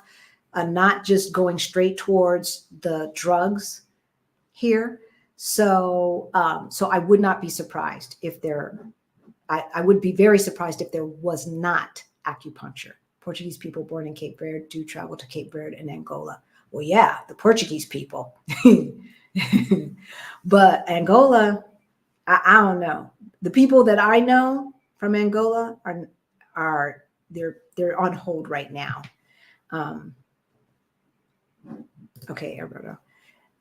not just going straight towards the drugs here. So I would not be surprised if I would be very surprised if there was not acupuncture. Portuguese people born in Cape Verde do travel to Cape Verde and Angola. Well, yeah, the Portuguese people. But Angola, I don't know. The people that I know from Angola are they're on hold right now. Okay, Alberto.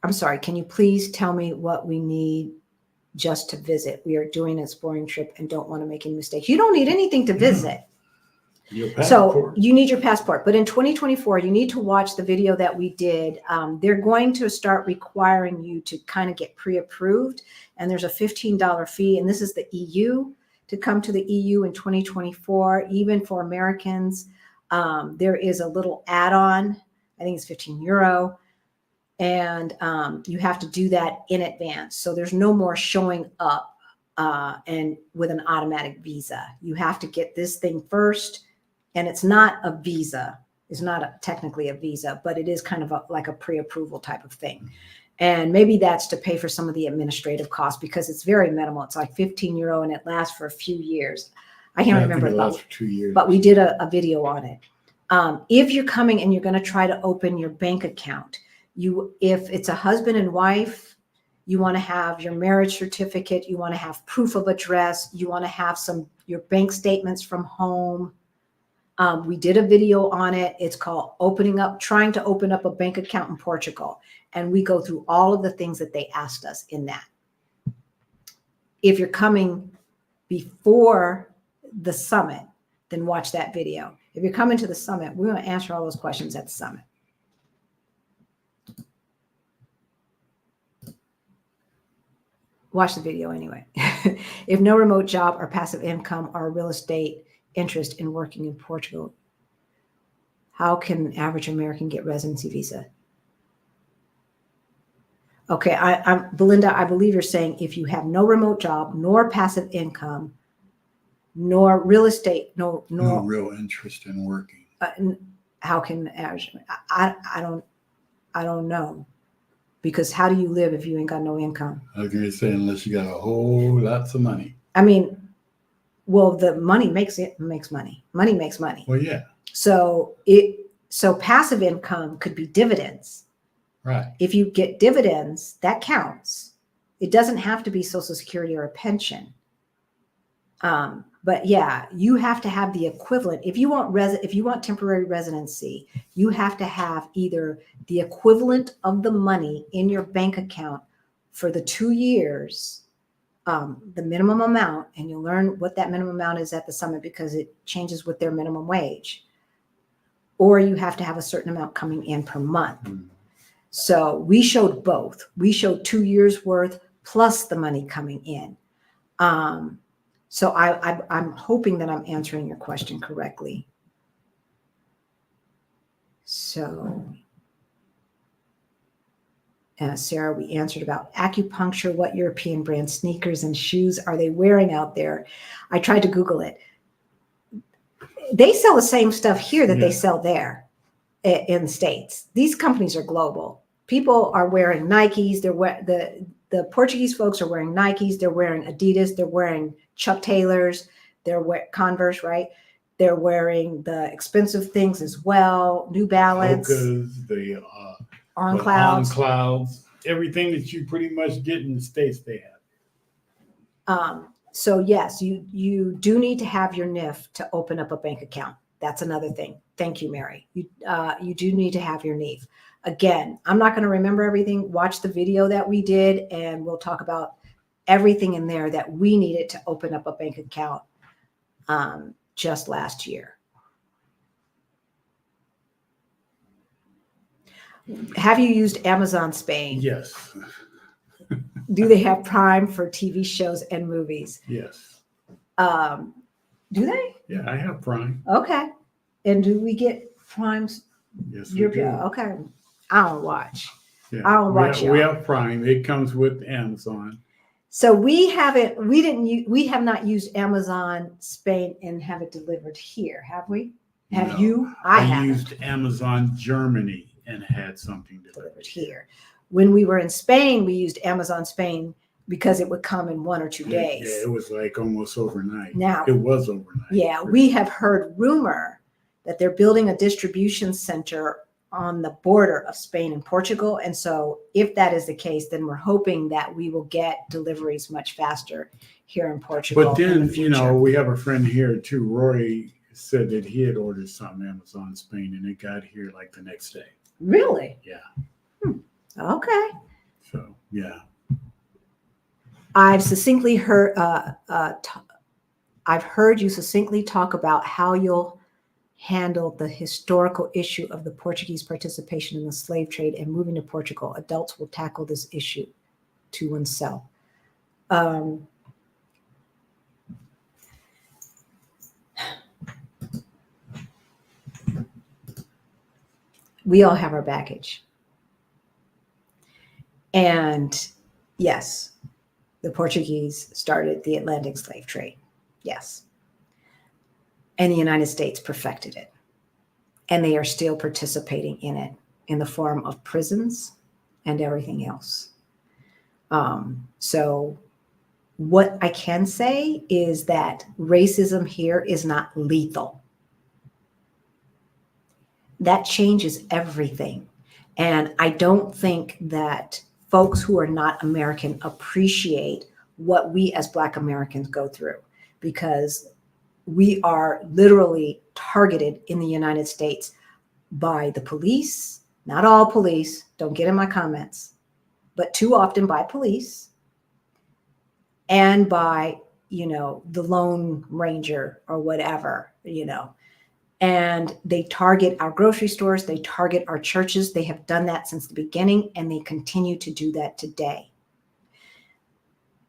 I'm sorry. Can you please tell me what we need just to visit? We are doing an exploring trip and don't want to make any mistakes. You don't need anything to visit. So you need your passport. But in 2024, you need to watch the video that we did. They're going to start requiring you to kind of get pre-approved. And there's a $15 fee. And this is the EU, to come to the EU in 2024, even for Americans. There is a little add-on. I think it's €15. And you have to do that in advance. So there's no more showing up and with an automatic visa. You have to get this thing first. And it's not a visa. It's not technically a visa, but it is kind of like a pre-approval type of thing. And maybe that's to pay for some of the administrative costs, because it's very minimal. It's like €15 and it lasts for a few years. I can't remember. It lasts for 2 years. But we did a video on it. If you're coming and you're going to try to open your bank account, if it's a husband and wife, you want to have your marriage certificate, you want to have proof of address, you want to have your bank statements from home. We did a video on it. It's called trying to open up a bank account in Portugal. And we go through all of the things that they asked us in that. If you're coming before the summit, then watch that video. If you're coming to the summit, we're going to answer all those questions at the summit. Watch the video anyway. If no remote job or passive income or real estate interest in working in Portugal, how can an average American get residency visa? Okay, Belinda, I believe you're saying if you have no remote job, nor passive income, nor real estate, no real interest in working. How can average? I don't know, because how do you live if you ain't got no income? I was going to say, unless you got a whole lots of money. I mean, well, the money makes money. Money makes money. Well, yeah. So passive income could be dividends. Right. If you get dividends, that counts. It doesn't have to be Social Security or a pension. But yeah, you have to have the equivalent. If you want temporary residency, you have to have either the equivalent of the money in your bank account for the 2 years, the minimum amount, and you'll learn what that minimum amount is at the summit because it changes with their minimum wage. Or you have to have a certain amount coming in per month. Mm-hmm. So we showed both. We showed 2 years worth plus the money coming in. So I'm hoping that I'm answering your question correctly. So, Sarah, we answered about acupuncture. What European brand sneakers and shoes are they wearing out there? I tried to Google it. They sell the same stuff here that they sell there in the States. These companies are global. People are wearing Nikes. The Portuguese folks are wearing Nikes. They're wearing Adidas. They're wearing Chuck Taylors. They're wearing Converse, right? They're wearing the expensive things as well. New Balance. Hokas, the On Clouds. On Clouds. Everything that you pretty much get in the States, they have. So yes, you do need to have your NIF to open up a bank account. That's another thing. Thank you, Mary. You do need to have your NIF. Again, I'm not going to remember everything. Watch the video that we did, and we'll talk about everything in there that we needed to open up a bank account just last year. Have you used Amazon Spain? Yes. Do they have Prime for TV shows and movies? Yes. Do they? Yeah, I have Prime. Okay. And do we get Prime's? Yes, we do. Okay. I don't watch. Yeah. I don't watch We have Prime. It comes with Amazon. So we have not used Amazon Spain and have it delivered here, have we? Have you? I haven't. used Amazon Germany and had something Delivered here. When we were in Spain, we used Amazon Spain because it would come in 1 or 2 days. Yeah, it was like almost overnight. Now, it was overnight. Yeah, we have heard rumor that they're building a distribution center on the border of Spain and Portugal. And so if that is the case, then we're hoping that we will get deliveries much faster here in Portugal. But then, we have a friend here too. Roy said that he had ordered something Amazon Spain and it got here like the next day. Really? Yeah. Okay. So, yeah. I've succinctly heard, I've heard you succinctly talk about how you'll handle the historical issue of the Portuguese participation in the slave trade and moving to Portugal. Adults will tackle this issue to oneself. We all have our baggage. And yes, the Portuguese started the Atlantic slave trade. Yes. And the United States perfected it. And they are still participating in it in the form of prisons and everything else. So what I can say is that racism here is not lethal. That changes everything. And I don't think that folks who are not American appreciate what we as Black Americans go through, because we are literally targeted in the United States by the police, not all police, don't get in my comments, but too often by police and by, the Lone Ranger or whatever, and they target our grocery stores, they target our churches. They have done that since the beginning, and they continue to do that today.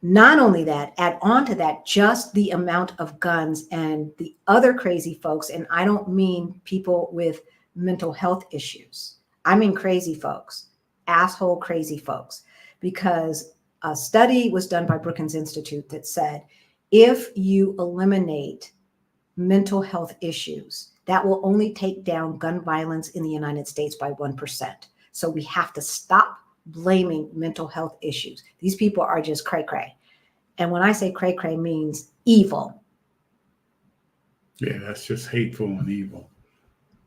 Not only that, add on to that just the amount of guns and the other crazy folks, and I don't mean people with mental health issues. I mean crazy folks, asshole crazy folks, because a study was done by Brookings Institute that said, if you eliminate mental health issues, that will only take down gun violence in the United States by 1%. So we have to stop blaming mental health issues. These people are just cray-cray. And when I say cray-cray, means evil. Yeah, that's just hateful and evil.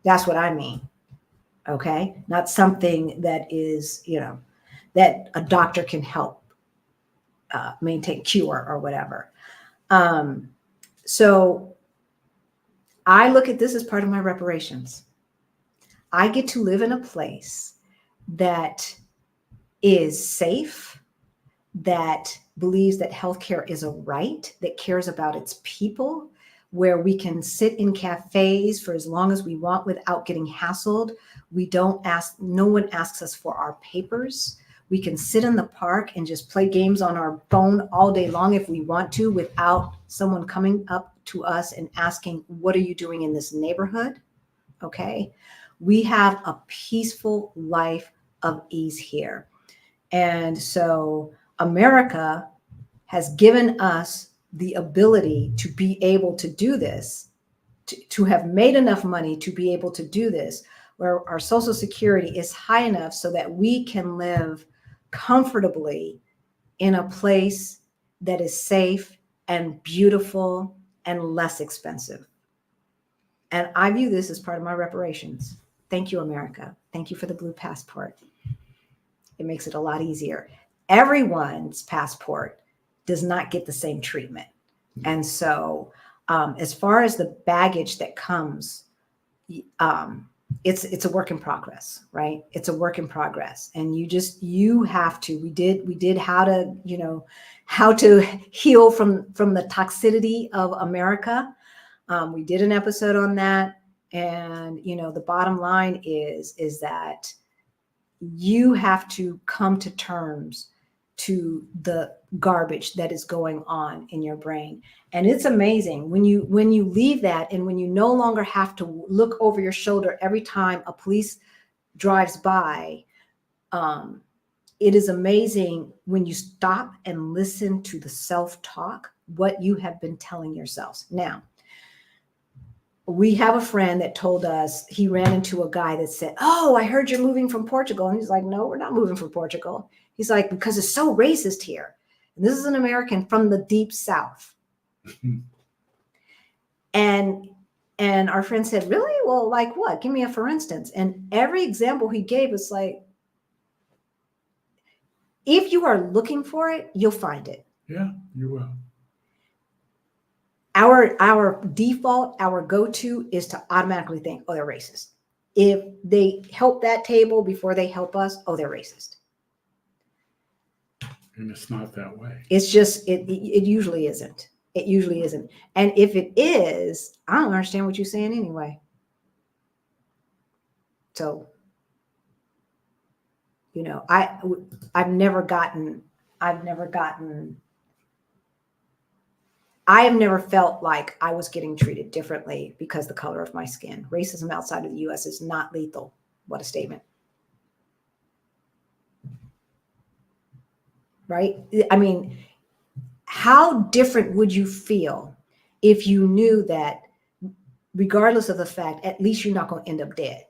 That's what I mean. Okay? Not something that is, that a doctor can help maintain, cure or whatever. So I look at this as part of my reparations. I get to live in a place that is safe, that believes that healthcare is a right, that cares about its people, where we can sit in cafes for as long as we want without getting hassled. No one asks us for our papers. We can sit in the park and just play games on our phone all day long if we want to, without someone coming up to us and asking, what are you doing in this neighborhood? Okay. We have a peaceful life of ease here. And so America has given us the ability to be able to do this, to have made enough money to be able to do this, where our Social Security is high enough so that we can live comfortably in a place that is safe and beautiful and less expensive. And I view this as part of my reparations. Thank you, America. Thank you for the blue passport. It makes it a lot easier. Everyone's passport does not get the same treatment. And so as far as the baggage that comes, it's a work in progress, right? It's a work in progress. And you have to, we did how to heal from the toxicity of America. We did an episode on that. And, the bottom line is that you have to come to terms to the garbage that is going on in your brain. And it's amazing when you leave that, and when you no longer have to look over your shoulder every time a police drives by. It is amazing when you stop and listen to the self-talk, what you have been telling yourselves. Now, we have a friend that told us he ran into a guy that said, "Oh, I heard you're moving from Portugal." And he's like, "No, we're not moving from Portugal." He's like, "Because it's so racist here." And this is an American from the deep South. And our friend said, "Really? Well, like what? Give me a for instance." And every example he gave was like, if you are looking for it, you'll find it. Yeah, you will. Our default, our go-to is to automatically think, oh, they're racist. If they help that table before they help us, oh, they're racist. And it's not that way. It's just, it usually isn't. It usually isn't. And if it is, I don't understand what you're saying anyway. So, I have never felt like I was getting treated differently because the color of my skin. Racism outside of the U.S. is not lethal. What a statement. Right? I mean, how different would you feel if you knew that regardless of the fact, at least you're not going to end up dead?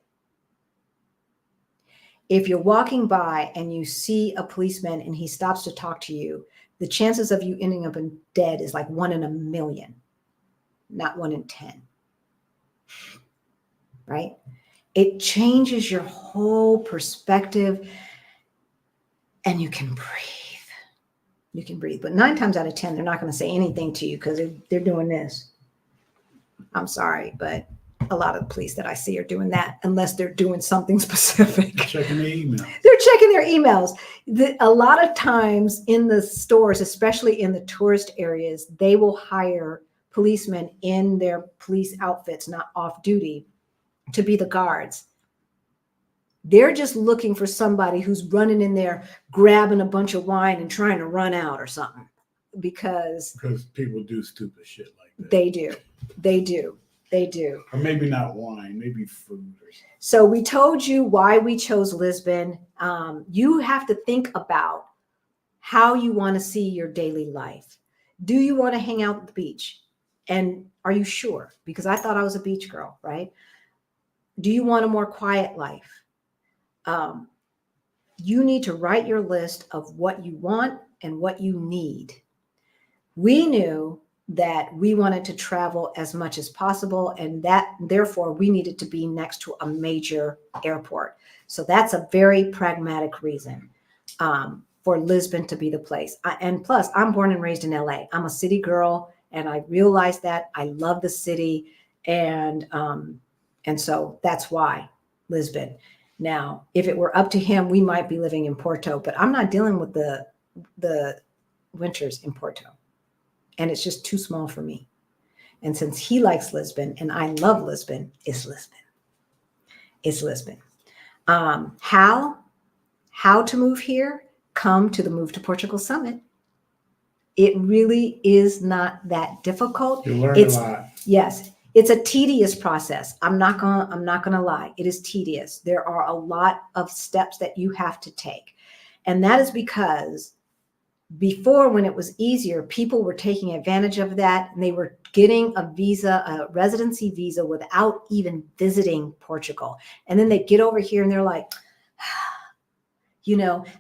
If you're walking by and you see a policeman and he stops to talk to you, the chances of you ending up dead is like 1 in a million, not 1 in 10. Right? It changes your whole perspective, and you can breathe. You can breathe. But 9 times out of 10, they're not going to say anything to you because they're doing this. I'm sorry, but a lot of the police that I see are doing that unless they're doing something specific. Checking their emails. They're checking their emails. A lot of times in the stores, especially in the tourist areas, they will hire policemen in their police outfits, not off duty, to be the guards. They're just looking for somebody who's running in there, grabbing a bunch of wine and trying to run out or something, because people do stupid shit like that. They do. Or maybe not wine, maybe food or something. So we told you why we chose Lisbon. You have to think about how you want to see your daily life. Do you want to hang out at the beach? And are you sure? Because I thought I was a beach girl, right? Do you want a more quiet life? You need to write your list of what you want and what you need. We knew that we wanted to travel as much as possible, and that therefore we needed to be next to a major airport. So that's a very pragmatic reason for Lisbon to be the place. And plus, I'm born and raised in LA. I'm a city girl, and I realized that I love the city, and so that's why Lisbon. Now, if it were up to him, we might be living in Porto, but I'm not dealing with the winters in Porto. And it's just too small for me. And since he likes Lisbon and I love Lisbon, it's Lisbon. It's Lisbon. How to move here? Come to the Move to Portugal Summit. It really is not that difficult. You learn a lot. Yes, it's a tedious process. I'm not gonna lie. It is tedious. There are a lot of steps that you have to take. And that is because before, when it was easier, people were taking advantage of that and they were getting a visa, a residency visa, without even visiting Portugal. And then they get over here and they're like,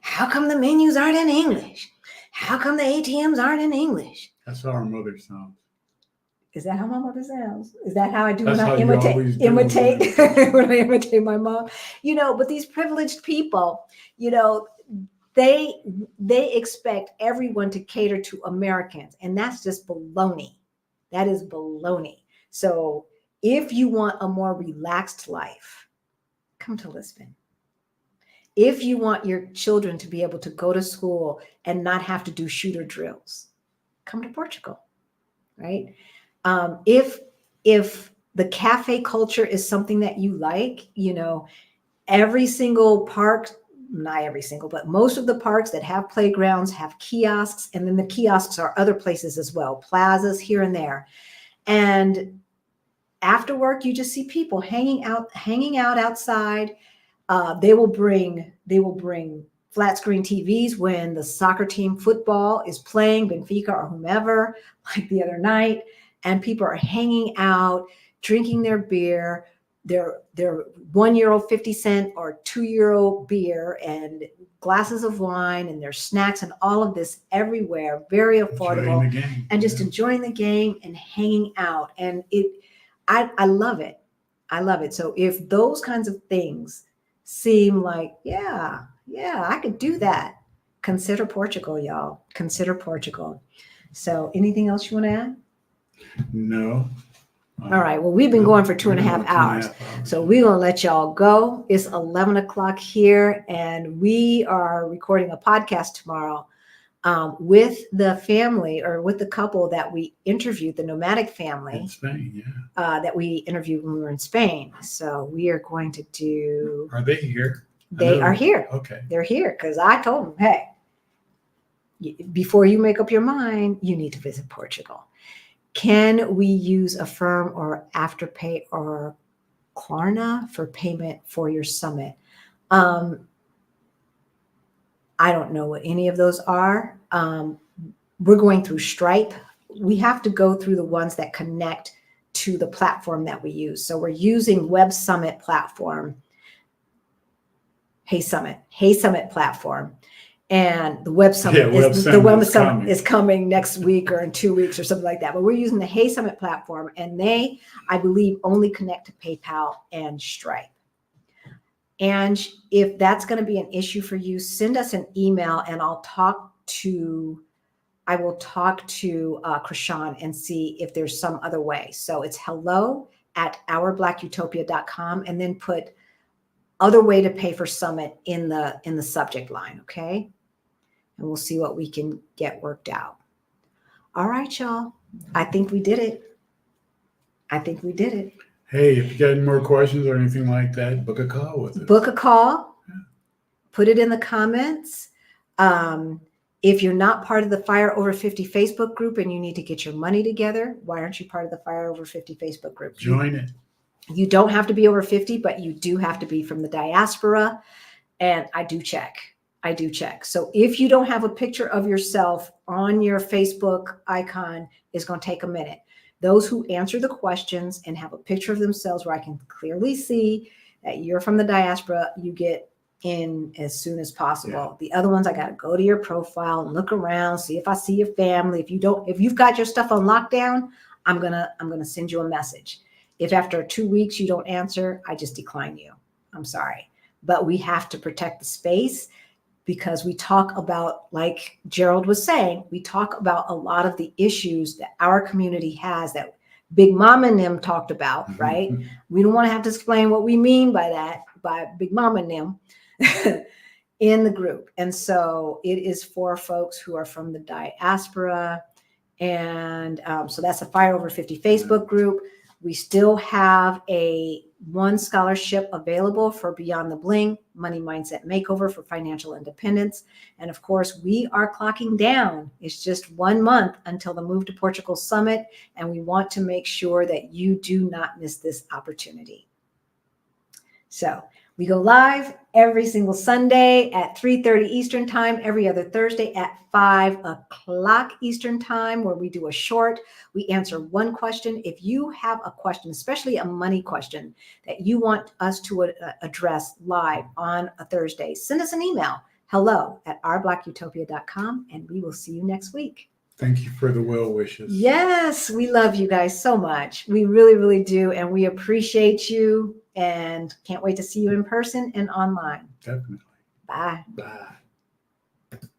how come the menus aren't in English? How come the ATMs aren't in English? That's how our mother sounds. Is that how my mother sounds? Is that how I do That's when I how you always do imitate when I imitate my mom? But these privileged people, they expect everyone to cater to Americans, and that's just baloney. That is baloney. So if you want a more relaxed life, come to Lisbon. If you want your children to be able to go to school and not have to do shooter drills, come to Portugal, right? If the cafe culture is something that you like, every single park, not every single, but most of the parks that have playgrounds have kiosks, and then the kiosks are other places as well, plazas here and there. And after work, you just see people hanging out outside. They will bring flat screen TVs when the soccer team football is playing, Benfica or whomever, like the other night, and people are hanging out, drinking their beer, their €1 50 or €2 beer, and glasses of wine, and their snacks, and all of this everywhere, very affordable, and just enjoying the game and hanging out. And I love it. I love it. So if those kinds of things seem like, yeah, I could do that, consider Portugal, y'all. Consider Portugal. So anything else you want to add? No. All right. Well, we've been going for 2.5 hours. So we're going to let y'all go. It's 11 o'clock here, and we are recording a podcast tomorrow with the family, or with the couple that we interviewed, the nomadic family in Spain, that we interviewed when we were in Spain. So we are going to do. Are they here? They are here. Okay. They're here because I told them, hey, before you make up your mind, you need to visit Portugal. Can we use F.I.R.E or Afterpay or Klarna for payment for your summit? I don't know what any of those are. We're going through Stripe. We have to go through the ones that connect to the platform that we use. So we're using Web Summit platform, Hey Summit platform. And the Web Summit, is coming next week or in 2 weeks or something like that. But we're using the Hey Summit platform, and they, I believe, only connect to PayPal and Stripe. And if that's going to be an issue for you, send us an email, and I will talk to Krishan and see if there's some other way. So it's hello@ourblackutopia.com, and then put other way to pay for summit in the subject line. Okay. And we'll see what we can get worked out. All right, y'all. I think we did it. Hey, if you got any more questions or anything like that, book a call with us. Book a call. Yeah. Put it in the comments. If you're not part of the F.I.R.E Over 50 Facebook group and you need to get your money together, why aren't you part of the F.I.R.E Over 50 Facebook group? Join it. You don't have to be over 50, but you do have to be from the diaspora. And I do check. So if you don't have a picture of yourself on your Facebook icon, it's going to take a minute. Those who answer the questions and have a picture of themselves where I can clearly see that you're from the diaspora, you get in as soon as possible. Yeah. The other ones, I got to go to your profile and look around, see if I see your family. If you've got your stuff on lockdown, I'm going to send you a message. If after 2 weeks you don't answer, I just decline you. I'm sorry. But we have to protect the space, because we talk about, like Gerald was saying, we talk about a lot of the issues that our community has that Big Mama and them talked about, right? We don't want to have to explain what we mean by that, by Big Mama and them in the group. And so it is for folks who are from the diaspora And so that's a Fire Over 50 Facebook group. We still have one scholarship available for Beyond the Bling, Money Mindset Makeover for Financial Independence. And of course, we are clocking down. It's just 1 month until the Move to Portugal Summit. And we want to make sure that you do not miss this opportunity. So we go live every single Sunday at 3:30 Eastern time, every other Thursday at 5 o'clock Eastern time, where we do a short. We answer one question. If you have a question, especially a money question that you want us to address live on a Thursday, send us an email, hello@ourblackutopia.com, and we will see you next week. Thank you for the well wishes. Yes, we love you guys so much. We really, really do. And we appreciate you and can't wait to see you in person and online. Definitely. Bye. Bye.